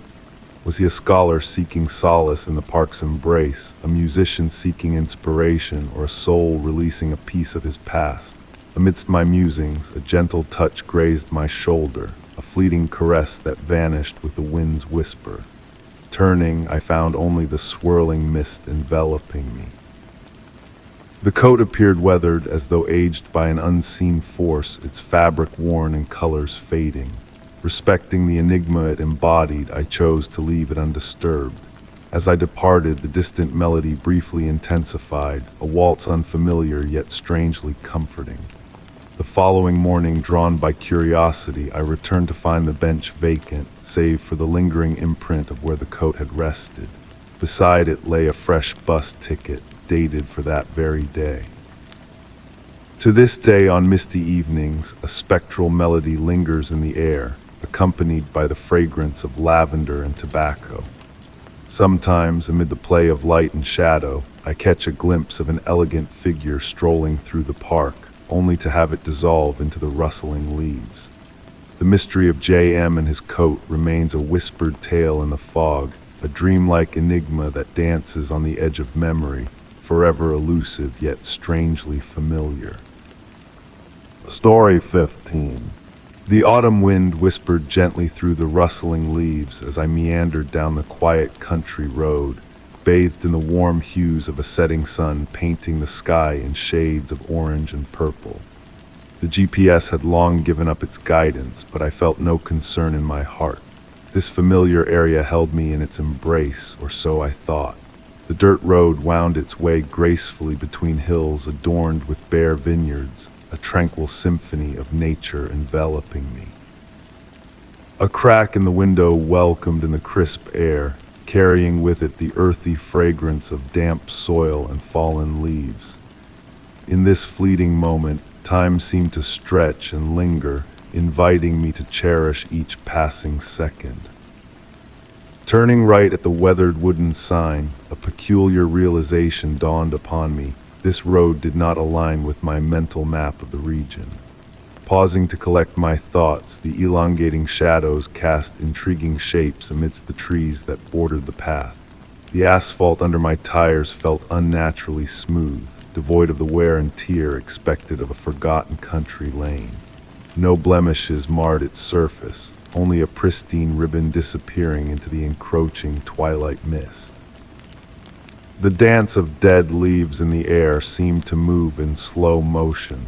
Speaker 1: Was he a scholar seeking solace in the park's embrace, a musician seeking inspiration, or a soul releasing a piece of his past? Amidst my musings, a gentle touch grazed my shoulder, a fleeting caress that vanished with the wind's whisper. Turning, I found only the swirling mist enveloping me. The coat appeared weathered, as though aged by an unseen force, its fabric worn and colors fading. Respecting the enigma it embodied, I chose to leave it undisturbed. As I departed, the distant melody briefly intensified, a waltz unfamiliar yet strangely comforting. The following morning, drawn by curiosity, I returned to find the bench vacant, save for the lingering imprint of where the coat had rested. Beside it lay a fresh bus ticket, dated for that very day. To this day, on misty evenings, a spectral melody lingers in the air, accompanied by the fragrance of lavender and tobacco. Sometimes, amid the play of light and shadow, I catch a glimpse of an elegant figure strolling through the park, only to have it dissolve into the rustling leaves. The mystery of JM and his coat remains a whispered tale in the fog, a dreamlike enigma that dances on the edge of memory, forever elusive yet strangely familiar. Story 15. The autumn wind whispered gently through the rustling leaves as I meandered down the quiet country road, bathed in the warm hues of a setting sun painting the sky in shades of orange and purple. The GPS had long given up its guidance, but I felt no concern in my heart. This familiar area held me in its embrace, or so I thought. The dirt road wound its way gracefully between hills adorned with bare vineyards, a tranquil symphony of nature enveloping me. A crack in the window welcomed in the crisp air, carrying with it the earthy fragrance of damp soil and fallen leaves. In this fleeting moment, time seemed to stretch and linger, inviting me to cherish each passing second. Turning right at the weathered wooden sign, a peculiar realization dawned upon me. This road did not align with my mental map of the region. Pausing to collect my thoughts, the elongating shadows cast intriguing shapes amidst the trees that bordered the path. The asphalt under my tires felt unnaturally smooth, devoid of the wear and tear expected of a forgotten country lane. No blemishes marred its surface, only a pristine ribbon disappearing into the encroaching twilight mist. The dance of dead leaves in the air seemed to move in slow motion,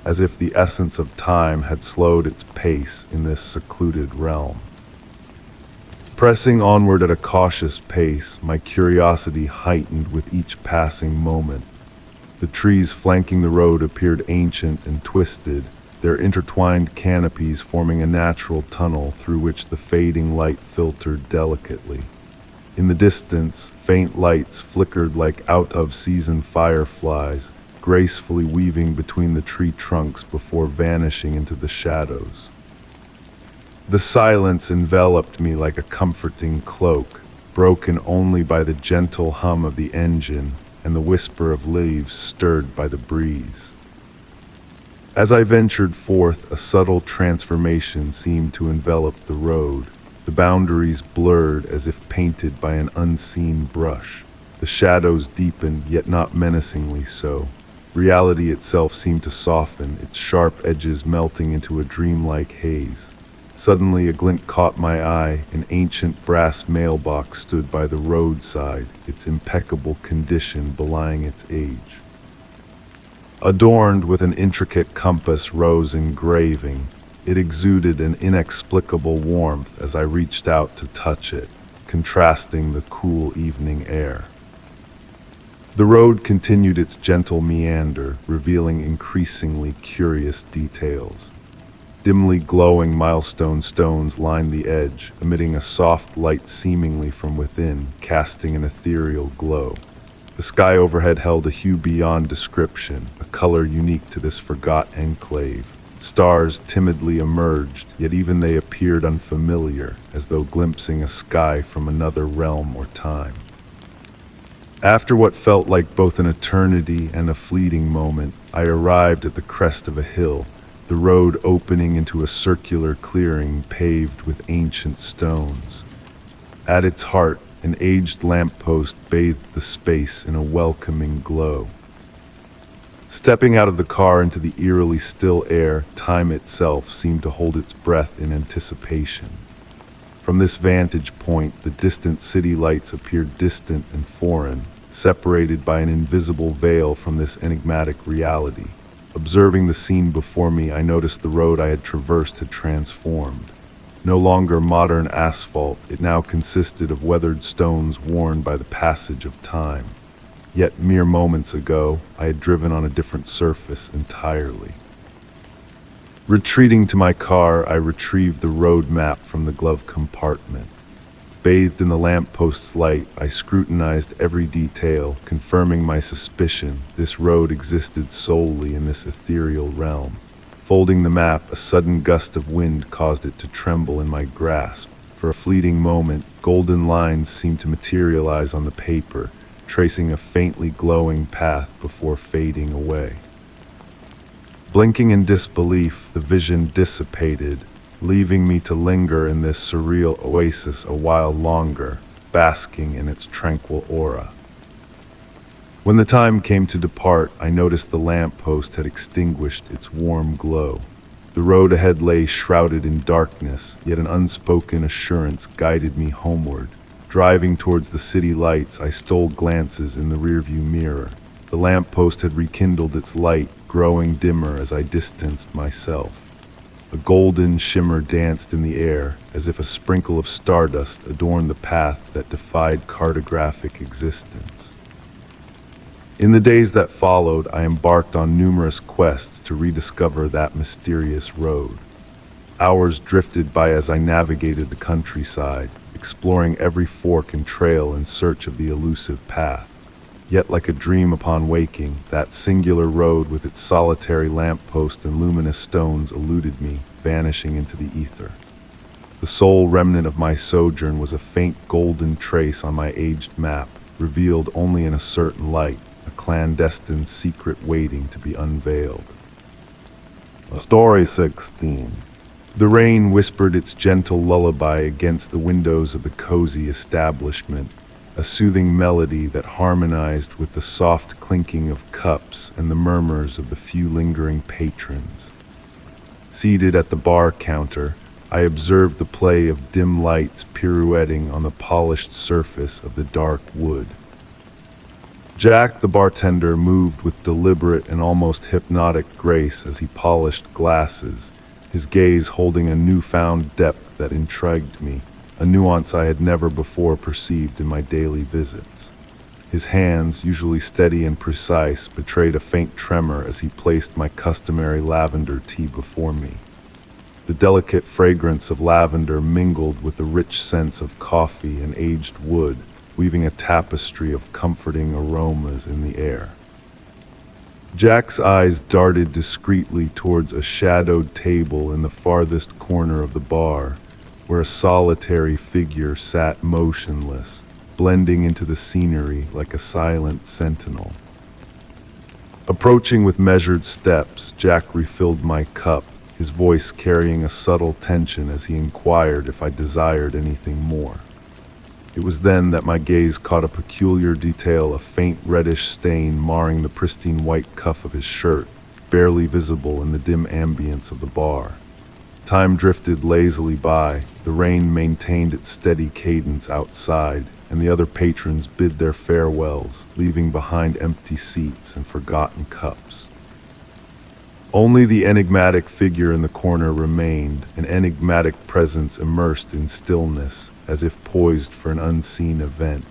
Speaker 1: as if the essence of time had slowed its pace in this secluded realm. Pressing onward at a cautious pace, my curiosity heightened with each passing moment. The trees flanking the road appeared ancient and twisted, their intertwined canopies forming a natural tunnel through which the fading light filtered delicately. In the distance, faint lights flickered like out-of-season fireflies, gracefully weaving between the tree trunks before vanishing into the shadows. The silence enveloped me like a comforting cloak, broken only by the gentle hum of the engine and the whisper of leaves stirred by the breeze. As I ventured forth, a subtle transformation seemed to envelop the road. The boundaries blurred as if painted by an unseen brush. The shadows deepened, yet not menacingly so. Reality itself seemed to soften, its sharp edges melting into a dreamlike haze. Suddenly a glint caught my eye. An ancient brass mailbox stood by the roadside, its impeccable condition belying its age. Adorned with an intricate compass rose engraving, it exuded an inexplicable warmth as I reached out to touch it, contrasting the cool evening air. The road continued its gentle meander, revealing increasingly curious details. Dimly glowing milestone stones lined the edge, emitting a soft light seemingly from within, casting an ethereal glow. The sky overhead held a hue beyond description, a color unique to this forgot enclave. Stars timidly emerged, yet even they appeared unfamiliar, as though glimpsing a sky from another realm or time. After what felt like both an eternity and a fleeting moment, I arrived at the crest of a hill, the road opening into a circular clearing paved with ancient stones. At its heart, an aged lamppost bathed the space in a welcoming glow. Stepping out of the car into the eerily still air, time itself seemed to hold its breath in anticipation. From this vantage point, the distant city lights appeared distant and foreign, separated by an invisible veil from this enigmatic reality. Observing the scene before me, I noticed the road I had traversed had transformed. No longer modern asphalt, it now consisted of weathered stones worn by the passage of time. Yet mere moments ago, I had driven on a different surface entirely. Retreating to my car, I retrieved the road map from the glove compartment. Bathed in the lamppost's light, I scrutinized every detail, confirming my suspicion this road existed solely in this ethereal realm. Folding the map, a sudden gust of wind caused it to tremble in my grasp. For a fleeting moment, golden lines seemed to materialize on the paper, tracing a faintly glowing path before fading away. Blinking in disbelief, the vision dissipated, leaving me to linger in this surreal oasis a while longer, basking in its tranquil aura. When the time came to depart, I noticed the lamppost had extinguished its warm glow. The road ahead lay shrouded in darkness, yet an unspoken assurance guided me homeward. Driving towards the city lights, I stole glances in the rearview mirror. The lamppost had rekindled its light, growing dimmer as I distanced myself. A golden shimmer danced in the air, as if a sprinkle of stardust adorned the path that defied cartographic existence. In the days that followed, I embarked on numerous quests to rediscover that mysterious road. Hours drifted by as I navigated the countryside, exploring every fork and trail in search of the elusive path. Yet like a dream upon waking, that singular road with its solitary lamppost and luminous stones eluded me, vanishing into the ether. The sole remnant of my sojourn was a faint golden trace on my aged map, revealed only in a certain light, a clandestine secret waiting to be unveiled. Story 16. The rain whispered its gentle lullaby against the windows of the cozy establishment, a soothing melody that harmonized with the soft clinking of cups and the murmurs of the few lingering patrons. Seated at the bar counter, I observed the play of dim lights pirouetting on the polished surface of the dark wood. Jack, the bartender, moved with deliberate and almost hypnotic grace as he polished glasses, his gaze holding a newfound depth that intrigued me, a nuance I had never before perceived in my daily visits. His hands, usually steady and precise, betrayed a faint tremor as he placed my customary lavender tea before me. The delicate fragrance of lavender mingled with the rich scents of coffee and aged wood, weaving a tapestry of comforting aromas in the air. Jack's eyes darted discreetly towards a shadowed table in the farthest corner of the bar, where a solitary figure sat motionless, blending into the scenery like a silent sentinel. Approaching with measured steps, Jack refilled my cup, his voice carrying a subtle tension as he inquired if I desired anything more. It was then that my gaze caught a peculiar detail, a faint reddish stain marring the pristine white cuff of his shirt, barely visible in the dim ambience of the bar. Time drifted lazily by, the rain maintained its steady cadence outside, and the other patrons bid their farewells, leaving behind empty seats and forgotten cups. Only the enigmatic figure in the corner remained, an enigmatic presence immersed in stillness, as if poised for an unseen event.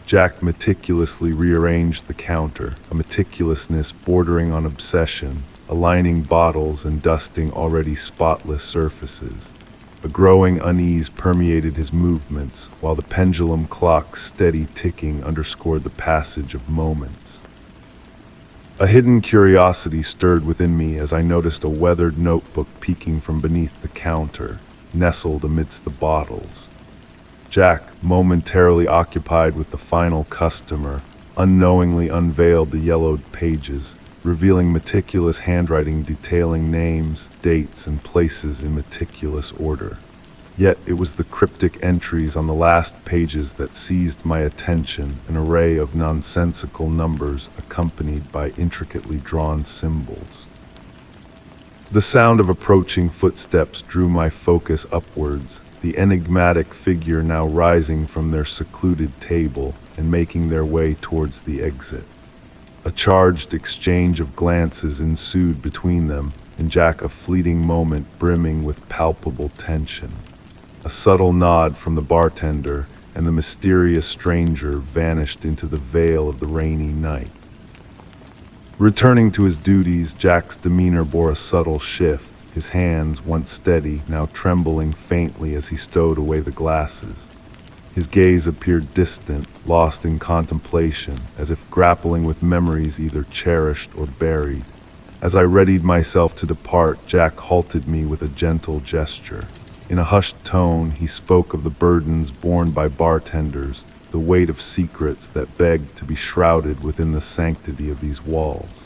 Speaker 1: Jack meticulously rearranged the counter, a meticulousness bordering on obsession, aligning bottles and dusting already spotless surfaces. A growing unease permeated his movements, while the pendulum clock's steady ticking underscored the passage of moments. A hidden curiosity stirred within me as I noticed a weathered notebook peeking from beneath the counter, nestled amidst the bottles. Jack, momentarily occupied with the final customer, unknowingly unveiled the yellowed pages, revealing meticulous handwriting detailing names, dates, and places in meticulous order. Yet it was the cryptic entries on the last pages that seized my attention, an array of nonsensical numbers accompanied by intricately drawn symbols. The sound of approaching footsteps drew my focus upwards, the enigmatic figure now rising from their secluded table and making their way towards the exit. A charged exchange of glances ensued between them, and Jack a fleeting moment brimming with palpable tension. A subtle nod from the bartender, and the mysterious stranger vanished into the veil of the rainy night. Returning to his duties, Jack's demeanor bore a subtle shift, his hands, once steady, now trembling faintly as he stowed away the glasses. His gaze appeared distant, lost in contemplation, as if grappling with memories either cherished or buried. As I readied myself to depart, Jack halted me with a gentle gesture. In a hushed tone, he spoke of the burdens borne by bartenders, the weight of secrets that begged to be shrouded within the sanctity of these walls.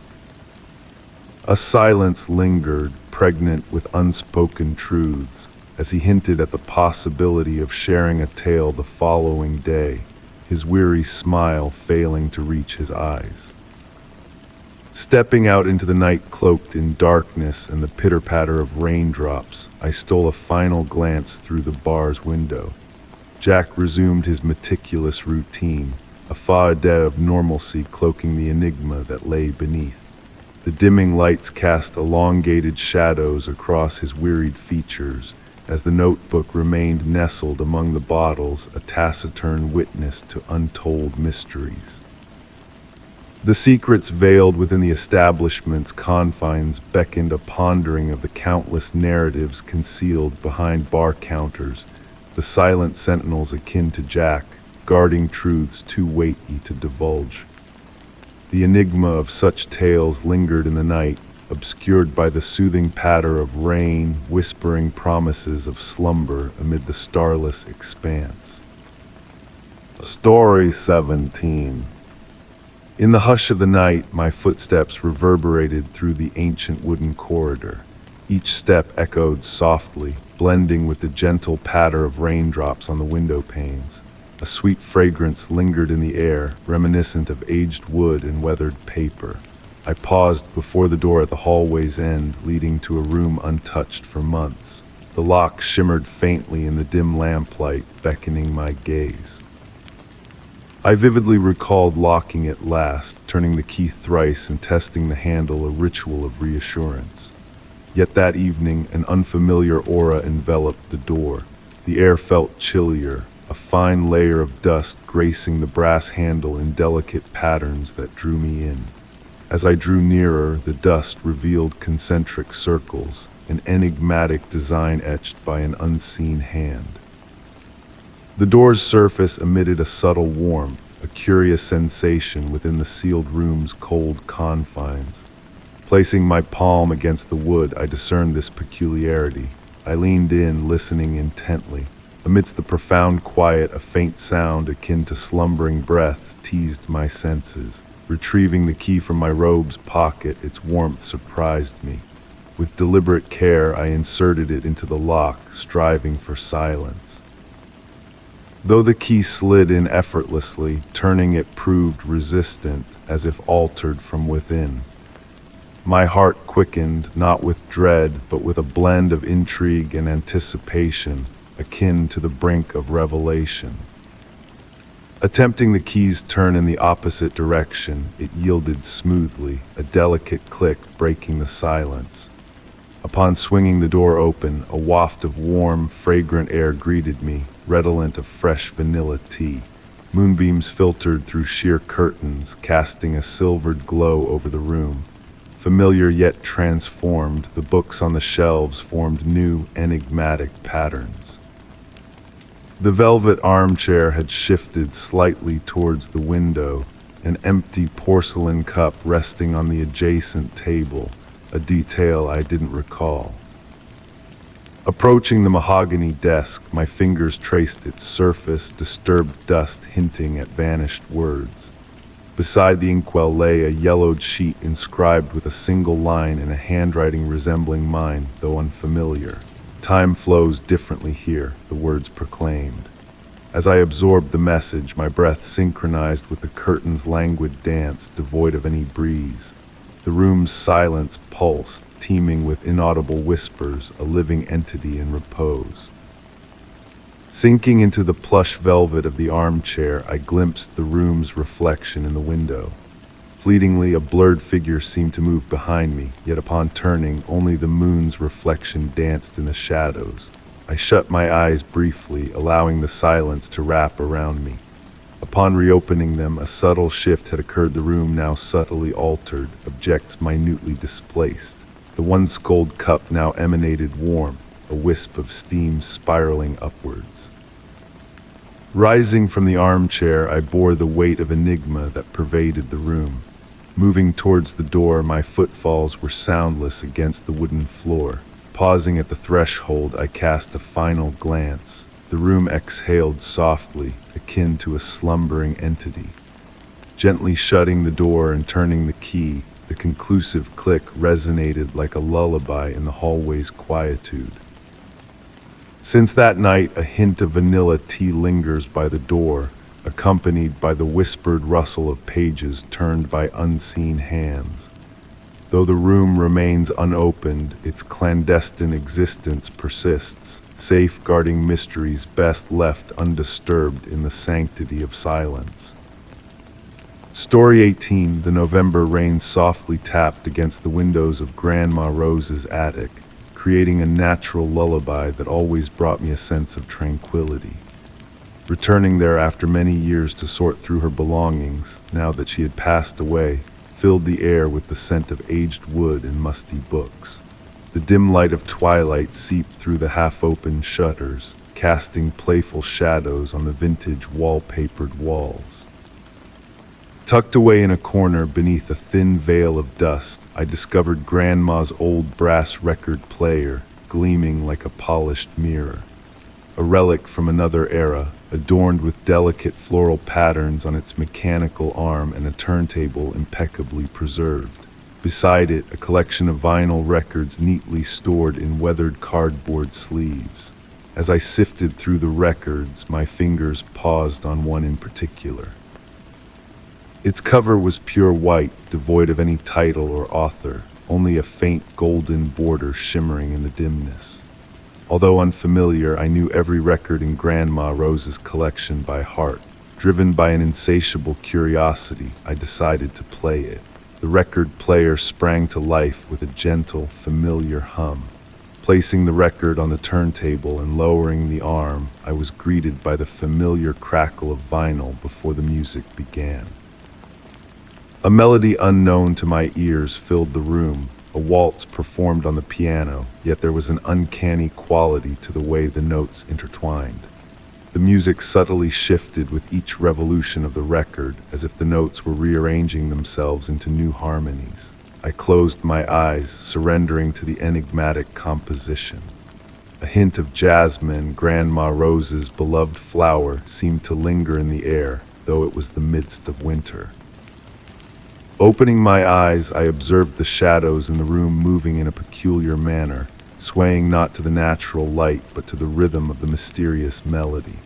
Speaker 1: A silence lingered, pregnant with unspoken truths, as he hinted at the possibility of sharing a tale the following day, his weary smile failing to reach his eyes. Stepping out into the night cloaked in darkness and the pitter-patter of raindrops, I stole a final glance through the bar's window. Jack resumed his meticulous routine, a facade of normalcy cloaking the enigma that lay beneath. The dimming lights cast elongated shadows across his wearied features, as the notebook remained nestled among the bottles, a taciturn witness to untold mysteries. The secrets veiled within the establishment's confines beckoned a pondering of the countless narratives concealed behind bar counters, the silent sentinels akin to Jack, guarding truths too weighty to divulge. The enigma of such tales lingered in the night, obscured by the soothing patter of rain, whispering promises of slumber amid the starless expanse. Story 17. In the hush of the night, my footsteps reverberated through the ancient wooden corridor. Each step echoed softly, blending with the gentle patter of raindrops on the window panes. A sweet fragrance lingered in the air, reminiscent of aged wood and weathered paper. I paused before the door at the hallway's end, leading to a room untouched for months. The lock shimmered faintly in the dim lamplight, beckoning my gaze. I vividly recalled locking it last, turning the key thrice and testing the handle, a ritual of reassurance. Yet that evening, an unfamiliar aura enveloped the door. The air felt chillier, a fine layer of dust gracing the brass handle in delicate patterns that drew me in. As I drew nearer, the dust revealed concentric circles, an enigmatic design etched by an unseen hand. The door's surface emitted a subtle warmth, a curious sensation within the sealed room's cold confines. Placing my palm against the wood, I discerned this peculiarity. I leaned in, listening intently. Amidst the profound quiet, a faint sound akin to slumbering breaths teased my senses. Retrieving the key from my robe's pocket, its warmth surprised me. With deliberate care, I inserted it into the lock, striving for silence. Though the key slid in effortlessly, turning it proved resistant, as if altered from within. My heart quickened, not with dread, but with a blend of intrigue and anticipation, akin to the brink of revelation. Attempting the key's turn in the opposite direction, it yielded smoothly, a delicate click breaking the silence. Upon swinging the door open, a waft of warm, fragrant air greeted me, redolent of fresh vanilla tea. Moonbeams filtered through sheer curtains, casting a silvered glow over the room. Familiar yet transformed, the books on the shelves formed new, enigmatic patterns. The velvet armchair had shifted slightly towards the window, an empty porcelain cup resting on the adjacent table, a detail I didn't recall. Approaching the mahogany desk, my fingers traced its surface, disturbed dust hinting at vanished words. Beside the inkwell lay a yellowed sheet inscribed with a single line in a handwriting resembling mine, though unfamiliar. "Time flows differently here," the words proclaimed. As I absorbed the message, my breath synchronized with the curtain's languid dance, devoid of any breeze. The room's silence pulsed, teeming with inaudible whispers, a living entity in repose. Sinking into the plush velvet of the armchair, I glimpsed the room's reflection in the window. Fleetingly, a blurred figure seemed to move behind me, yet upon turning, only the moon's reflection danced in the shadows. I shut my eyes briefly, allowing the silence to wrap around me. Upon reopening them, a subtle shift had occurred, the room now subtly altered, objects minutely displaced. The once cold cup now emanated warmth, a wisp of steam spiraling upwards. Rising from the armchair, I bore the weight of enigma that pervaded the room. Moving towards the door, my footfalls were soundless against the wooden floor. Pausing at the threshold, I cast a final glance. The room exhaled softly, akin to a slumbering entity. Gently shutting the door and turning the key, the conclusive click resonated like a lullaby in the hallway's quietude. Since that night, a hint of vanilla tea lingers by the door, accompanied by the whispered rustle of pages turned by unseen hands. Though the room remains unopened, its clandestine existence persists, safeguarding mysteries best left undisturbed in the sanctity of silence. Story 18. The November rain softly tapped against the windows of Grandma Rose's attic, creating a natural lullaby that always brought me a sense of tranquility. Returning there after many years to sort through her belongings, now that she had passed away, filled the air with the scent of aged wood and musty books. The dim light of twilight seeped through the half-open shutters, casting playful shadows on the vintage wallpapered walls. Tucked away in a corner beneath a thin veil of dust, I discovered Grandma's old brass record player, gleaming like a polished mirror. A relic from another era, adorned with delicate floral patterns on its mechanical arm and a turntable impeccably preserved. Beside it, a collection of vinyl records neatly stored in weathered cardboard sleeves. As I sifted through the records, my fingers paused on one in particular. Its cover was pure white, devoid of any title or author, only a faint golden border shimmering in the dimness. Although unfamiliar, I knew every record in Grandma Rose's collection by heart. Driven by an insatiable curiosity, I decided to play it. The record player sprang to life with a gentle, familiar hum. Placing the record on the turntable and lowering the arm, I was greeted by the familiar crackle of vinyl before the music began. A melody unknown to my ears filled the room, a waltz performed on the piano, yet there was an uncanny quality to the way the notes intertwined. The music subtly shifted with each revolution of the record, as if the notes were rearranging themselves into new harmonies. I closed my eyes, surrendering to the enigmatic composition. A hint of jasmine, Grandma Rose's beloved flower, seemed to linger in the air, though it was the midst of winter. Opening my eyes, I observed the shadows in the room moving in a peculiar manner, swaying not to the natural light, but to the rhythm of the mysterious melody.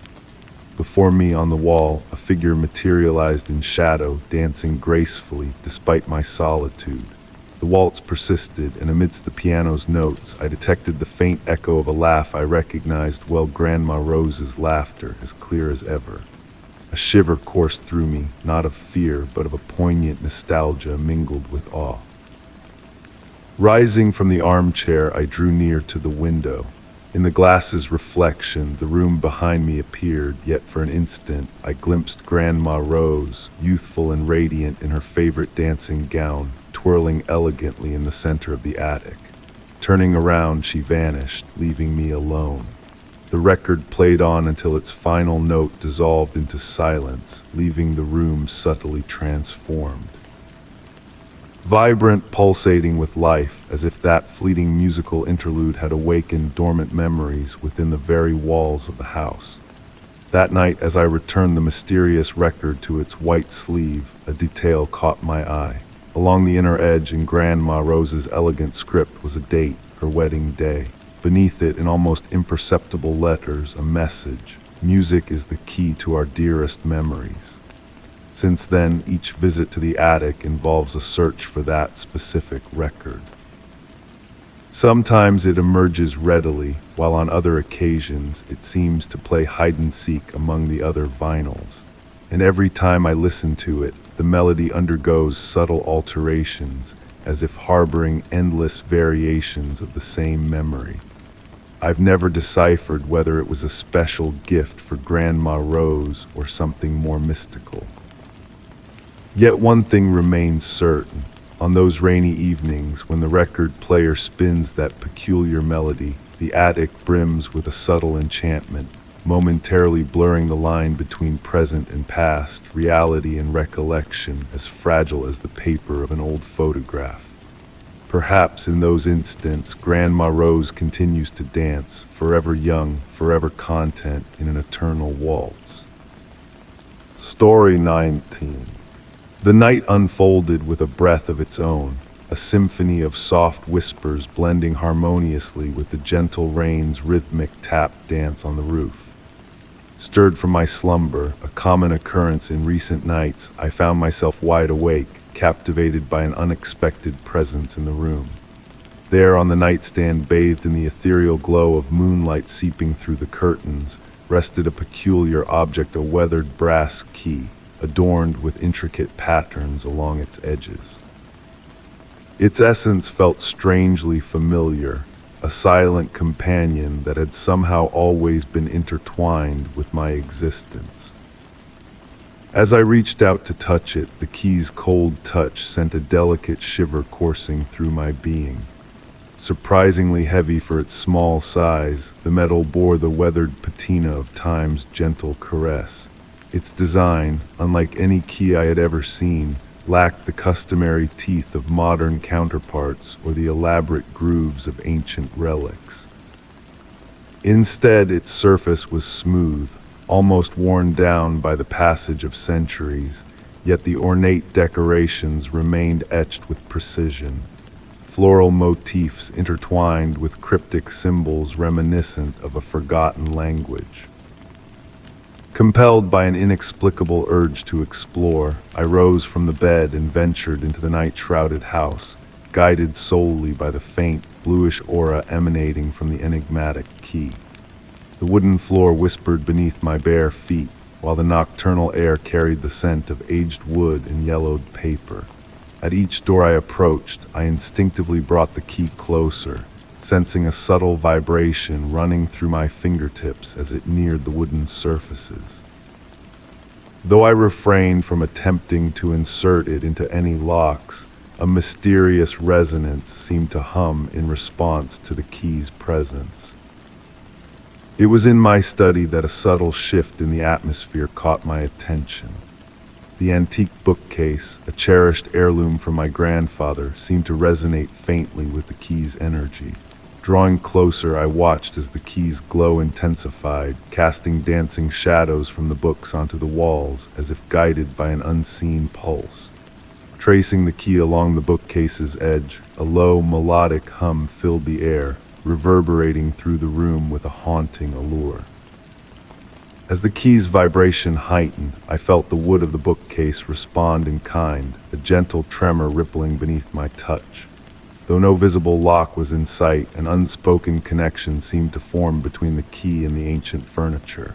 Speaker 1: Before me on the wall, a figure materialized in shadow, dancing gracefully despite my solitude. The waltz persisted, and amidst the piano's notes, I detected the faint echo of a laugh I recognized well, Grandma Rose's laughter, as clear as ever. A shiver coursed through me, not of fear, but of a poignant nostalgia mingled with awe. Rising from the armchair, I drew near to the window. In the glass's reflection, the room behind me appeared, yet for an instant I glimpsed Grandma Rose, youthful and radiant in her favorite dancing gown, twirling elegantly in the center of the attic. Turning around, she vanished, leaving me alone. The record played on until its final note dissolved into silence, leaving the room subtly transformed. Vibrant, pulsating with life, as if that fleeting musical interlude had awakened dormant memories within the very walls of the house. That night, as I returned the mysterious record to its white sleeve, a detail caught my eye. Along the inner edge in Grandma Rose's elegant script was a date, her wedding day. Beneath it, in almost imperceptible letters, a message: music is the key to our dearest memories. Since then, each visit to the attic involves a search for that specific record. Sometimes it emerges readily, while on other occasions it seems to play hide-and-seek among the other vinyls. And every time I listen to it, the melody undergoes subtle alterations, as if harboring endless variations of the same memory. I've never deciphered whether it was a special gift for Grandma Rose or something more mystical. Yet one thing remains certain. On those rainy evenings, when the record player spins that peculiar melody, the attic brims with a subtle enchantment, momentarily blurring the line between present and past, reality and recollection, as fragile as the paper of an old photograph. Perhaps in those instants, Grandma Rose continues to dance, forever young, forever content, in an eternal waltz. Story 19. The night unfolded with a breath of its own, a symphony of soft whispers blending harmoniously with the gentle rain's rhythmic tap dance on the roof. Stirred from my slumber, a common occurrence in recent nights, I found myself wide awake, captivated by an unexpected presence in the room. There on the nightstand, bathed in the ethereal glow of moonlight seeping through the curtains, rested a peculiar object, a weathered brass key, adorned with intricate patterns along its edges. Its essence felt strangely familiar, a silent companion that had somehow always been intertwined with my existence. As I reached out to touch it, the key's cold touch sent a delicate shiver coursing through my being. Surprisingly heavy for its small size, the metal bore the weathered patina of time's gentle caress. Its design, unlike any key I had ever seen, lacked the customary teeth of modern counterparts or the elaborate grooves of ancient relics. Instead, its surface was smooth, almost worn down by the passage of centuries, yet the ornate decorations remained etched with precision. Floral motifs intertwined with cryptic symbols reminiscent of a forgotten language. Compelled by an inexplicable urge to explore, I rose from the bed and ventured into the night-shrouded house, guided solely by the faint, bluish aura emanating from the enigmatic key. The wooden floor whispered beneath my bare feet, while the nocturnal air carried the scent of aged wood and yellowed paper. At each door I approached, I instinctively brought the key closer, sensing a subtle vibration running through my fingertips as it neared the wooden surfaces. Though I refrained from attempting to insert it into any locks, a mysterious resonance seemed to hum in response to the key's presence. It was in my study that a subtle shift in the atmosphere caught my attention. The antique bookcase, a cherished heirloom from my grandfather, seemed to resonate faintly with the key's energy. Drawing closer, I watched as the key's glow intensified, casting dancing shadows from the books onto the walls, as if guided by an unseen pulse. Tracing the key along the bookcase's edge, a low, melodic hum filled the air, reverberating through the room with a haunting allure. As the key's vibration heightened, I felt the wood of the bookcase respond in kind, a gentle tremor rippling beneath my touch. Though no visible lock was in sight, an unspoken connection seemed to form between the key and the ancient furniture.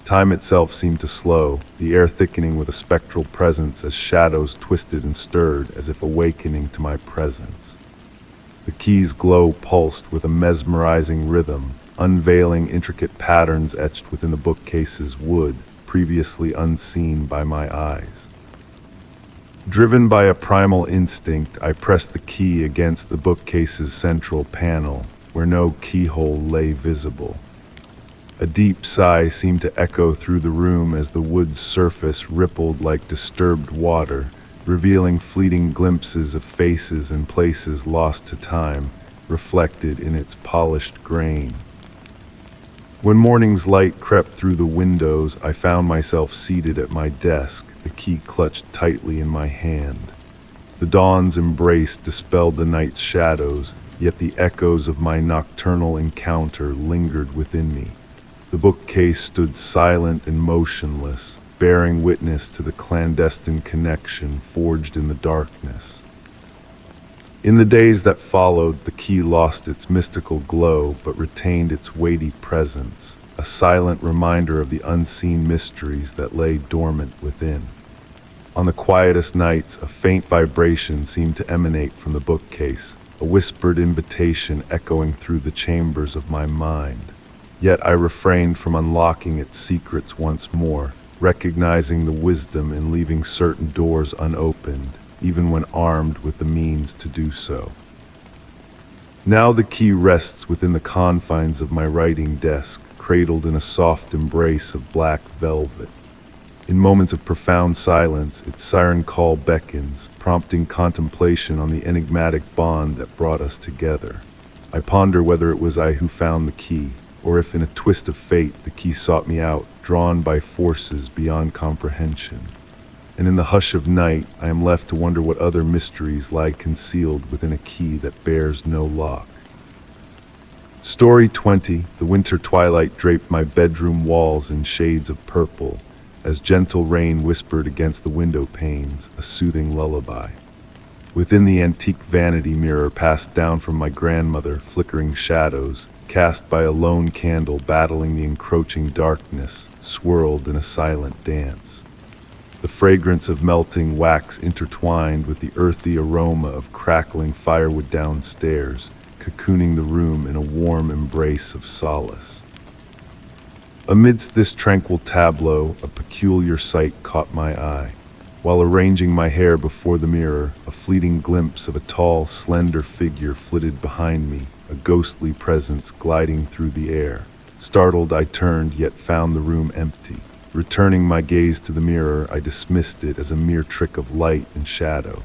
Speaker 1: Time itself seemed to slow, the air thickening with a spectral presence as shadows twisted and stirred as if awakening to my presence. The key's glow pulsed with a mesmerizing rhythm, unveiling intricate patterns etched within the bookcase's wood, previously unseen by my eyes. Driven by a primal instinct, I pressed the key against the bookcase's central panel, where no keyhole lay visible. A deep sigh seemed to echo through the room as the wood's surface rippled like disturbed water, revealing fleeting glimpses of faces and places lost to time, reflected in its polished grain. When morning's light crept through the windows, I found myself seated at my desk, the key clutched tightly in my hand. The dawn's embrace dispelled the night's shadows, yet the echoes of my nocturnal encounter lingered within me. The bookcase stood silent and motionless, bearing witness to the clandestine connection forged in the darkness. In the days that followed, the key lost its mystical glow but retained its weighty presence, a silent reminder of the unseen mysteries that lay dormant within. On the quietest nights, a faint vibration seemed to emanate from the bookcase, a whispered invitation echoing through the chambers of my mind. Yet I refrained from unlocking its secrets once more, recognizing the wisdom in leaving certain doors unopened, even when armed with the means to do so. Now the key rests within the confines of my writing desk, cradled in a soft embrace of black velvet. In moments of profound silence, its siren call beckons, prompting contemplation on the enigmatic bond that brought us together. I ponder whether it was I who found the key, or if in a twist of fate the key sought me out, drawn by forces beyond comprehension. And in the hush of night, I am left to wonder what other mysteries lie concealed within a key that bears no lock. Story 20. The winter twilight draped my bedroom walls in shades of purple, as gentle rain whispered against the window panes, a soothing lullaby. Within the antique vanity mirror passed down from my grandmother, flickering shadows, cast by a lone candle battling the encroaching darkness, swirled in a silent dance. The fragrance of melting wax intertwined with the earthy aroma of crackling firewood downstairs, cocooning the room in a warm embrace of solace. Amidst this tranquil tableau, a peculiar sight caught my eye. While arranging my hair before the mirror, a fleeting glimpse of a tall, slender figure flitted behind me, a ghostly presence gliding through the air. Startled, I turned, yet found the room empty. Returning my gaze to the mirror, I dismissed it as a mere trick of light and shadow.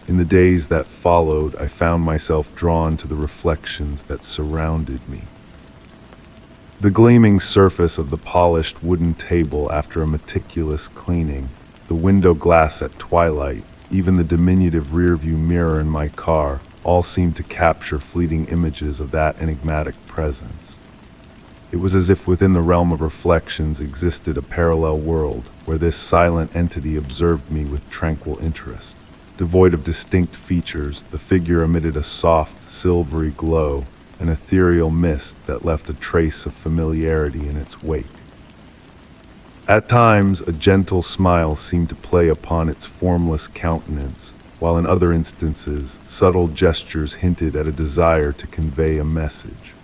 Speaker 1: In the days that followed, I found myself drawn to the reflections that surrounded me. The gleaming surface of the polished wooden table after a meticulous cleaning, the window glass at twilight, even the diminutive rearview mirror in my car, all seemed to capture fleeting images of that enigmatic presence. It was as if within the realm of reflections existed a parallel world, where this silent entity observed me with tranquil interest. Devoid of distinct features, the figure emitted a soft, silvery glow, an ethereal mist that left a trace of familiarity in its wake. At times, a gentle smile seemed to play upon its formless countenance, while in other instances, subtle gestures hinted at a desire to convey a message.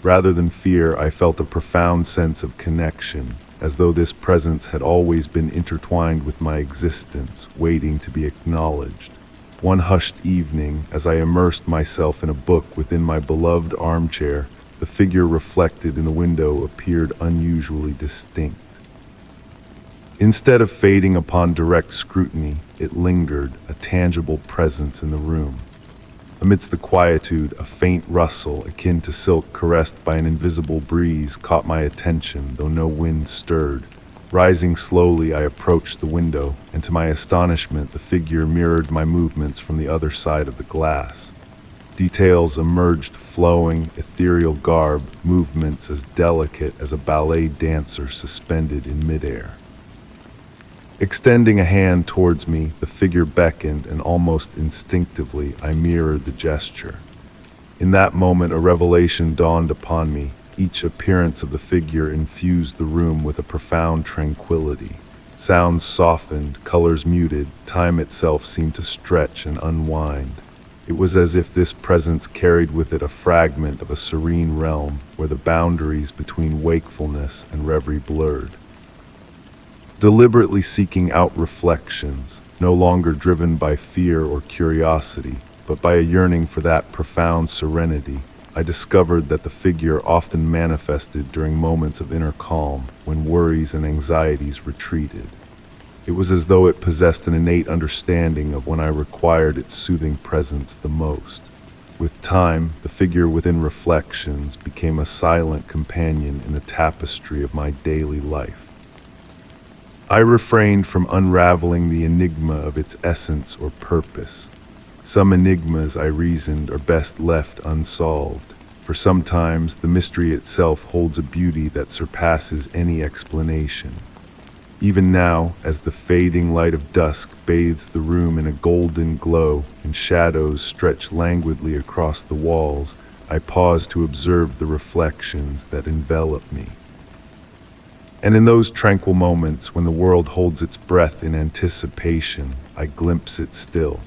Speaker 1: Rather than fear, I felt a profound sense of connection, as though this presence had always been intertwined with my existence, waiting to be acknowledged. One hushed evening, as I immersed myself in a book within my beloved armchair, the figure reflected in the window appeared unusually distinct. Instead of fading upon direct scrutiny, it lingered, a tangible presence in the room. Amidst the quietude, a faint rustle akin to silk caressed by an invisible breeze caught my attention, though no wind stirred. Rising slowly, I approached the window, and to my astonishment, the figure mirrored my movements from the other side of the glass. Details emerged, flowing, ethereal garb, movements as delicate as a ballet dancer suspended in midair. Extending a hand towards me, the figure beckoned, and almost instinctively I mirrored the gesture. In that moment, a revelation dawned upon me. Each appearance of the figure infused the room with a profound tranquility. Sounds softened, colors muted, time itself seemed to stretch and unwind. It was as if this presence carried with it a fragment of a serene realm where the boundaries between wakefulness and reverie blurred. Deliberately seeking out reflections, no longer driven by fear or curiosity, but by a yearning for that profound serenity, I discovered that the figure often manifested during moments of inner calm when worries and anxieties retreated. It was as though it possessed an innate understanding of when I required its soothing presence the most. With time, the figure within Reflections became a silent companion in the tapestry of my daily life. I refrained from unraveling the enigma of its essence or purpose. Some enigmas, I reasoned, are best left unsolved, for sometimes the mystery itself holds a beauty that surpasses any explanation. Even now, as the fading light of dusk bathes the room in a golden glow and shadows stretch languidly across the walls, I pause to observe the reflections that envelop me. And in those tranquil moments when the world holds its breath in anticipation, I glimpse it still.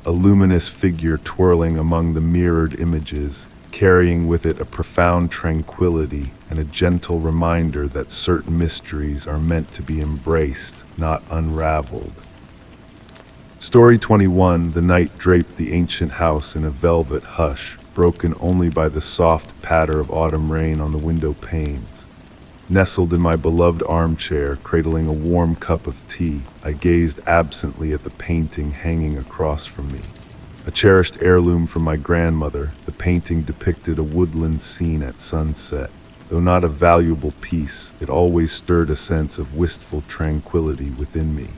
Speaker 1: A luminous figure twirling among the mirrored images, carrying with it a profound tranquility and a gentle reminder that certain mysteries are meant to be embraced, not unraveled. Story 21. The night draped the ancient house in a velvet hush, broken only by the soft patter of autumn rain on the window panes. Nestled in my beloved armchair, cradling a warm cup of tea, I gazed absently at the painting hanging across from me. A cherished heirloom from my grandmother, the painting depicted a woodland scene at sunset. Though not a valuable piece, it always stirred a sense of wistful tranquility within me.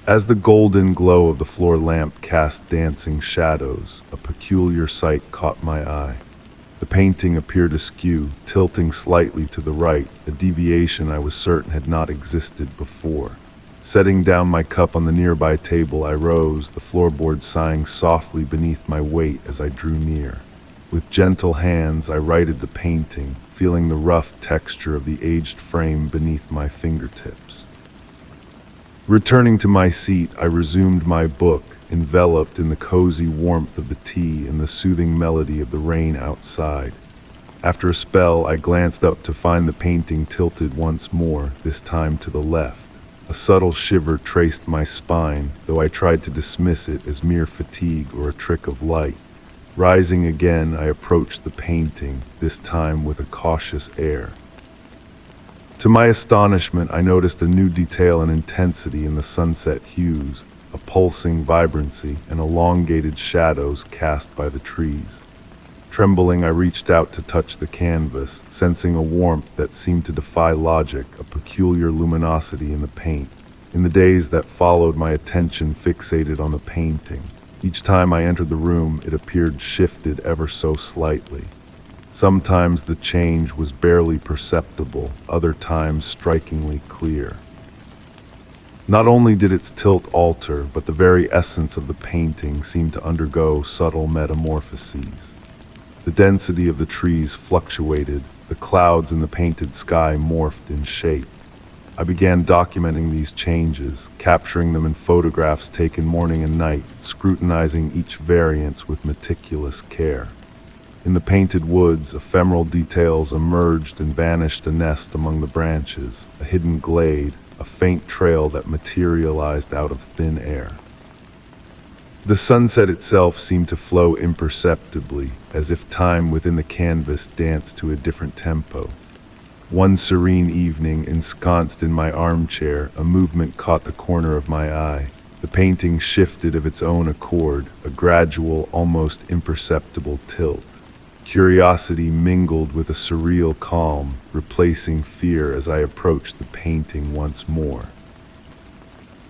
Speaker 1: As the golden glow of the floor lamp cast dancing shadows, a peculiar sight caught my eye. The painting appeared askew, tilting slightly to the right, a deviation I was certain had not existed before. Setting down my cup on the nearby table, I rose, the floorboard sighing softly beneath my weight as I drew near. With gentle hands, I righted the painting, feeling the rough texture of the aged frame beneath my fingertips. Returning to my seat, I resumed my book, enveloped in the cozy warmth of the tea and the soothing melody of the rain outside. After a spell, I glanced up to find the painting tilted once more, this time to the left. A subtle shiver traced my spine, though I tried to dismiss it as mere fatigue or a trick of light. Rising again, I approached the painting, this time with a cautious air. To my astonishment, I noticed a new detail and intensity in the sunset hues, a pulsing vibrancy and elongated shadows cast by the trees. Trembling, I reached out to touch the canvas, sensing a warmth that seemed to defy logic, a peculiar luminosity in the paint. In the days that followed, my attention fixated on the painting. Each time I entered the room, it appeared shifted ever so slightly. Sometimes the change was barely perceptible, other times strikingly clear. Not only did its tilt alter, but the very essence of the painting seemed to undergo subtle metamorphoses. The density of the trees fluctuated, the clouds in the painted sky morphed in shape. I began documenting these changes, capturing them in photographs taken morning and night, scrutinizing each variance with meticulous care. In the painted woods, ephemeral details emerged and vanished, a nest among the branches, a hidden glade, a faint trail that materialized out of thin air. The sunset itself seemed to flow imperceptibly, as if time within the canvas danced to a different tempo. One serene evening, ensconced in my armchair, a movement caught the corner of my eye. The painting shifted of its own accord, a gradual, almost imperceptible tilt. Curiosity mingled with a surreal calm, replacing fear as I approached the painting once more.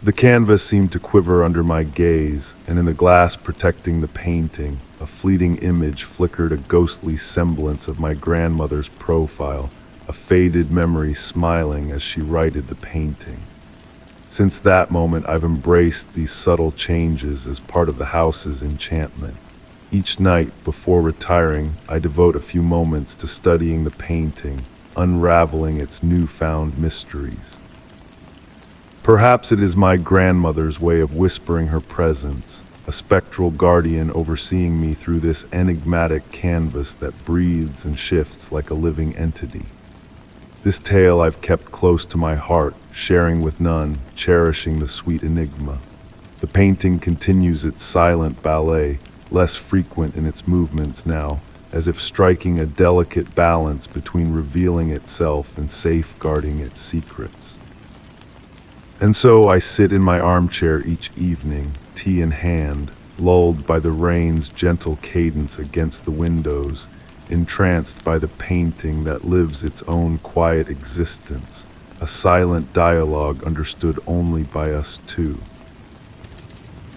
Speaker 1: The canvas seemed to quiver under my gaze, and in the glass protecting the painting, a fleeting image flickered, a ghostly semblance of my grandmother's profile, a faded memory smiling as she righted the painting. Since that moment, I've embraced these subtle changes as part of the house's enchantment. Each night, before retiring, I devote a few moments to studying the painting, unraveling its newfound mysteries. Perhaps it is my grandmother's way of whispering her presence, a a spectral guardian overseeing me through this enigmatic canvas that breathes and shifts like a living entity. This tale I've kept close to my heart, sharing with none, cherishing the sweet enigma. The painting continues its silent ballet, less frequent in its movements now, as if striking a delicate balance between revealing itself and safeguarding its secrets. And so I sit in my armchair each evening, tea in hand, lulled by the rain's gentle cadence against the windows, entranced by the painting that lives its own quiet existence, a silent dialogue understood only by us two.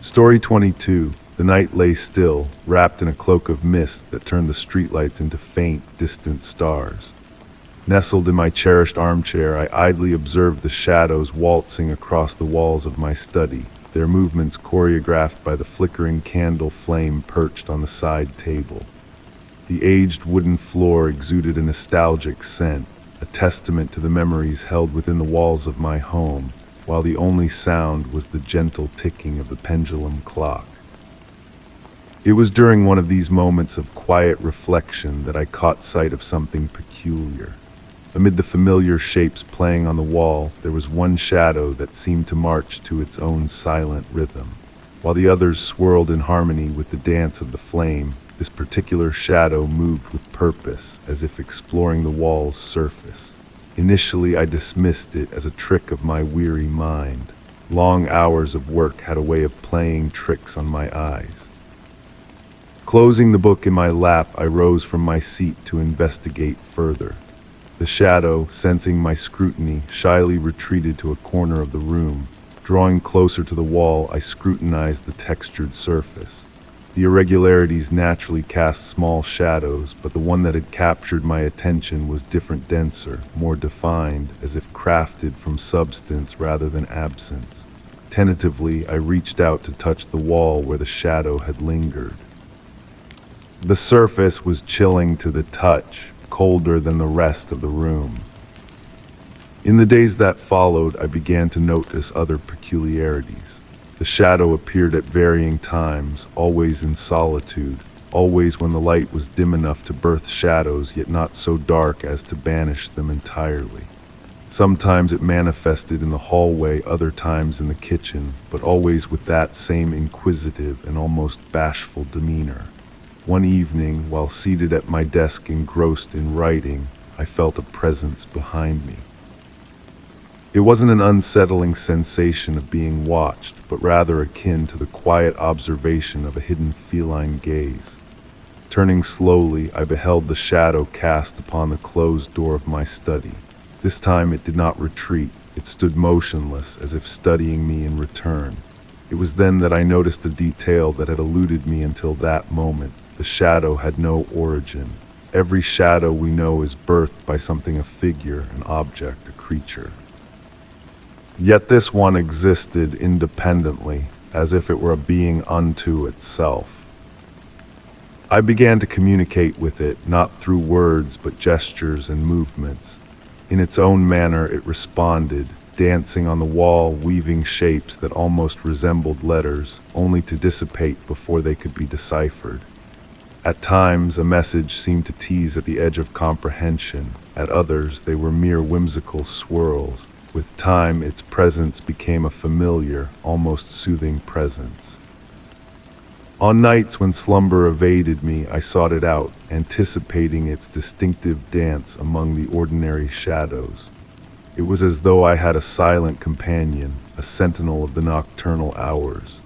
Speaker 1: Story 22. The night lay still, wrapped in a cloak of mist that turned the streetlights into faint, distant stars. Nestled in my cherished armchair, I idly observed the shadows waltzing across the walls of my study, their movements choreographed by the flickering candle flame perched on the side table. The aged wooden floor exuded a nostalgic scent, a testament to the memories held within the walls of my home, while the only sound was the gentle ticking of the pendulum clock. It was during one of these moments of quiet reflection that I caught sight of something peculiar. Amid the familiar shapes playing on the wall, there was one shadow that seemed to march to its own silent rhythm. While the others swirled in harmony with the dance of the flame, this particular shadow moved with purpose, as if exploring the wall's surface. Initially, I dismissed it as a trick of my weary mind. Long hours of work had a way of playing tricks on my eyes. Closing the book in my lap, I rose from my seat to investigate further. The shadow, sensing my scrutiny, shyly retreated to a corner of the room. Drawing closer to the wall, I scrutinized the textured surface. The irregularities naturally cast small shadows, but the one that had captured my attention was different, denser, more defined, as if crafted from substance rather than absence. Tentatively, I reached out to touch the wall where the shadow had lingered. The surface was chilling to the touch, colder than the rest of the room. In the days that followed, I began to notice other peculiarities. The shadow appeared at varying times, always in solitude, always when the light was dim enough to birth shadows, yet not so dark as to banish them entirely. Sometimes it manifested in the hallway, other times in the kitchen, but always with that same inquisitive and almost bashful demeanor. One evening, while seated at my desk engrossed in writing, I felt a presence behind me. It wasn't an unsettling sensation of being watched, but rather akin to the quiet observation of a hidden feline gaze. Turning slowly, I beheld the shadow cast upon the closed door of my study. This time it did not retreat, it stood motionless, as if studying me in return. It was then that I noticed a detail that had eluded me until that moment. The shadow had no origin. Every shadow we know is birthed by something, a figure, an object, a creature. Yet this one existed independently, as if it were a being unto itself. I began to communicate with it, not through words but gestures and movements. In its own manner it responded, dancing on the wall, weaving shapes that almost resembled letters, only to dissipate before they could be deciphered. At times, a message seemed to tease at the edge of comprehension. At others, they were mere whimsical swirls. With time, its presence became a familiar, almost soothing presence. On nights when slumber evaded me, I sought it out, anticipating its distinctive dance among the ordinary shadows. It was as though I had a silent companion, a sentinel of the nocturnal hours.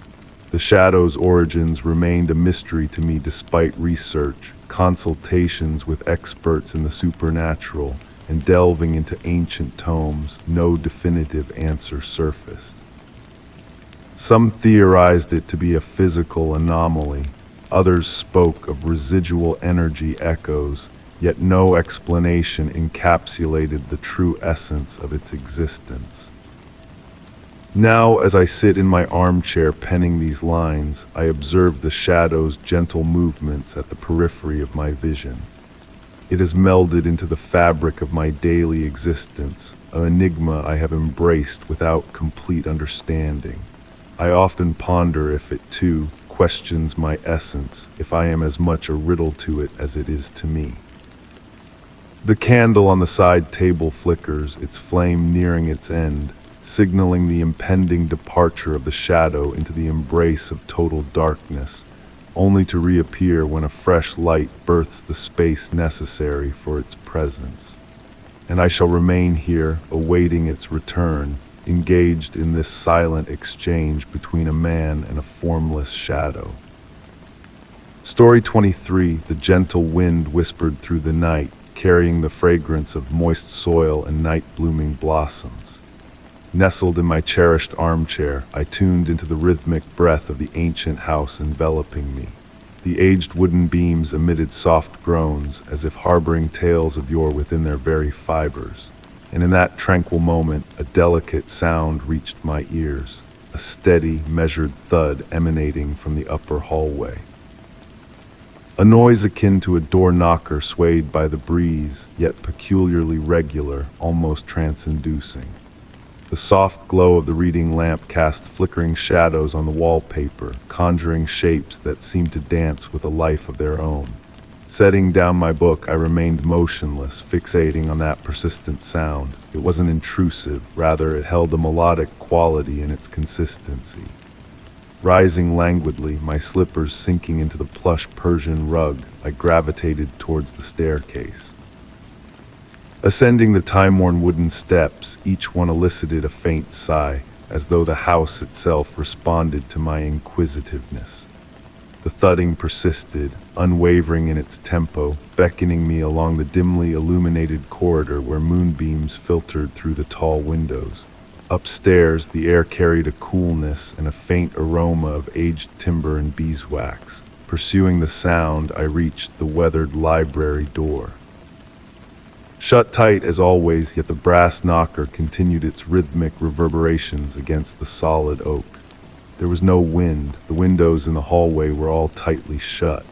Speaker 1: The shadow's origins remained a mystery to me despite research, consultations with experts in the supernatural, and delving into ancient tomes. No definitive answer surfaced. Some theorized it to be a physical anomaly, others spoke of residual energy echoes, yet no explanation encapsulated the true essence of its existence. Now, as I sit in my armchair penning these lines, I observe the shadow's gentle movements at the periphery of my vision. It has melded into the fabric of my daily existence, an enigma I have embraced without complete understanding. I often ponder if it too, questions my essence, if I am as much a riddle to it as it is to me. The candle on the side table flickers, its flame nearing its end, signaling the impending departure of the shadow into the embrace of total darkness, only to reappear when a fresh light births the space necessary for its presence. And I shall remain here, awaiting its return, engaged in this silent exchange between a man and a formless shadow. Story 23, the gentle wind whispered through the night, carrying the fragrance of moist soil and night-blooming blossoms. Nestled in my cherished armchair, I tuned into the rhythmic breath of the ancient house enveloping me. The aged wooden beams emitted soft groans, as if harboring tales of yore within their very fibers. And in that tranquil moment, a delicate sound reached my ears, a steady, measured thud emanating from the upper hallway. A noise akin to a door knocker swayed by the breeze, yet peculiarly regular, almost trance-inducing. The soft glow of the reading lamp cast flickering shadows on the wallpaper, conjuring shapes that seemed to dance with a life of their own. Setting down my book, I remained motionless, fixating on that persistent sound. It wasn't intrusive, rather it held a melodic quality in its consistency. Rising languidly, my slippers sinking into the plush Persian rug, I gravitated towards the staircase. Ascending the time-worn wooden steps, each one elicited a faint sigh, as though the house itself responded to my inquisitiveness. The thudding persisted, unwavering in its tempo, beckoning me along the dimly illuminated corridor where moonbeams filtered through the tall windows. Upstairs, the air carried a coolness and a faint aroma of aged timber and beeswax. Pursuing the sound, I reached the weathered library door. Shut tight as always, yet the brass knocker continued its rhythmic reverberations against the solid oak. There was no wind. The windows in the hallway were all tightly shut.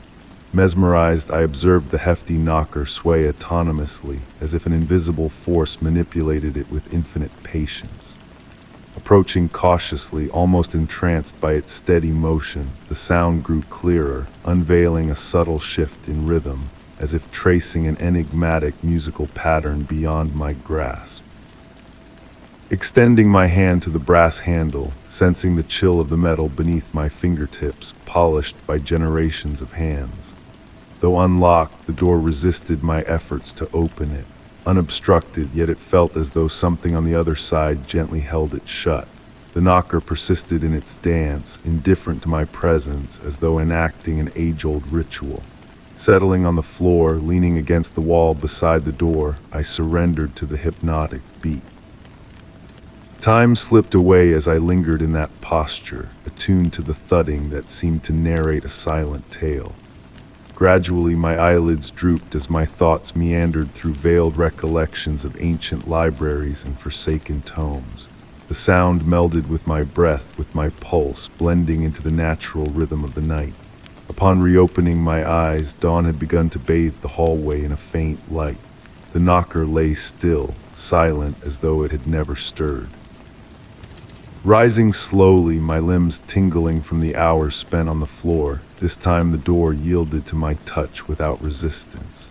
Speaker 1: Mesmerized, I observed the hefty knocker sway autonomously, as if an invisible force manipulated it with infinite patience. Approaching cautiously, almost entranced by its steady motion, the sound grew clearer, unveiling a subtle shift in rhythm, as if tracing an enigmatic musical pattern beyond my grasp. Extending my hand to the brass handle, sensing the chill of the metal beneath my fingertips, polished by generations of hands. Though unlocked, the door resisted my efforts to open it. Unobstructed, yet it felt as though something on the other side gently held it shut. The knocker persisted in its dance, indifferent to my presence, as though enacting an age-old ritual. Settling on the floor, leaning against the wall beside the door, I surrendered to the hypnotic beat. Time slipped away as I lingered in that posture, attuned to the thudding that seemed to narrate a silent tale. Gradually, my eyelids drooped as my thoughts meandered through veiled recollections of ancient libraries and forsaken tomes. The sound melded with my breath, with my pulse, blending into the natural rhythm of the night. Upon reopening my eyes, dawn had begun to bathe the hallway in a faint light. The knocker lay still, silent as though it had never stirred. Rising slowly, my limbs tingling from the hours spent on the floor, this time the door yielded to my touch without resistance.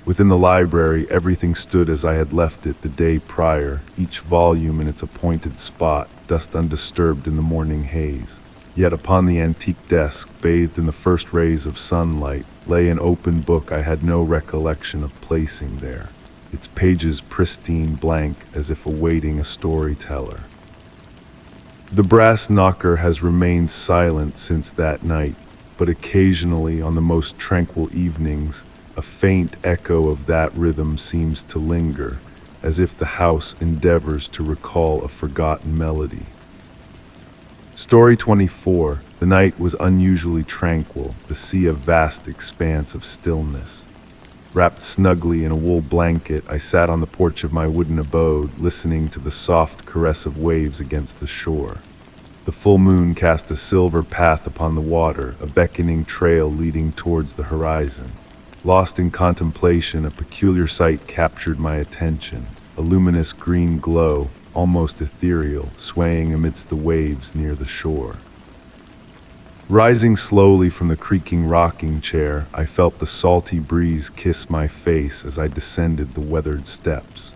Speaker 1: Within the library, everything stood as I had left it the day prior, each volume in its appointed spot, dust undisturbed in the morning haze. Yet upon the antique desk, bathed in the first rays of sunlight, lay an open book I had no recollection of placing there, its pages pristine blank as if awaiting a storyteller. The brass knocker has remained silent since that night, but occasionally on the most tranquil evenings, a faint echo of that rhythm seems to linger, as if the house endeavors to recall a forgotten melody. Story 24. The night was unusually tranquil, the sea a vast expanse of stillness. Wrapped snugly in a wool blanket, I sat on the porch of my wooden abode, listening to the soft caress of waves against the shore. The full moon cast a silver path upon the water, a beckoning trail leading towards the horizon. Lost in contemplation, a peculiar sight captured my attention, a luminous green glow, almost ethereal, swaying amidst the waves near the shore. Rising slowly from the creaking rocking chair, I felt the salty breeze kiss my face as I descended the weathered steps.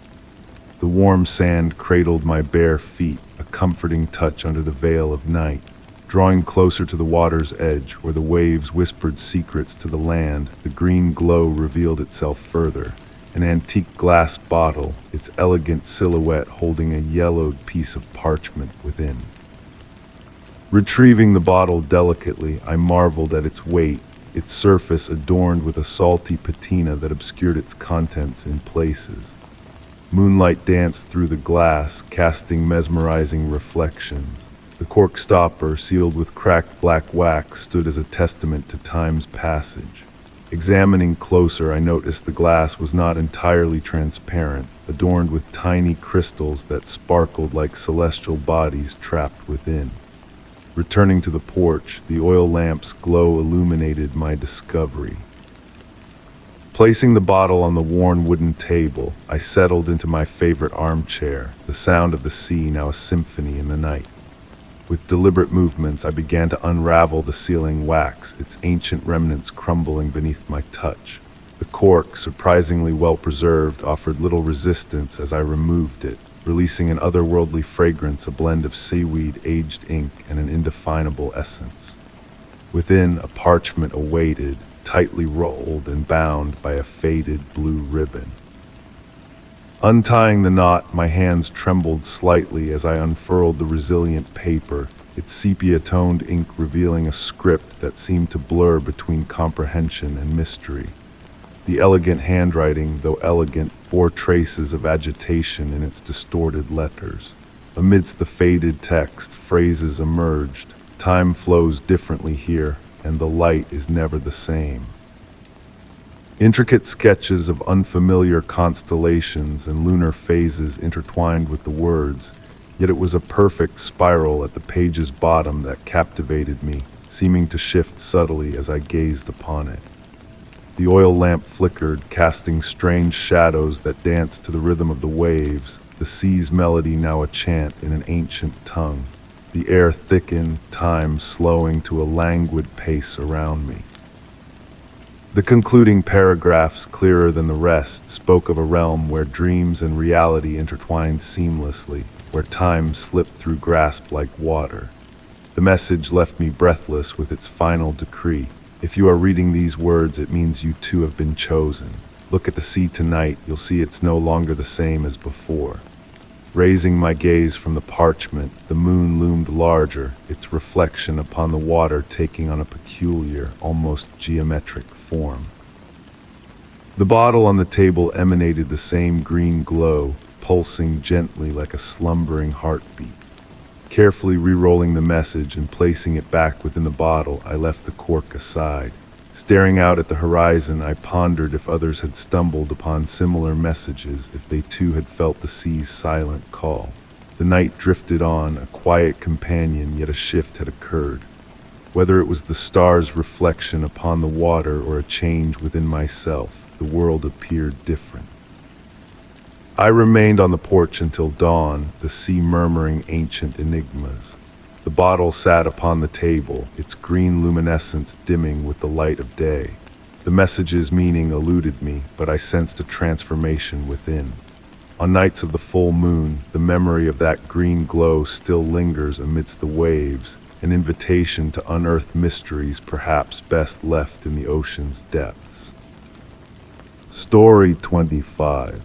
Speaker 1: The warm sand cradled my bare feet, a comforting touch under the veil of night. Drawing closer to the water's edge, where the waves whispered secrets to the land, the green glow revealed itself further. An antique glass bottle, its elegant silhouette holding a yellowed piece of parchment within. Retrieving the bottle delicately, I marveled at its weight, its surface adorned with a salty patina that obscured its contents in places. Moonlight danced through the glass, casting mesmerizing reflections. The cork stopper, sealed with cracked black wax, stood as a testament to time's passage. Examining closer, I noticed the glass was not entirely transparent, adorned with tiny crystals that sparkled like celestial bodies trapped within. Returning to the porch, the oil lamp's glow illuminated my discovery. Placing the bottle on the worn wooden table, I settled into my favorite armchair, the sound of the sea now a symphony in the night. With deliberate movements, I began to unravel the sealing wax, its ancient remnants crumbling beneath my touch. The cork, surprisingly well preserved, offered little resistance as I removed it, releasing an otherworldly fragrance, a blend of seaweed, aged ink, and an indefinable essence. Within, a parchment awaited, tightly rolled and bound by a faded blue ribbon. Untying the knot, my hands trembled slightly as I unfurled the resilient paper, its sepia-toned ink revealing a script that seemed to blur between comprehension and mystery. The elegant handwriting, though elegant, bore traces of agitation in its distorted letters. Amidst the faded text, phrases emerged. Time flows differently here, and the light is never the same. Intricate sketches of unfamiliar constellations and lunar phases intertwined with the words, yet it was a perfect spiral at the page's bottom that captivated me, seeming to shift subtly as I gazed upon it. The oil lamp flickered, casting strange shadows that danced to the rhythm of the waves, the sea's melody now a chant in an ancient tongue. The air thickened, time slowing to a languid pace around me. The concluding paragraphs, clearer than the rest, spoke of a realm where dreams and reality intertwined seamlessly, where time slipped through grasp like water. The message left me breathless with its final decree. If you are reading these words, it means you too have been chosen. Look at the sea tonight, you'll see it's no longer the same as before. Raising my gaze from the parchment, the moon loomed larger, its reflection upon the water taking on a peculiar, almost geometric form. The bottle on the table emanated the same green glow, pulsing gently like a slumbering heartbeat. Carefully re-rolling the message and placing it back within the bottle, I left the cork aside. Staring out at the horizon, I pondered if others had stumbled upon similar messages, if they too had felt the sea's silent call. The night drifted on, a quiet companion, yet a shift had occurred. Whether it was the stars' reflection upon the water or a change within myself, the world appeared different. I remained on the porch until dawn, the sea murmuring ancient enigmas. The bottle sat upon the table, its green luminescence dimming with the light of day. The message's meaning eluded me, but I sensed a transformation within. On nights of the full moon, the memory of that green glow still lingers amidst the waves, an invitation to unearth mysteries perhaps best left in the ocean's depths. Story 25.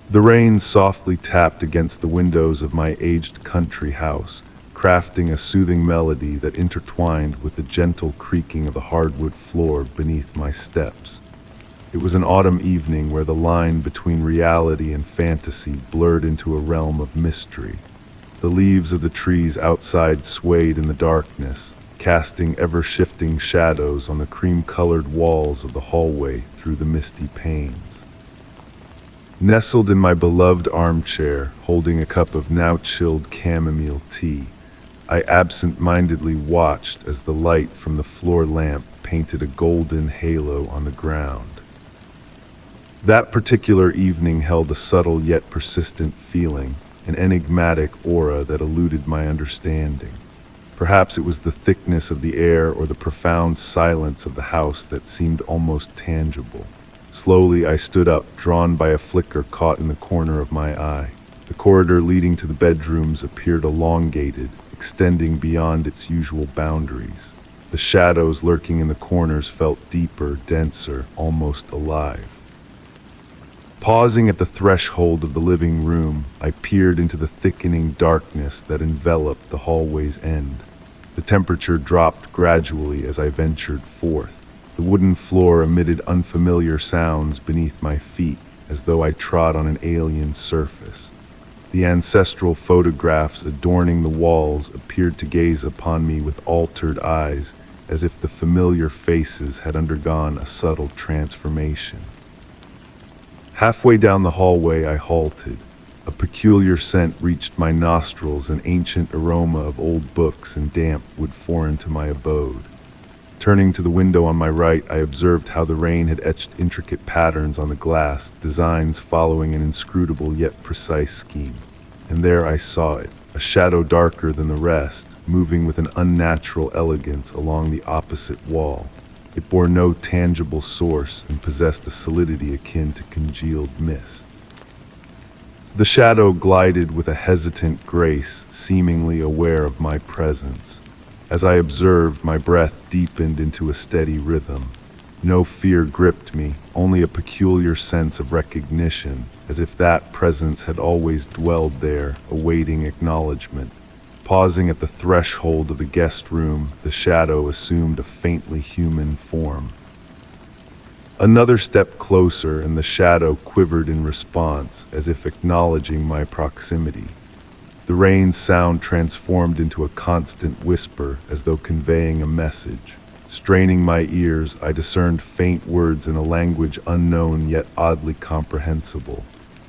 Speaker 1: The rain softly tapped against the windows of my aged country house, crafting a soothing melody that intertwined with the gentle creaking of the hardwood floor beneath my steps. It was an autumn evening where the line between reality and fantasy blurred into a realm of mystery. The leaves of the trees outside swayed in the darkness, casting ever-shifting shadows on the cream-colored walls of the hallway through the misty panes. Nestled in my beloved armchair, holding a cup of now-chilled chamomile tea, I absent-mindedly watched as the light from the floor lamp painted a golden halo on the ground. That particular evening held a subtle yet persistent feeling, an enigmatic aura that eluded my understanding. Perhaps it was the thickness of the air or the profound silence of the house that seemed almost tangible. Slowly I stood up, drawn by a flicker caught in the corner of my eye. The corridor leading to the bedrooms appeared elongated, extending beyond its usual boundaries. The shadows lurking in the corners felt deeper, denser, almost alive. Pausing at the threshold of the living room, I peered into the thickening darkness that enveloped the hallway's end. The temperature dropped gradually as I ventured forth. The wooden floor emitted unfamiliar sounds beneath my feet, as though I trod on an alien surface. The ancestral photographs adorning the walls appeared to gaze upon me with altered eyes, as if the familiar faces had undergone a subtle transformation. Halfway down the hallway I halted. A peculiar scent reached my nostrils, an ancient aroma of old books and damp wood foreign to my abode. Turning to the window on my right, I observed how the rain had etched intricate patterns on the glass, designs following an inscrutable yet precise scheme. And there I saw it, a shadow darker than the rest, moving with an unnatural elegance along the opposite wall. It bore no tangible source and possessed a solidity akin to congealed mist. The shadow glided with a hesitant grace, seemingly aware of my presence. As I observed, my breath deepened into a steady rhythm. No fear gripped me, only a peculiar sense of recognition, as if that presence had always dwelled there, awaiting acknowledgement. Pausing at the threshold of the guest room, the shadow assumed a faintly human form. Another step closer, and the shadow quivered in response, as if acknowledging my proximity. The rain's sound transformed into a constant whisper, as though conveying a message. Straining my ears, I discerned faint words in a language unknown yet oddly comprehensible.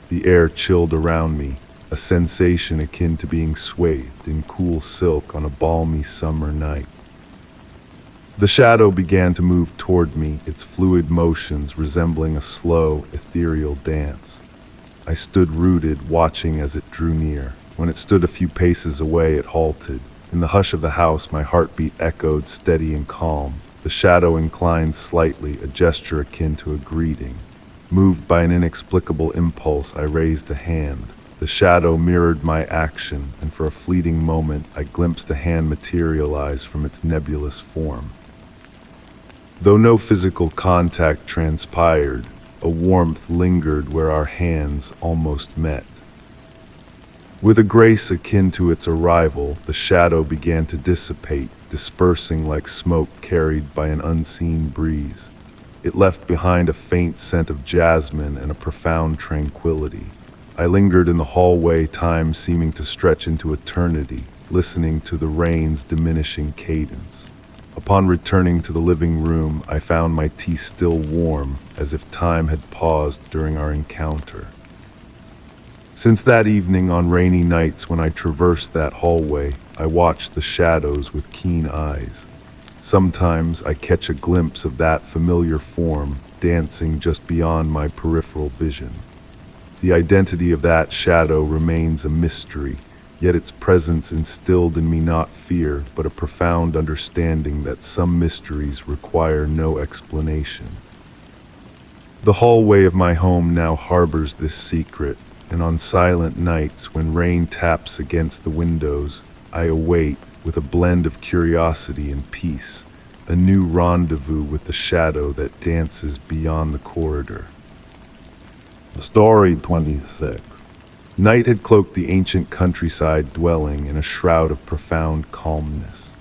Speaker 1: The air chilled around me, a sensation akin to being swathed in cool silk on a balmy summer night. The shadow began to move toward me, its fluid motions resembling a slow, ethereal dance. I stood rooted, watching as it drew near. When it stood a few paces away, it halted. In the hush of the house, my heartbeat echoed steady and calm. The shadow inclined slightly, a gesture akin to a greeting. Moved by an inexplicable impulse, I raised a hand. The shadow mirrored my action, and for a fleeting moment, I glimpsed a hand materialize from its nebulous form. Though no physical contact transpired, a warmth lingered where our hands almost met. With a grace akin to its arrival, the shadow began to dissipate, dispersing like smoke carried by an unseen breeze. It left behind a faint scent of jasmine and a profound tranquility. I lingered in the hallway, time seeming to stretch into eternity, listening to the rain's diminishing cadence. Upon returning to the living room, I found my tea still warm, as if time had paused during our encounter. Since that evening, on rainy nights when I traversed that hallway, I watched the shadows with keen eyes. Sometimes I catch a glimpse of that familiar form, dancing just beyond my peripheral vision. The identity of that shadow remains a mystery, yet its presence instilled in me not fear, but a profound understanding that some mysteries require no explanation. The hallway of my home now harbors this secret, and on silent nights when rain taps against the windows, I await, with a blend of curiosity and peace, a new rendezvous with the shadow that dances beyond the corridor. Story 26. Night had cloaked the ancient countryside dwelling in a shroud of profound calmness.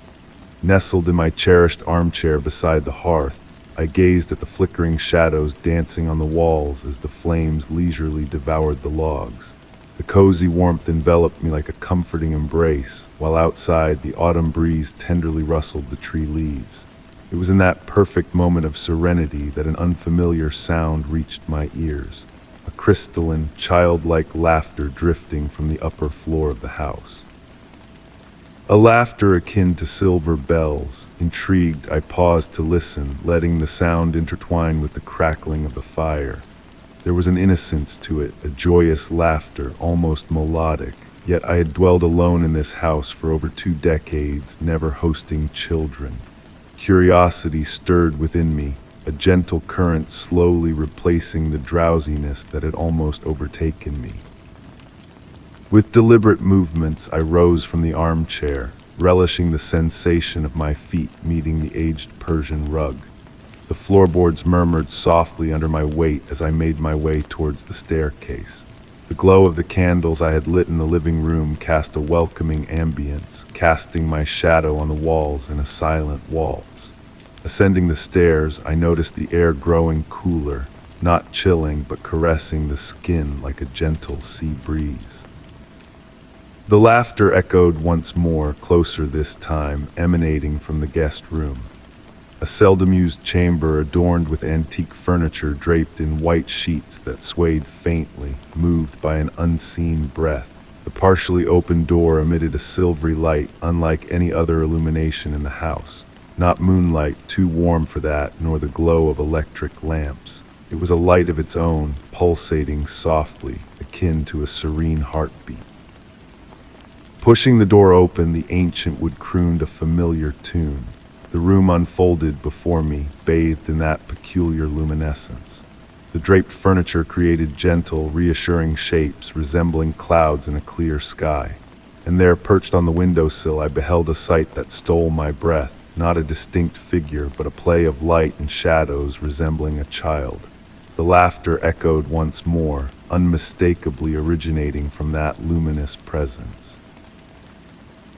Speaker 1: Nestled in my cherished armchair beside the hearth, I gazed at the flickering shadows dancing on the walls as the flames leisurely devoured the logs. The cozy warmth enveloped me like a comforting embrace, while outside the autumn breeze tenderly rustled the tree leaves. It was in that perfect moment of serenity that an unfamiliar sound reached my ears. A crystalline, childlike laughter drifting from the upper floor of the house. A laughter akin to silver bells. Intrigued, I paused to listen, letting the sound intertwine with the crackling of the fire. There was an innocence to it, a joyous laughter, almost melodic, Yet I had dwelled alone in this house for over 2 decades, never hosting children. Curiosity stirred within me, a gentle current slowly replacing the drowsiness that had almost overtaken me. With deliberate movements, I rose from the armchair, relishing the sensation of my feet meeting the aged Persian rug. The floorboards murmured softly under my weight as I made my way towards the staircase. The glow of the candles I had lit in the living room cast a welcoming ambience, casting my shadow on the walls in a silent waltz. Ascending the stairs, I noticed the air growing cooler, not chilling but caressing the skin like a gentle sea breeze. The laughter echoed once more, closer this time, emanating from the guest room. A seldom-used chamber adorned with antique furniture draped in white sheets that swayed faintly, moved by an unseen breath. The partially open door emitted a silvery light unlike any other illumination in the house. Not moonlight, too warm for that, nor the glow of electric lamps. It was a light of its own, pulsating softly, akin to a serene heartbeat. Pushing the door open, the ancient wood crooned a familiar tune. The room unfolded before me, bathed in that peculiar luminescence. The draped furniture created gentle, reassuring shapes resembling clouds in a clear sky. And there, perched on the windowsill, I beheld a sight that stole my breath, not a distinct figure, but a play of light and shadows resembling a child. The laughter echoed once more, unmistakably originating from that luminous presence.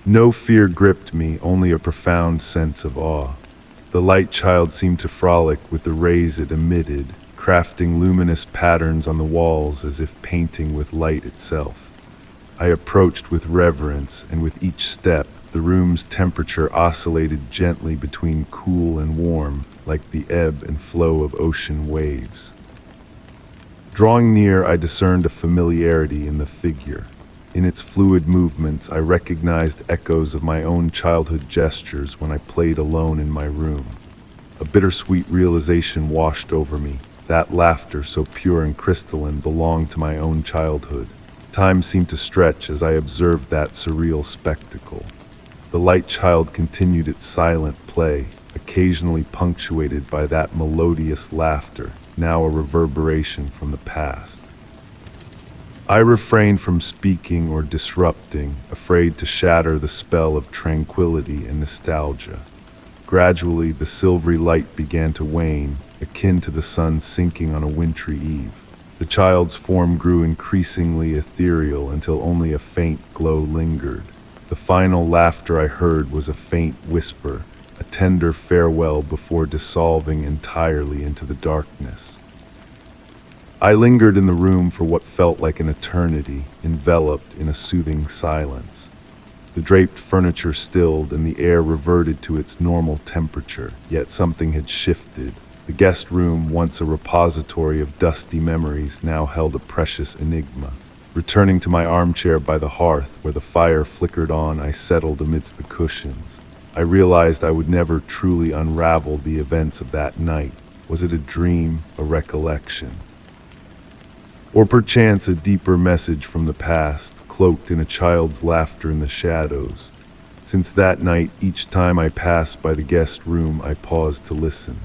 Speaker 1: No fear gripped me, only a profound sense of awe. The light child seemed to frolic with the rays it emitted, crafting luminous patterns on the walls as if painting with light itself. I approached with reverence, and with each step, the room's temperature oscillated gently between cool and warm, like the ebb and flow of ocean waves. Drawing near, I discerned a familiarity in the figure. In its fluid movements, I recognized echoes of my own childhood gestures when I played alone in my room. A bittersweet realization washed over me. That laughter, so pure and crystalline, belonged to my own childhood. Time seemed to stretch as I observed that surreal spectacle. The light child continued its silent play, occasionally punctuated by that melodious laughter, now a reverberation from the past. I refrained from speaking or disrupting, afraid to shatter the spell of tranquility and nostalgia. Gradually, the silvery light began to wane, akin to the sun sinking on a wintry eve. The child's form grew increasingly ethereal until only a faint glow lingered. The final laughter I heard was a faint whisper, a tender farewell before dissolving entirely into the darkness. I lingered in the room for what felt like an eternity, enveloped in a soothing silence. The draped furniture stilled and the air reverted to its normal temperature, yet something had shifted. The guest room, once a repository of dusty memories, now held a precious enigma. Returning to my armchair by the hearth, where the fire flickered on, I settled amidst the cushions. I realized I would never truly unravel the events of that night. Was it a dream, a recollection? Or perchance a deeper message from the past, cloaked in a child's laughter in the shadows? Since that night, each time I passed by the guest room, I paused to listen.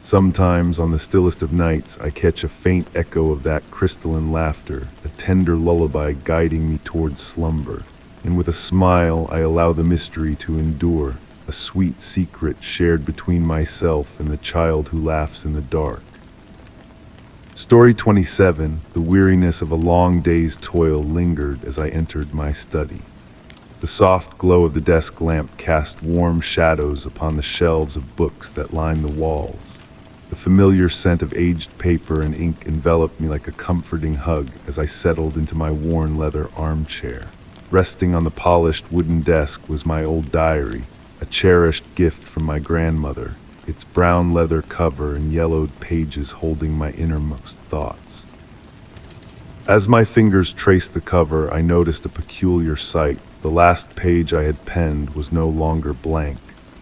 Speaker 1: Sometimes, on the stillest of nights, I catch a faint echo of that crystalline laughter, a tender lullaby guiding me towards slumber. And with a smile, I allow the mystery to endure, a sweet secret shared between myself and the child who laughs in the dark. Story 27, the weariness of a long day's toil lingered as I entered my study. The soft glow of the desk lamp cast warm shadows upon the shelves of books that lined the walls. The familiar scent of aged paper and ink enveloped me like a comforting hug as I settled into my worn leather armchair. Resting on the polished wooden desk was my old diary, a cherished gift from my grandmother, its brown leather cover and yellowed pages holding my innermost thoughts. As my fingers traced the cover, I noticed a peculiar sight. The last page I had penned was no longer blank.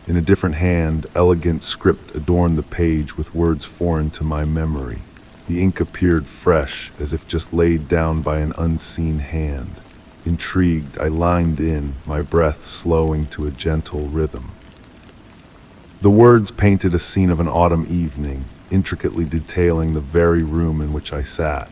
Speaker 1: In a different hand, elegant script adorned the page with words foreign to my memory. The ink appeared fresh, as if just laid down by an unseen hand. Intrigued, I leaned in, my breath slowing to a gentle rhythm. The words painted a scene of an autumn evening, intricately detailing the very room in which I sat.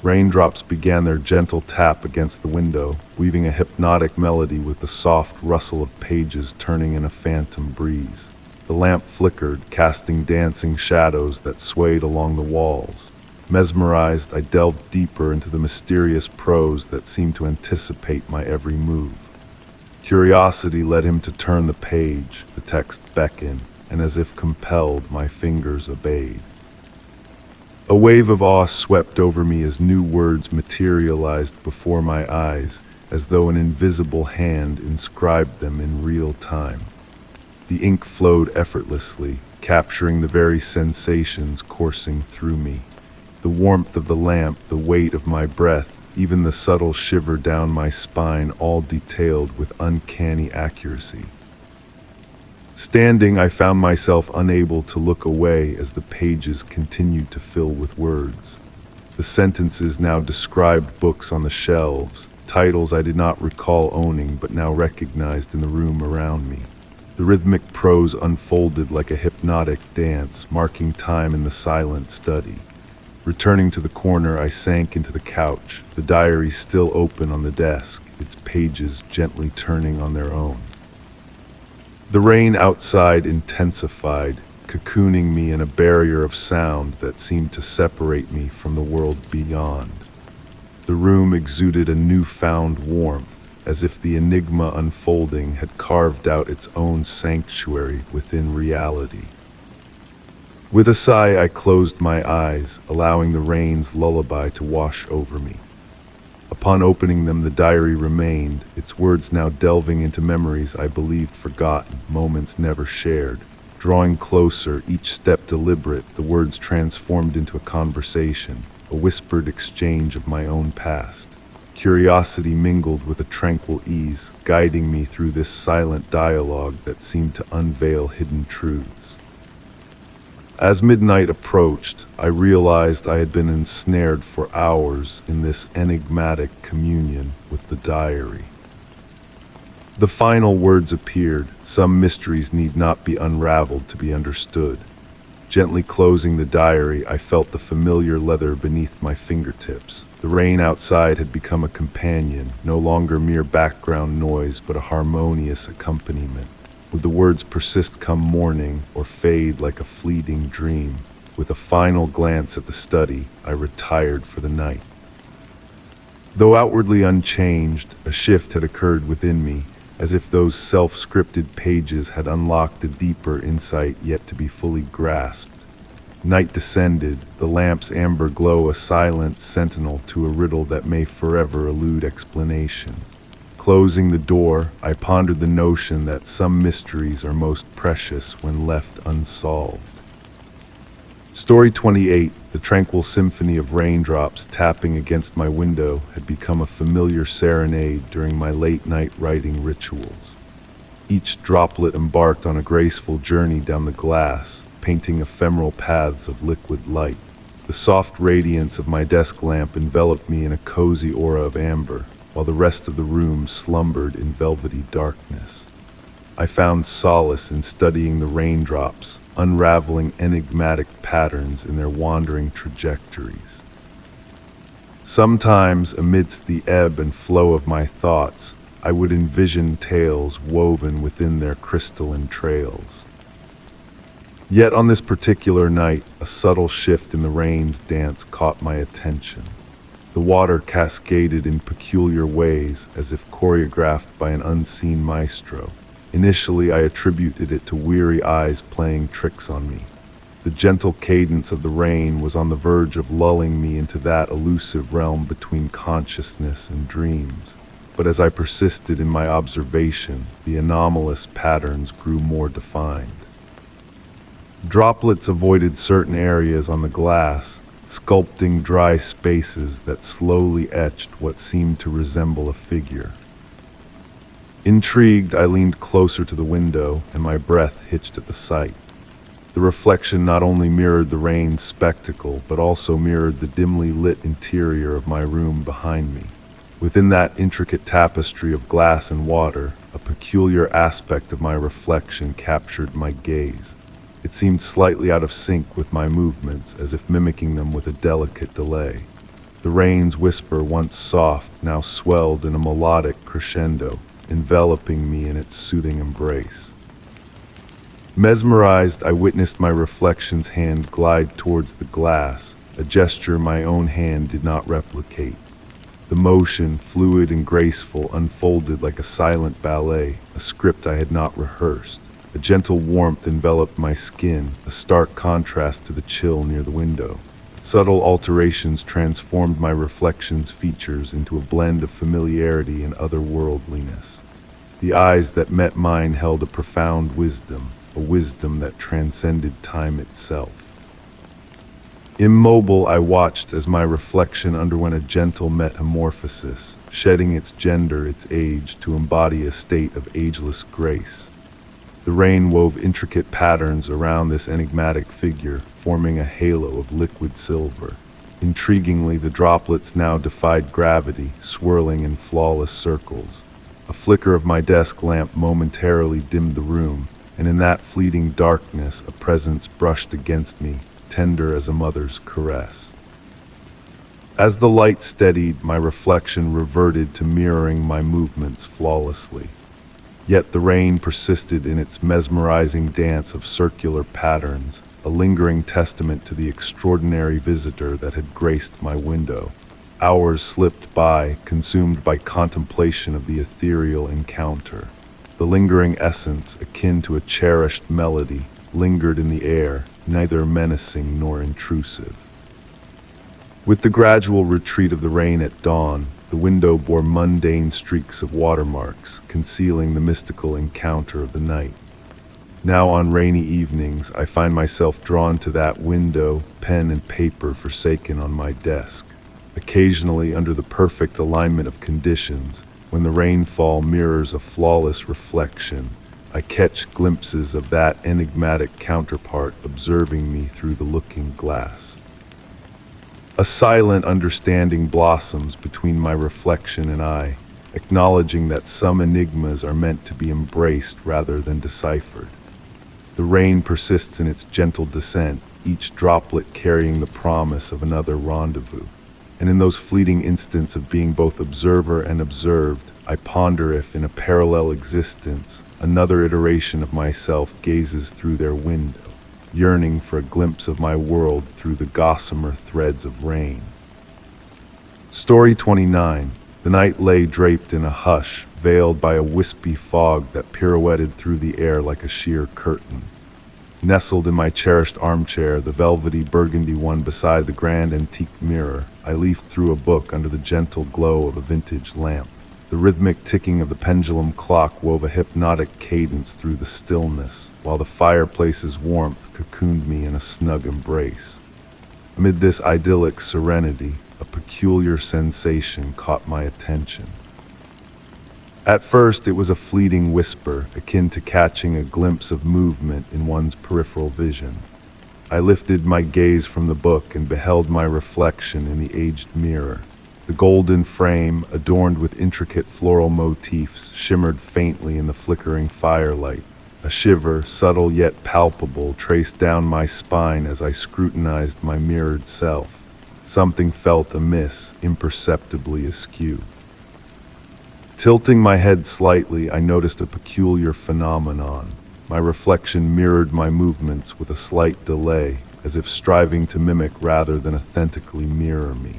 Speaker 1: Raindrops began their gentle tap against the window, weaving a hypnotic melody with the soft rustle of pages turning in a phantom breeze. The lamp flickered, casting dancing shadows that swayed along the walls. Mesmerized, I delved deeper into the mysterious prose that seemed to anticipate my every move. Curiosity led him to turn the page, the text beckoned, and as if compelled, my fingers obeyed. A wave of awe swept over me as new words materialized before my eyes, as though an invisible hand inscribed them in real time. The ink flowed effortlessly, capturing the very sensations coursing through me. The warmth of the lamp, the weight of my breath, even the subtle shiver down my spine, all detailed with uncanny accuracy. Standing, I found myself unable to look away as the pages continued to fill with words. The sentences now described books on the shelves, titles I did not recall owning but now recognized in the room around me. The rhythmic prose unfolded like a hypnotic dance, marking time in the silent study. Returning to the corner, I sank into the couch, the diary still open on the desk, its pages gently turning on their own. The rain outside intensified, cocooning me in a barrier of sound that seemed to separate me from the world beyond. The room exuded a newfound warmth, as if the enigma unfolding had carved out its own sanctuary within reality. With a sigh, I closed my eyes, allowing the rain's lullaby to wash over me. Upon opening them, the diary remained, its words now delving into memories I believed forgotten, moments never shared. Drawing closer, each step deliberate, the words transformed into a conversation, a whispered exchange of my own past. Curiosity mingled with a tranquil ease, guiding me through this silent dialogue that seemed to unveil hidden truths. As midnight approached, I realized I had been ensnared for hours in this enigmatic communion with the diary. The final words appeared. Some mysteries need not be unraveled to be understood. Gently closing the diary, I felt the familiar leather beneath my fingertips. The rain outside had become a companion, no longer mere background noise, but a harmonious accompaniment. Would the words persist come morning, or fade like a fleeting dream? With a final glance at the study, I retired for the night. Though outwardly unchanged, a shift had occurred within me, as if those self-scripted pages had unlocked a deeper insight yet to be fully grasped. Night descended, the lamp's amber glow a silent sentinel to a riddle that may forever elude explanation. Closing the door, I pondered the notion that some mysteries are most precious when left unsolved. Story 28, the tranquil symphony of raindrops tapping against my window, had become a familiar serenade during my late-night writing rituals. Each droplet embarked on a graceful journey down the glass, painting ephemeral paths of liquid light. The soft radiance of my desk lamp enveloped me in a cozy aura of amber, while the rest of the room slumbered in velvety darkness. I found solace in studying the raindrops, unraveling enigmatic patterns in their wandering trajectories. Sometimes, amidst the ebb and flow of my thoughts, I would envision tales woven within their crystalline trails. Yet on this particular night, a subtle shift in the rain's dance caught my attention. The water cascaded in peculiar ways, as if choreographed by an unseen maestro. Initially, I attributed it to weary eyes playing tricks on me. The gentle cadence of the rain was on the verge of lulling me into that elusive realm between consciousness and dreams. But as I persisted in my observation, the anomalous patterns grew more defined. Droplets avoided certain areas on the glass, sculpting dry spaces that slowly etched what seemed to resemble a figure. Intrigued, I leaned closer to the window, and my breath hitched at the sight. The reflection not only mirrored the rain's spectacle, but also mirrored the dimly lit interior of my room behind me. Within that intricate tapestry of glass and water, a peculiar aspect of my reflection captured my gaze. It seemed slightly out of sync with my movements, as if mimicking them with a delicate delay. The rain's whisper, once soft, now swelled in a melodic crescendo, enveloping me in its soothing embrace. Mesmerized, I witnessed my reflection's hand glide towards the glass, a gesture my own hand did not replicate. The motion, fluid and graceful, unfolded like a silent ballet, a script I had not rehearsed. A gentle warmth enveloped my skin, a stark contrast to the chill near the window. Subtle alterations transformed my reflection's features into a blend of familiarity and otherworldliness. The eyes that met mine held a profound wisdom, a wisdom that transcended time itself. Immobile, I watched as my reflection underwent a gentle metamorphosis, shedding its gender, its age, to embody a state of ageless grace. The rain wove intricate patterns around this enigmatic figure, forming a halo of liquid silver. Intriguingly, the droplets now defied gravity, swirling in flawless circles. A flicker of my desk lamp momentarily dimmed the room, and in that fleeting darkness, a presence brushed against me, tender as a mother's caress. As the light steadied, my reflection reverted to mirroring my movements flawlessly. Yet the rain persisted in its mesmerizing dance of circular patterns, a lingering testament to the extraordinary visitor that had graced my window. Hours slipped by, consumed by contemplation of the ethereal encounter. The lingering essence, akin to a cherished melody, lingered in the air, neither menacing nor intrusive. With the gradual retreat of the rain at dawn, the window bore mundane streaks of watermarks, concealing the mystical encounter of the night. Now on rainy evenings, I find myself drawn to that window, pen and paper forsaken on my desk. Occasionally, under the perfect alignment of conditions, when the rainfall mirrors a flawless reflection, I catch glimpses of that enigmatic counterpart observing me through the looking glass. A silent understanding blossoms between my reflection and I, acknowledging that some enigmas are meant to be embraced rather than deciphered. The rain persists in its gentle descent, each droplet carrying the promise of another rendezvous. And in those fleeting instants of being both observer and observed, I ponder if, in a parallel existence, another iteration of myself gazes through their window, yearning for a glimpse of my world through the gossamer threads of rain. Story 29. The night lay draped in a hush, veiled by a wispy fog that pirouetted through the air like a sheer curtain. Nestled in my cherished armchair, the velvety burgundy one beside the grand antique mirror, I leafed through a book under the gentle glow of a vintage lamp. The rhythmic ticking of the pendulum clock wove a hypnotic cadence through the stillness, while the fireplace's warmth cocooned me in a snug embrace. Amid this idyllic serenity, a peculiar sensation caught my attention. At first, it was a fleeting whisper, akin to catching a glimpse of movement in one's peripheral vision. I lifted my gaze from the book and beheld my reflection in the aged mirror. The golden frame, adorned with intricate floral motifs, shimmered faintly in the flickering firelight. A shiver, subtle yet palpable, traced down my spine as I scrutinized my mirrored self. Something felt amiss, imperceptibly askew. Tilting my head slightly, I noticed a peculiar phenomenon. My reflection mirrored my movements with a slight delay, as if striving to mimic rather than authentically mirror me.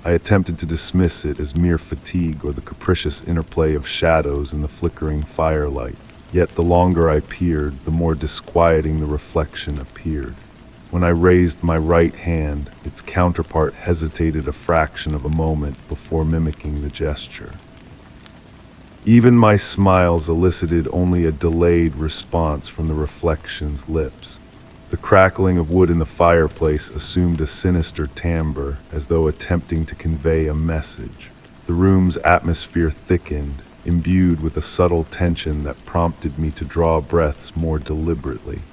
Speaker 1: I attempted to dismiss it as mere fatigue or the capricious interplay of shadows in the flickering firelight. Yet the longer I peered, the more disquieting the reflection appeared. When I raised my right hand, its counterpart hesitated a fraction of a moment before mimicking the gesture. Even my smiles elicited only a delayed response from the reflection's lips. The crackling of wood in the fireplace assumed a sinister timbre, as though attempting to convey a message. The room's atmosphere thickened, imbued with a subtle tension that prompted me to draw breaths more deliberately.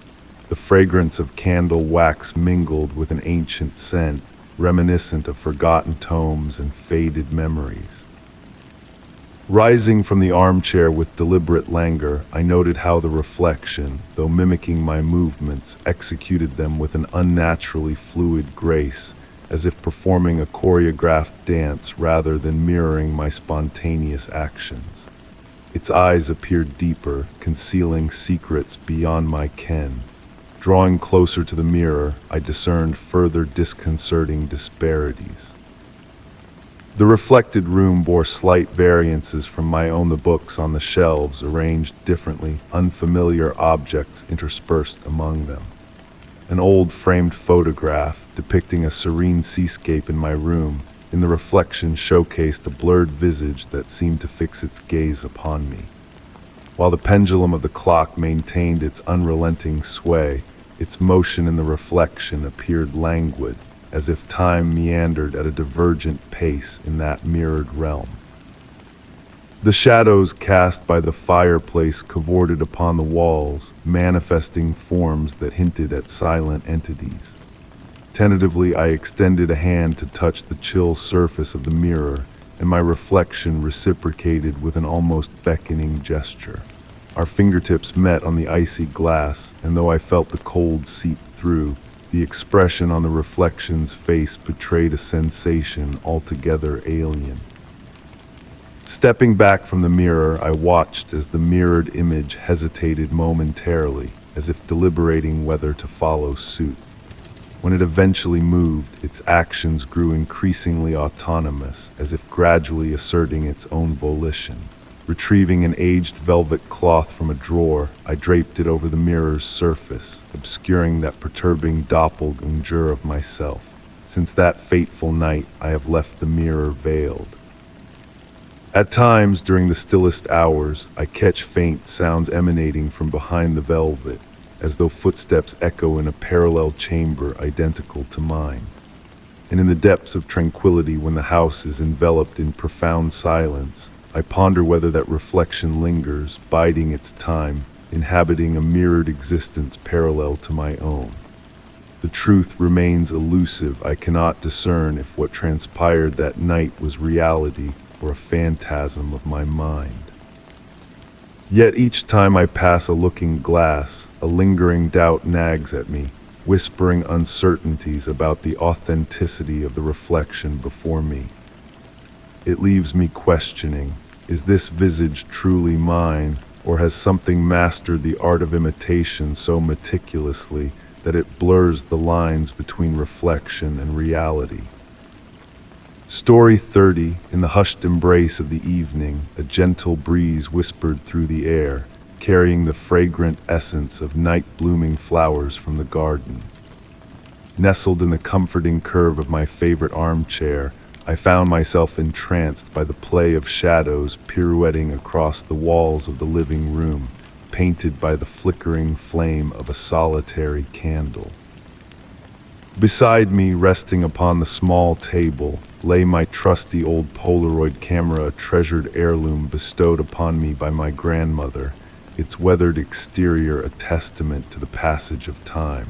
Speaker 1: The fragrance of candle wax mingled with an ancient scent, reminiscent of forgotten tomes and faded memories. Rising from the armchair with deliberate languor, I noted how the reflection, though mimicking my movements, executed them with an unnaturally fluid grace, as if performing a choreographed dance rather than mirroring my spontaneous actions. Its eyes appeared deeper, concealing secrets beyond my ken. Drawing closer to the mirror, I discerned further disconcerting disparities. The reflected room bore slight variances from my own. The books on the shelves arranged differently, unfamiliar objects interspersed among them. An old framed photograph depicting a serene seascape in my room, in the reflection showcased a blurred visage that seemed to fix its gaze upon me. While the pendulum of the clock maintained its unrelenting sway, its motion in the reflection appeared languid, as if time meandered at a divergent pace in that mirrored realm. The shadows cast by the fireplace cavorted upon the walls, manifesting forms that hinted at silent entities. Tentatively, I extended a hand to touch the chill surface of the mirror, and my reflection reciprocated with an almost beckoning gesture. Our fingertips met on the icy glass, and though I felt the cold seep through, the expression on the reflection's face betrayed a sensation altogether alien. Stepping back from the mirror, I watched as the mirrored image hesitated momentarily, as if deliberating whether to follow suit. When it eventually moved, its actions grew increasingly autonomous, as if gradually asserting its own volition. Retrieving an aged velvet cloth from a drawer, I draped it over the mirror's surface, obscuring that perturbing doppelganger of myself. Since that fateful night, I have left the mirror veiled. At times, during the stillest hours, I catch faint sounds emanating from behind the velvet, as though footsteps echo in a parallel chamber identical to mine. And in the depths of tranquility, when the house is enveloped in profound silence, I ponder whether that reflection lingers, biding its time, inhabiting a mirrored existence parallel to my own. The truth remains elusive. I cannot discern if what transpired that night was reality or a phantasm of my mind. Yet each time I pass a looking glass, a lingering doubt nags at me, whispering uncertainties about the authenticity of the reflection before me. It leaves me questioning, is this visage truly mine, or has something mastered the art of imitation so meticulously that it blurs the lines between reflection and reality? Story 30. In the hushed embrace of the evening, a gentle breeze whispered through the air, carrying the fragrant essence of night-blooming flowers from the garden. Nestled in the comforting curve of my favorite armchair, I found myself entranced by the play of shadows pirouetting across the walls of the living room, painted by the flickering flame of a solitary candle. Beside me, resting upon the small table, lay my trusty old Polaroid camera, a treasured heirloom bestowed upon me by my grandmother, its weathered exterior a testament to the passage of time.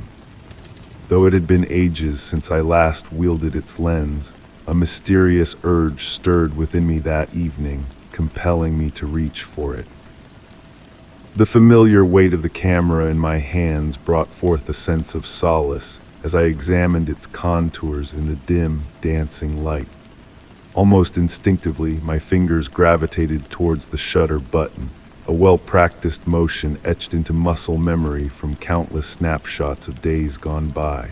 Speaker 1: Though it had been ages since I last wielded its lens, a mysterious urge stirred within me that evening, compelling me to reach for it. The familiar weight of the camera in my hands brought forth a sense of solace as I examined its contours in the dim, dancing light. Almost instinctively, my fingers gravitated towards the shutter button, a well-practiced motion etched into muscle memory from countless snapshots of days gone by.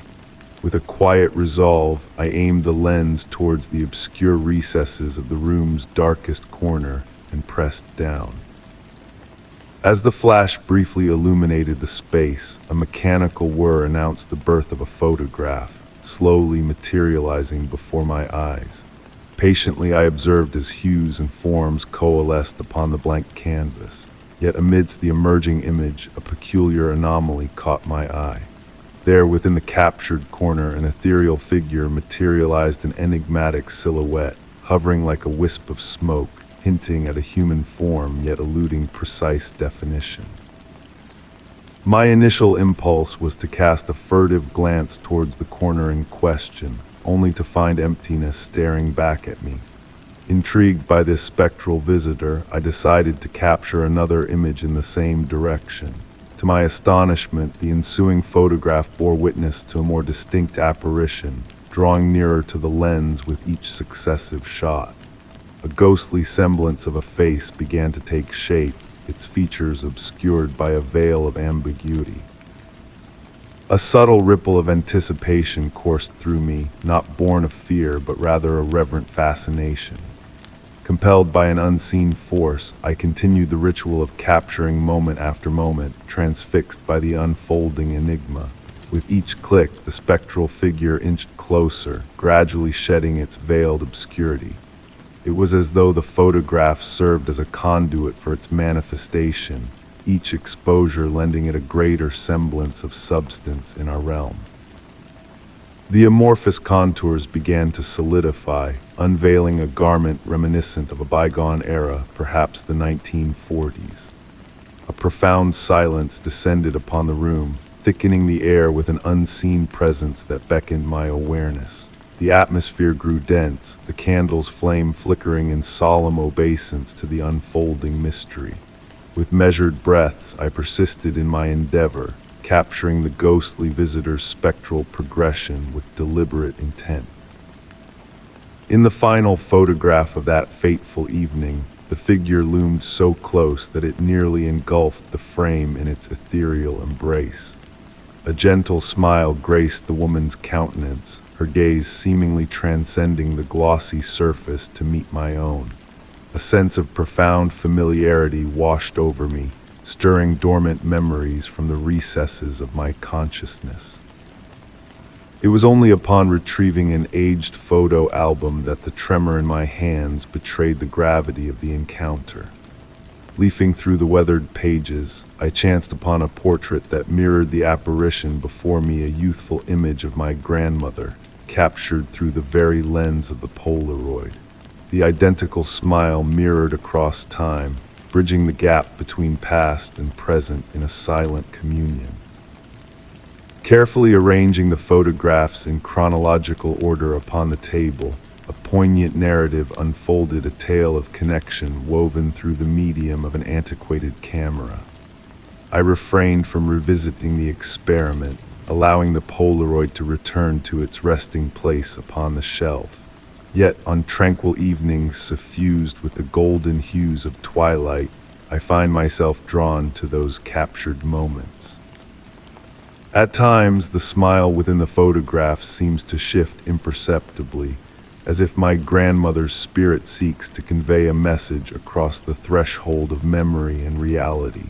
Speaker 1: With a quiet resolve, I aimed the lens towards the obscure recesses of the room's darkest corner and pressed down. As the flash briefly illuminated the space, a mechanical whir announced the birth of a photograph, slowly materializing before my eyes. Patiently I observed as hues and forms coalesced upon the blank canvas, yet amidst the emerging image, a peculiar anomaly caught my eye. There, within the captured corner, an ethereal figure materialized, an enigmatic silhouette, hovering like a wisp of smoke, hinting at a human form yet eluding precise definition. My initial impulse was to cast a furtive glance towards the corner in question, only to find emptiness staring back at me. Intrigued by this spectral visitor, I decided to capture another image in the same direction. To my astonishment, the ensuing photograph bore witness to a more distinct apparition, drawing nearer to the lens with each successive shot. A ghostly semblance of a face began to take shape, its features obscured by a veil of ambiguity. A subtle ripple of anticipation coursed through me, not born of fear, but rather a reverent fascination. Compelled by an unseen force, I continued the ritual of capturing moment after moment, transfixed by the unfolding enigma. With each click, the spectral figure inched closer, gradually shedding its veiled obscurity. It was as though the photograph served as a conduit for its manifestation, each exposure lending it a greater semblance of substance in our realm. The amorphous contours began to solidify, unveiling a garment reminiscent of a bygone era, perhaps the 1940s. A profound silence descended upon the room, thickening the air with an unseen presence that beckoned my awareness. The atmosphere grew dense, the candle's flame flickering in solemn obeisance to the unfolding mystery. With measured breaths, I persisted in my endeavor, capturing the ghostly visitor's spectral progression with deliberate intent. In the final photograph of that fateful evening, the figure loomed so close that it nearly engulfed the frame in its ethereal embrace. A gentle smile graced the woman's countenance, her gaze seemingly transcending the glossy surface to meet my own. A sense of profound familiarity washed over me, stirring dormant memories from the recesses of my consciousness. It was only upon retrieving an aged photo album that the tremor in my hands betrayed the gravity of the encounter. Leafing through the weathered pages, I chanced upon a portrait that mirrored the apparition before me, a youthful image of my grandmother, captured through the very lens of the Polaroid. The identical smile mirrored across time, bridging the gap between past and present in a silent communion. Carefully arranging the photographs in chronological order upon the table, a poignant narrative unfolded, a tale of connection woven through the medium of an antiquated camera. I refrained from revisiting the experiment, allowing the Polaroid to return to its resting place upon the shelf. Yet, on tranquil evenings suffused with the golden hues of twilight, I find myself drawn to those captured moments. At times, the smile within the photograph seems to shift imperceptibly, as if my grandmother's spirit seeks to convey a message across the threshold of memory and reality.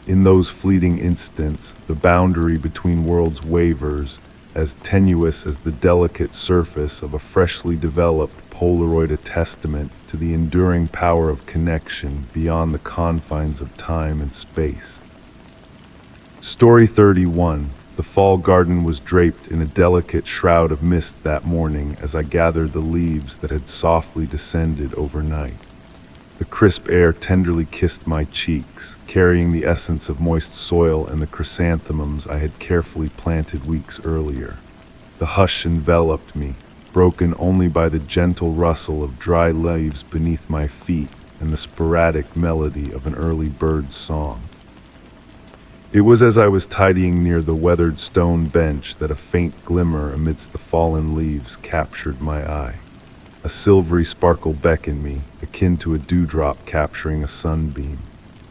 Speaker 1: In those fleeting instants, the boundary between worlds wavers, as tenuous as the delicate surface of a freshly developed Polaroid, a testament to the enduring power of connection beyond the confines of time and space. Story 31. The fall garden was draped in a delicate shroud of mist that morning as I gathered the leaves that had softly descended overnight. The crisp air tenderly kissed my cheeks, carrying the essence of moist soil and the chrysanthemums I had carefully planted weeks earlier. The hush enveloped me, broken only by the gentle rustle of dry leaves beneath my feet and the sporadic melody of an early bird's song. It was as I was tidying near the weathered stone bench that a faint glimmer amidst the fallen leaves captured my eye. A silvery sparkle beckoned me, akin to a dewdrop capturing a sunbeam.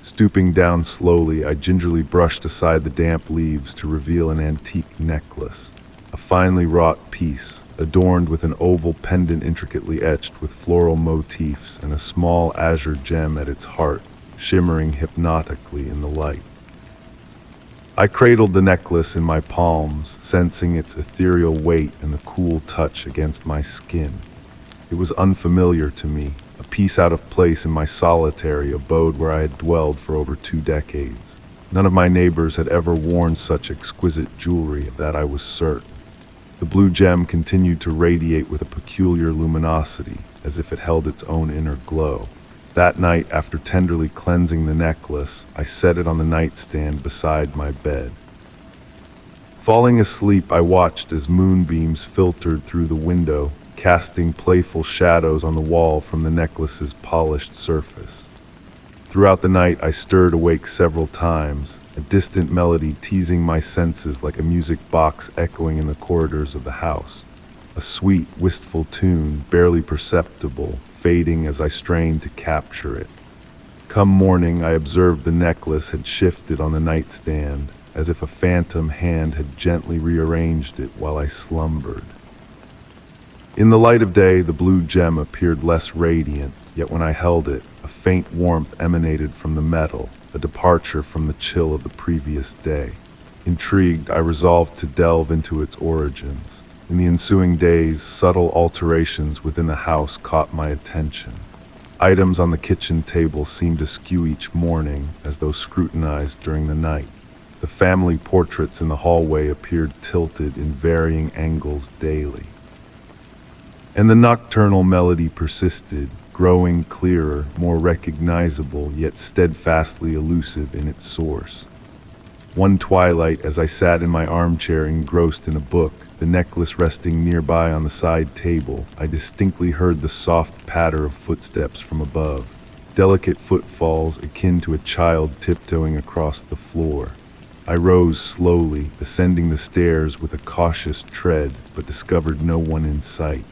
Speaker 1: Stooping down slowly, I gingerly brushed aside the damp leaves to reveal an antique necklace, a finely wrought piece, adorned with an oval pendant intricately etched with floral motifs and a small azure gem at its heart, shimmering hypnotically in the light. I cradled the necklace in my palms, sensing its ethereal weight and the cool touch against my skin. It was unfamiliar to me, a piece out of place in my solitary abode where I had dwelled for over 2 decades. None of my neighbors had ever worn such exquisite jewelry, of that I was certain. The blue gem continued to radiate with a peculiar luminosity, as if it held its own inner glow. That night, after tenderly cleansing the necklace, I set it on the nightstand beside my bed. Falling asleep, I watched as moonbeams filtered through the window, casting playful shadows on the wall from the necklace's polished surface. Throughout the night, I stirred awake several times, a distant melody teasing my senses like a music box echoing in the corridors of the house. A sweet, wistful tune, barely perceptible, fading as I strained to capture it. Come morning, I observed the necklace had shifted on the nightstand, as if a phantom hand had gently rearranged it while I slumbered. In the light of day, the blue gem appeared less radiant, yet when I held it, a faint warmth emanated from the metal, a departure from the chill of the previous day. Intrigued, I resolved to delve into its origins. In the ensuing days, subtle alterations within the house caught my attention. Items on the kitchen table seemed askew each morning, as though scrutinized during the night. The family portraits in the hallway appeared tilted in varying angles daily. And the nocturnal melody persisted, growing clearer, more recognizable, yet steadfastly elusive in its source. One twilight, as I sat in my armchair engrossed in a book, the necklace resting nearby on the side table, I distinctly heard the soft patter of footsteps from above, delicate footfalls akin to a child tiptoeing across the floor. I rose slowly, ascending the stairs with a cautious tread, but discovered no one in sight.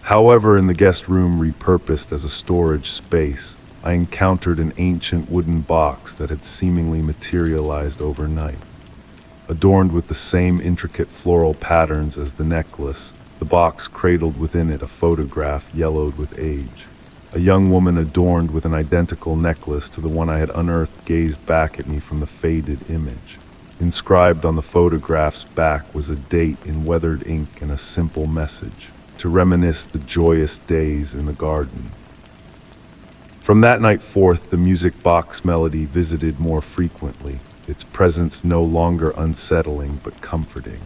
Speaker 1: However, in the guest room repurposed as a storage space, I encountered an ancient wooden box that had seemingly materialized overnight. Adorned with the same intricate floral patterns as the necklace, the box cradled within it a photograph yellowed with age. A young woman adorned with an identical necklace to the one I had unearthed gazed back at me from the faded image. Inscribed on the photograph's back was a date in weathered ink and a simple message: to reminisce the joyous days in the garden. From that night forth, the music box melody visited more frequently, its presence no longer unsettling but comforting.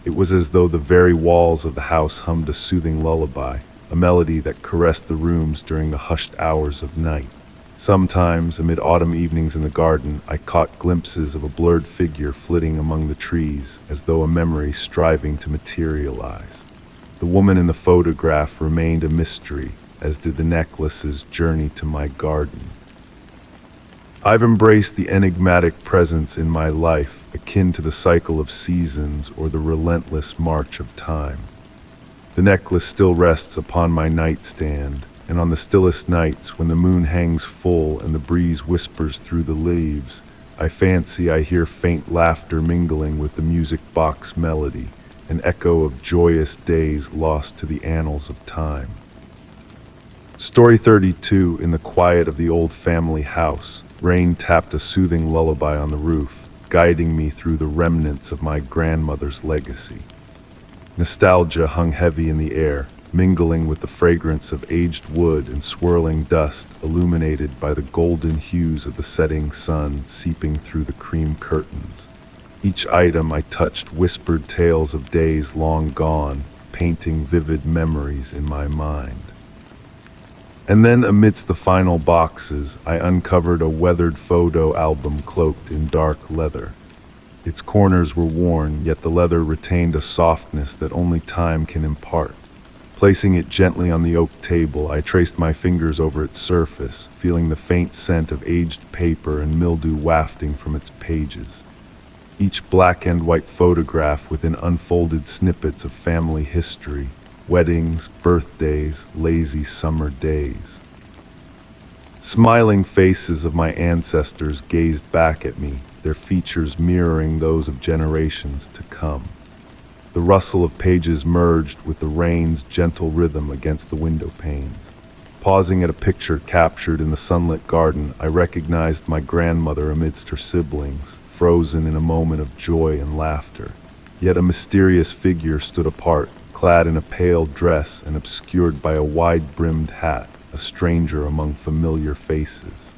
Speaker 1: It was as though the very walls of the house hummed a soothing lullaby, a melody that caressed the rooms during the hushed hours of night. Sometimes, amid autumn evenings in the garden, I caught glimpses of a blurred figure flitting among the trees, as though a memory striving to materialize. The woman in the photograph remained a mystery, as did the necklace's journey to my garden. I've embraced the enigmatic presence in my life, akin to the cycle of seasons or the relentless march of time. The necklace still rests upon my nightstand, and on the stillest nights, when the moon hangs full and the breeze whispers through the leaves, I fancy I hear faint laughter mingling with the music box melody, an echo of joyous days lost to the annals of time. Story 32. In the quiet of the old family house, rain tapped a soothing lullaby on the roof, guiding me through the remnants of my grandmother's legacy. Nostalgia hung heavy in the air, mingling with the fragrance of aged wood and swirling dust, illuminated by the golden hues of the setting sun seeping through the cream curtains. Each item I touched whispered tales of days long gone, painting vivid memories in my mind. And then, amidst the final boxes, I uncovered a weathered photo album cloaked in dark leather. Its corners were worn, yet the leather retained a softness that only time can impart. Placing it gently on the oak table, I traced my fingers over its surface, feeling the faint scent of aged paper and mildew wafting from its pages. Each black and white photograph within unfolded snippets of family history, weddings, birthdays, lazy summer days. Smiling faces of my ancestors gazed back at me, their features mirroring those of generations to come. The rustle of pages merged with the rain's gentle rhythm against the window panes. Pausing at a picture captured in the sunlit garden, I recognized my grandmother amidst her siblings, frozen in a moment of joy and laughter. Yet a mysterious figure stood apart, clad in a pale dress and obscured by a wide-brimmed hat, a stranger among familiar faces.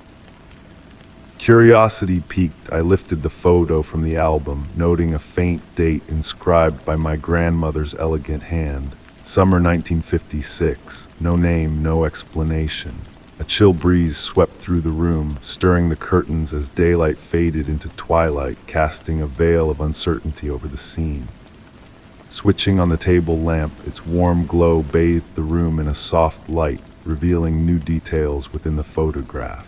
Speaker 1: Curiosity piqued, I lifted the photo from the album, noting a faint date inscribed by my grandmother's elegant hand. Summer 1956. No name, no explanation. A chill breeze swept through the room, stirring the curtains as daylight faded into twilight, casting a veil of uncertainty over the scene. Switching on the table lamp, its warm glow bathed the room in a soft light, revealing new details within the photograph.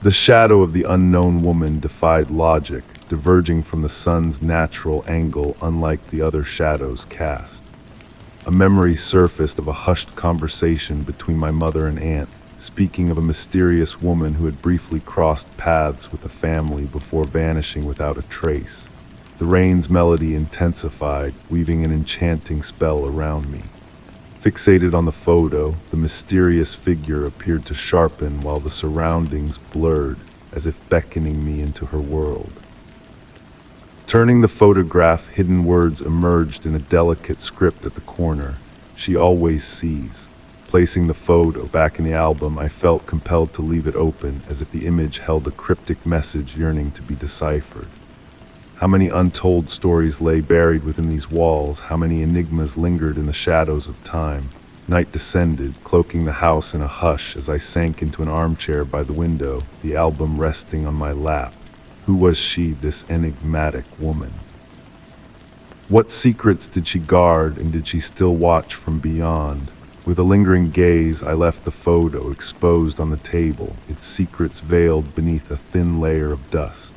Speaker 1: The shadow of the unknown woman defied logic, diverging from the sun's natural angle unlike the other shadows cast. A memory surfaced of a hushed conversation between my mother and aunt, speaking of a mysterious woman who had briefly crossed paths with the family before vanishing without a trace. The rain's melody intensified, weaving an enchanting spell around me. Fixated on the photo, the mysterious figure appeared to sharpen while the surroundings blurred, as if beckoning me into her world. Turning the photograph, hidden words emerged in a delicate script at the corner. She always sees. Placing the photo back in the album, I felt compelled to leave it open, as if the image held a cryptic message yearning to be deciphered. How many untold stories lay buried within these walls, how many enigmas lingered in the shadows of time. Night descended, cloaking the house in a hush as I sank into an armchair by the window, the album resting on my lap. Who was she, this enigmatic woman? What secrets did she guard, and did she still watch from beyond? With a lingering gaze, I left the photo exposed on the table, its secrets veiled beneath a thin layer of dust.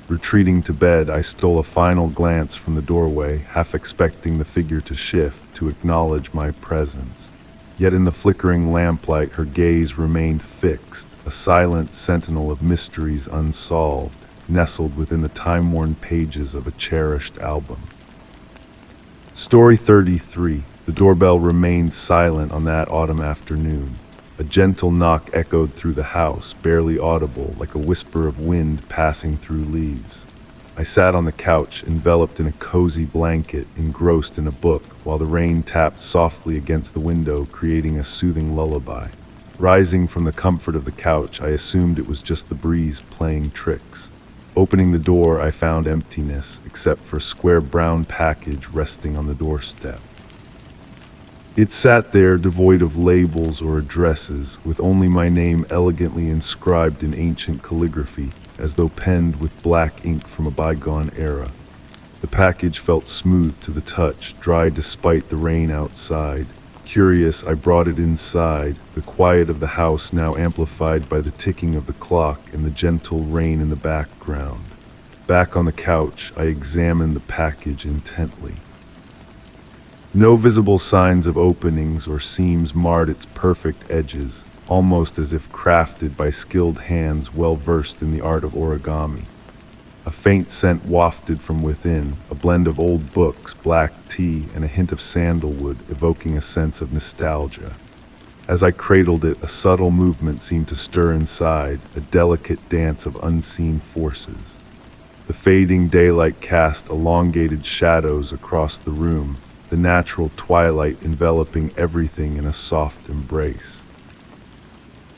Speaker 1: Retreating to bed, I stole a final glance from the doorway, half expecting the figure to shift, to acknowledge my presence. Yet in the flickering lamplight, her gaze remained fixed, a silent sentinel of mysteries unsolved, nestled within the time-worn pages of a cherished album. Story 33. The doorbell remained silent on that autumn afternoon. A gentle knock echoed through the house, barely audible, like a whisper of wind passing through leaves. I sat on the couch, enveloped in a cozy blanket, engrossed in a book, while the rain tapped softly against the window, creating a soothing lullaby. Rising from the comfort of the couch, I assumed it was just the breeze playing tricks. Opening the door, I found emptiness, except for a square brown package resting on the doorstep. It sat there, devoid of labels or addresses, with only my name elegantly inscribed in ancient calligraphy, as though penned with black ink from a bygone era. The package felt smooth to the touch, dry despite the rain outside. Curious, I brought it inside, the quiet of the house now amplified by the ticking of the clock and the gentle rain in the background. Back on the couch, I examined the package intently. No visible signs of openings or seams marred its perfect edges, almost as if crafted by skilled hands well-versed in the art of origami. A faint scent wafted from within, a blend of old books, black tea, and a hint of sandalwood, evoking a sense of nostalgia. As I cradled it, a subtle movement seemed to stir inside, a delicate dance of unseen forces. The fading daylight cast elongated shadows across the room, the natural twilight enveloping everything in a soft embrace.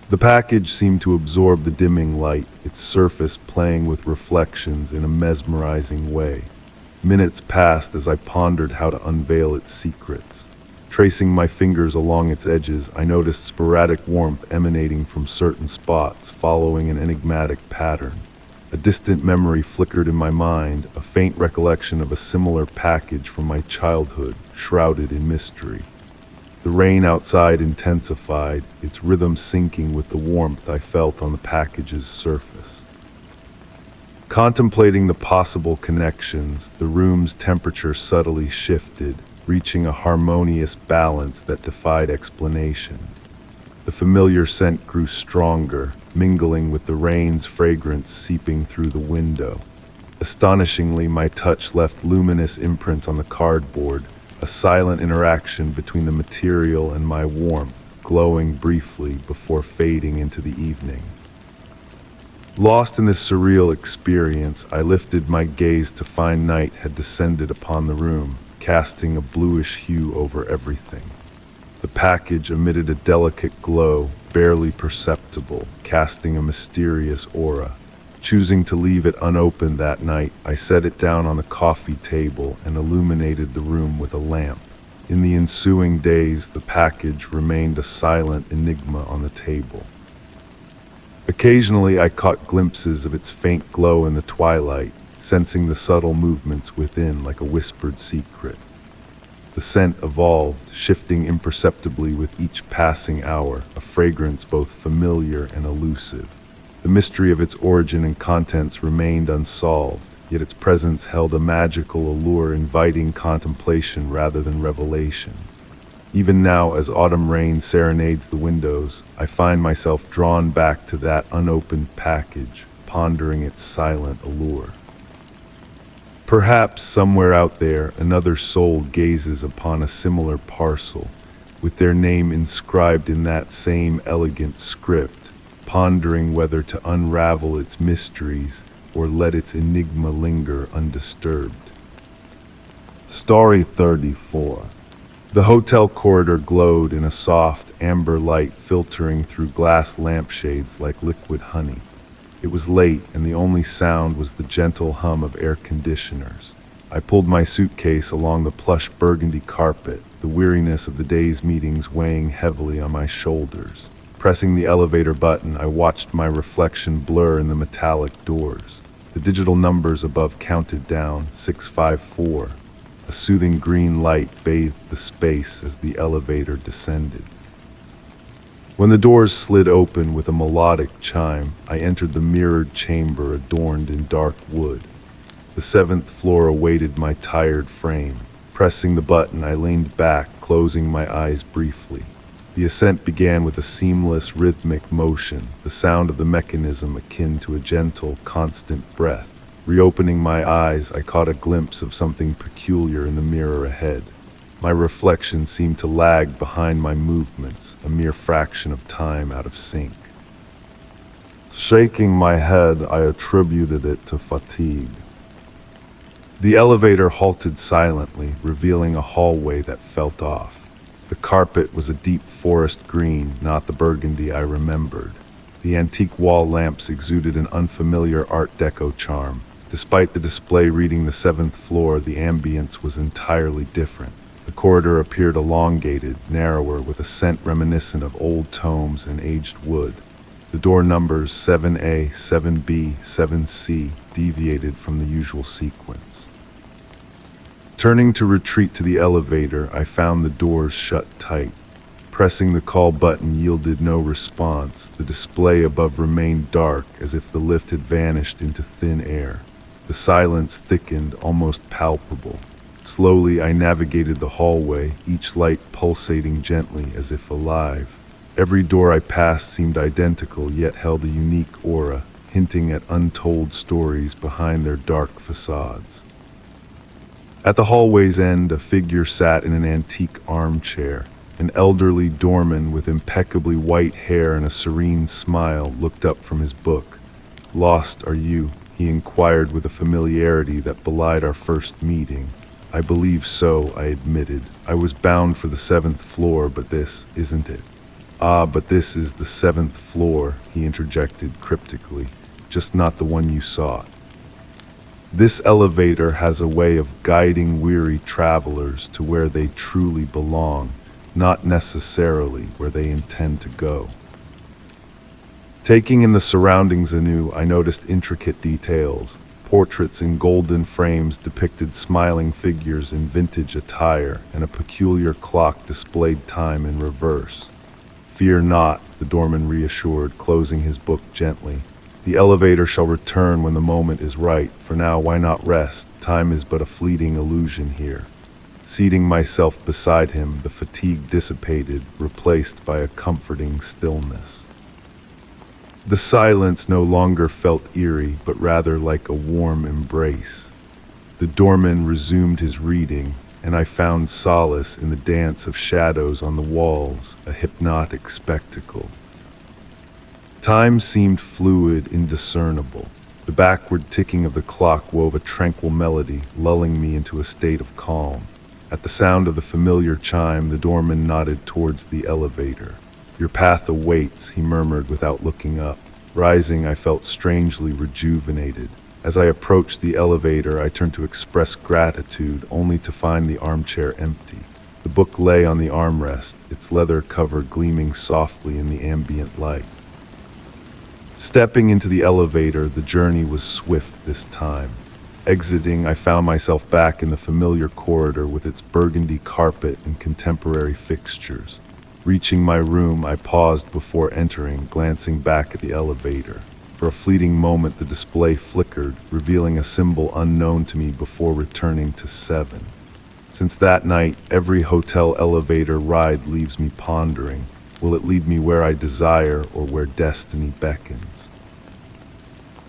Speaker 1: The package seemed to absorb the dimming light, its surface playing with reflections in a mesmerizing way. Minutes passed as I pondered how to unveil its secrets. Tracing my fingers along its edges, I noticed sporadic warmth emanating from certain spots, following an enigmatic pattern. A distant memory flickered in my mind, a faint recollection of a similar package from my childhood, shrouded in mystery. The rain outside intensified, its rhythm syncing with the warmth I felt on the package's surface. Contemplating the possible connections, the room's temperature subtly shifted, reaching a harmonious balance that defied explanation. The familiar scent grew stronger, mingling with the rain's fragrance seeping through the window. Astonishingly, my touch left luminous imprints on the cardboard, a silent interaction between the material and my warmth, glowing briefly before fading into the evening. Lost in this surreal experience, I lifted my gaze to find night had descended upon the room, casting a bluish hue over everything. The package emitted a delicate glow, barely perceptible, casting a mysterious aura. Choosing to leave it unopened that night, I set it down on the coffee table and illuminated the room with a lamp. In the ensuing days, the package remained a silent enigma on the table. Occasionally, I caught glimpses of its faint glow in the twilight, sensing the subtle movements within like a whispered secret. The scent evolved, shifting imperceptibly with each passing hour, a fragrance both familiar and elusive. The mystery of its origin and contents remained unsolved, yet its presence held a magical allure inviting contemplation rather than revelation. Even now, as autumn rain serenades the windows, I find myself drawn back to that unopened package, pondering its silent allure. Perhaps somewhere out there, another soul gazes upon a similar parcel, with their name inscribed in that same elegant script, pondering whether to unravel its mysteries or let its enigma linger undisturbed. Story 34. The hotel corridor glowed in a soft, amber light filtering through glass lampshades like liquid honey. It was late, and the only sound was the gentle hum of air conditioners. I pulled my suitcase along the plush burgundy carpet, the weariness of the day's meetings weighing heavily on my shoulders. Pressing the elevator button, I watched my reflection blur in the metallic doors. The digital numbers above counted down, 654. A soothing green light bathed the space as the elevator descended. When the doors slid open with a melodic chime, I entered the mirrored chamber adorned in dark wood. The 7th floor awaited my tired frame. Pressing the button, I leaned back, closing my eyes briefly. The ascent began with a seamless, rhythmic motion, the sound of the mechanism akin to a gentle, constant breath. Reopening my eyes, I caught a glimpse of something peculiar in the mirror ahead. My reflection seemed to lag behind my movements, a mere fraction of time out of sync. Shaking my head, I attributed it to fatigue. The elevator halted silently, revealing a hallway that felt off. The carpet was a deep forest green, not the burgundy I remembered. The antique wall lamps exuded an unfamiliar Art Deco charm. Despite the display reading the 7th floor, the ambience was entirely different. The corridor appeared elongated, narrower, with a scent reminiscent of old tomes and aged wood. The door numbers 7A, 7B, 7C deviated from the usual sequence. Turning to retreat to the elevator, I found the doors shut tight. Pressing the call button yielded no response. The display above remained dark, as if the lift had vanished into thin air. The silence thickened, almost palpable. Slowly, I navigated the hallway, each light pulsating gently as if alive. Every door I passed seemed identical, yet held a unique aura, hinting at untold stories behind their dark facades. At the hallway's end, a figure sat in an antique armchair. An elderly doorman with impeccably white hair and a serene smile looked up from his book. "Lost, are you?" he inquired with a familiarity that belied our first meeting. "I believe so," I admitted. "I was bound for the 7th floor, but this isn't it." "Ah, but this is the 7th floor," he interjected cryptically. "Just not the one you sought. This elevator has a way of guiding weary travelers to where they truly belong, not necessarily where they intend to go." Taking in the surroundings anew, I noticed intricate details. Portraits in golden frames depicted smiling figures in vintage attire, and a peculiar clock displayed time in reverse. "Fear not," the doorman reassured, closing his book gently. "The elevator shall return when the moment is right. For now, why not rest? Time is but a fleeting illusion here." Seating myself beside him, the fatigue dissipated, replaced by a comforting stillness. The silence no longer felt eerie, but rather like a warm embrace. The doorman resumed his reading, and I found solace in the dance of shadows on the walls, a hypnotic spectacle. Time seemed fluid, indiscernible. The backward ticking of the clock wove a tranquil melody, lulling me into a state of calm. At the sound of the familiar chime, the doorman nodded towards the elevator. "Your path awaits," he murmured without looking up. Rising, I felt strangely rejuvenated. As I approached the elevator, I turned to express gratitude, only to find the armchair empty. The book lay on the armrest, its leather cover gleaming softly in the ambient light. Stepping into the elevator, the journey was swift this time. Exiting, I found myself back in the familiar corridor with its burgundy carpet and contemporary fixtures. Reaching my room, I paused before entering, glancing back at the elevator. For a fleeting moment, the display flickered, revealing a symbol unknown to me before returning to 7. Since that night, every hotel elevator ride leaves me pondering. Will it lead me where I desire or where destiny beckons?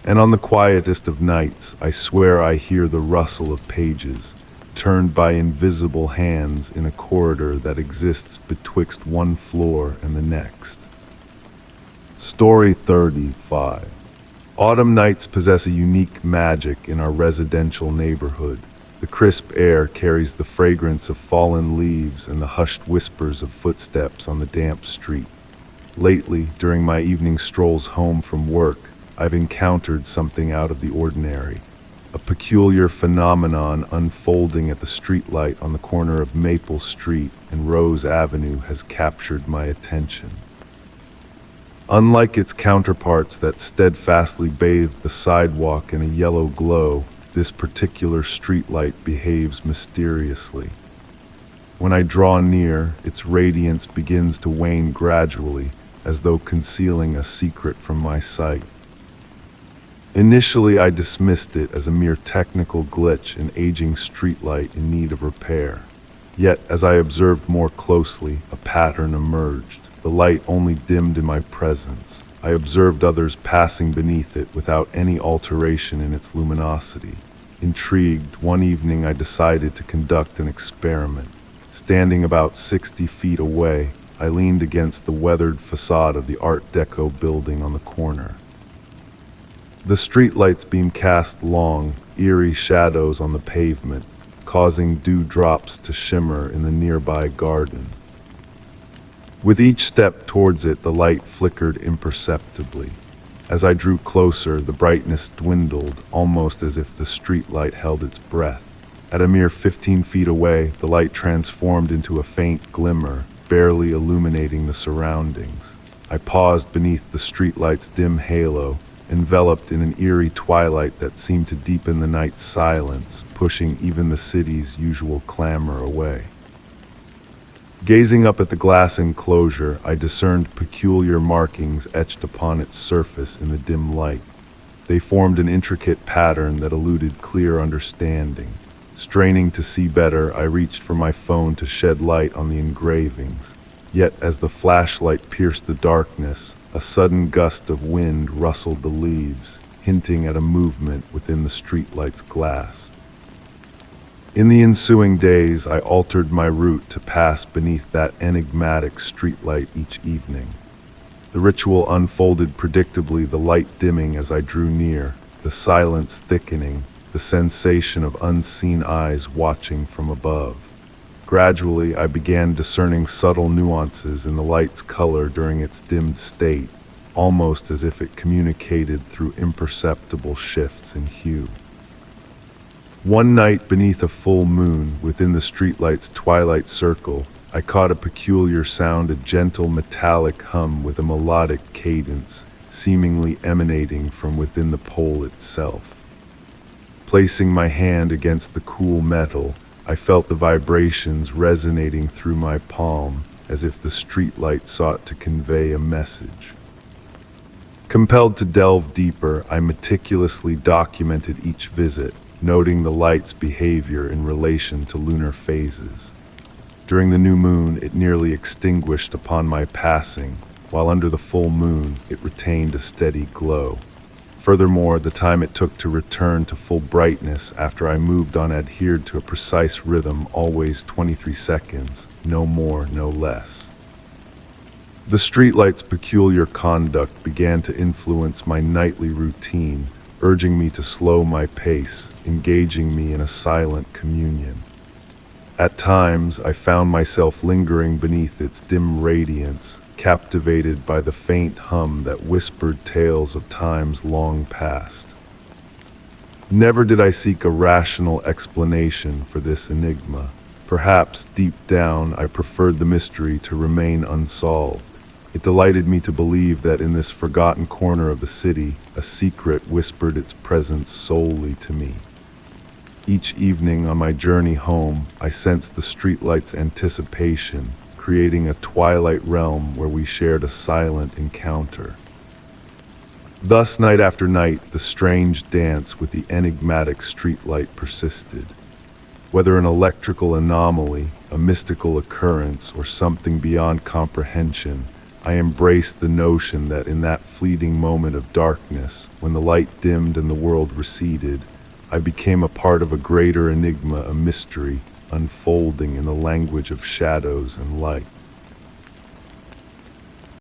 Speaker 1: And on the quietest of nights, I swear I hear the rustle of pages, turned by invisible hands in a corridor that exists betwixt one floor and the next. Story 35. Autumn nights possess a unique magic in our residential neighborhood. The crisp air carries the fragrance of fallen leaves and the hushed whispers of footsteps on the damp street. Lately, during my evening strolls home from work, I've encountered something out of the ordinary. A peculiar phenomenon unfolding at the streetlight on the corner of Maple Street and Rose Avenue has captured my attention. Unlike its counterparts that steadfastly bathe the sidewalk in a yellow glow, this particular streetlight behaves mysteriously. When I draw near, its radiance begins to wane gradually, as though concealing a secret from my sight. Initially, I dismissed it as a mere technical glitch, an aging streetlight in need of repair. Yet, as I observed more closely, a pattern emerged. The light only dimmed in my presence. I observed others passing beneath it without any alteration in its luminosity. Intrigued, one evening I decided to conduct an experiment. Standing about 60 feet away, I leaned against the weathered facade of the Art Deco building on the corner. The streetlight's beam cast long, eerie shadows on the pavement, causing dewdrops to shimmer in the nearby garden. With each step towards it, the light flickered imperceptibly. As I drew closer, the brightness dwindled, almost as if the streetlight held its breath. At a mere 15 feet away, the light transformed into a faint glimmer, barely illuminating the surroundings. I paused beneath the streetlight's dim halo, enveloped in an eerie twilight that seemed to deepen the night's silence, pushing even the city's usual clamor away. Gazing up at the glass enclosure, I discerned peculiar markings etched upon its surface in the dim light. They formed an intricate pattern that eluded clear understanding. Straining to see better, I reached for my phone to shed light on the engravings. Yet as the flashlight pierced the darkness, a sudden gust of wind rustled the leaves, hinting at a movement within the streetlight's glass. In the ensuing days, I altered my route to pass beneath that enigmatic streetlight each evening. The ritual unfolded predictably, the light dimming as I drew near, the silence thickening, the sensation of unseen eyes watching from above. Gradually, I began discerning subtle nuances in the light's color during its dimmed state, almost as if it communicated through imperceptible shifts in hue. One night beneath a full moon, within the streetlight's twilight circle, I caught a peculiar sound, a gentle metallic hum with a melodic cadence, seemingly emanating from within the pole itself. Placing my hand against the cool metal, I felt the vibrations resonating through my palm, as if the streetlight sought to convey a message. Compelled to delve deeper, I meticulously documented each visit, noting the light's behavior in relation to lunar phases. During the new moon, it nearly extinguished upon my passing, while under the full moon, it retained a steady glow. Furthermore, the time it took to return to full brightness after I moved on adhered to a precise rhythm, always 23 seconds, no more, no less. The streetlight's peculiar conduct began to influence my nightly routine, urging me to slow my pace, engaging me in a silent communion. At times, I found myself lingering beneath its dim radiance, captivated by the faint hum that whispered tales of times long past. Never did I seek a rational explanation for this enigma. Perhaps, deep down, I preferred the mystery to remain unsolved. It delighted me to believe that in this forgotten corner of the city, a secret whispered its presence solely to me. Each evening on my journey home, I sensed the streetlight's anticipation, creating a twilight realm where we shared a silent encounter. Thus, night after night, the strange dance with the enigmatic streetlight persisted. Whether an electrical anomaly, a mystical occurrence, or something beyond comprehension, I embraced the notion that in that fleeting moment of darkness, when the light dimmed and the world receded, I became a part of a greater enigma, a mystery, unfolding in the language of shadows and light.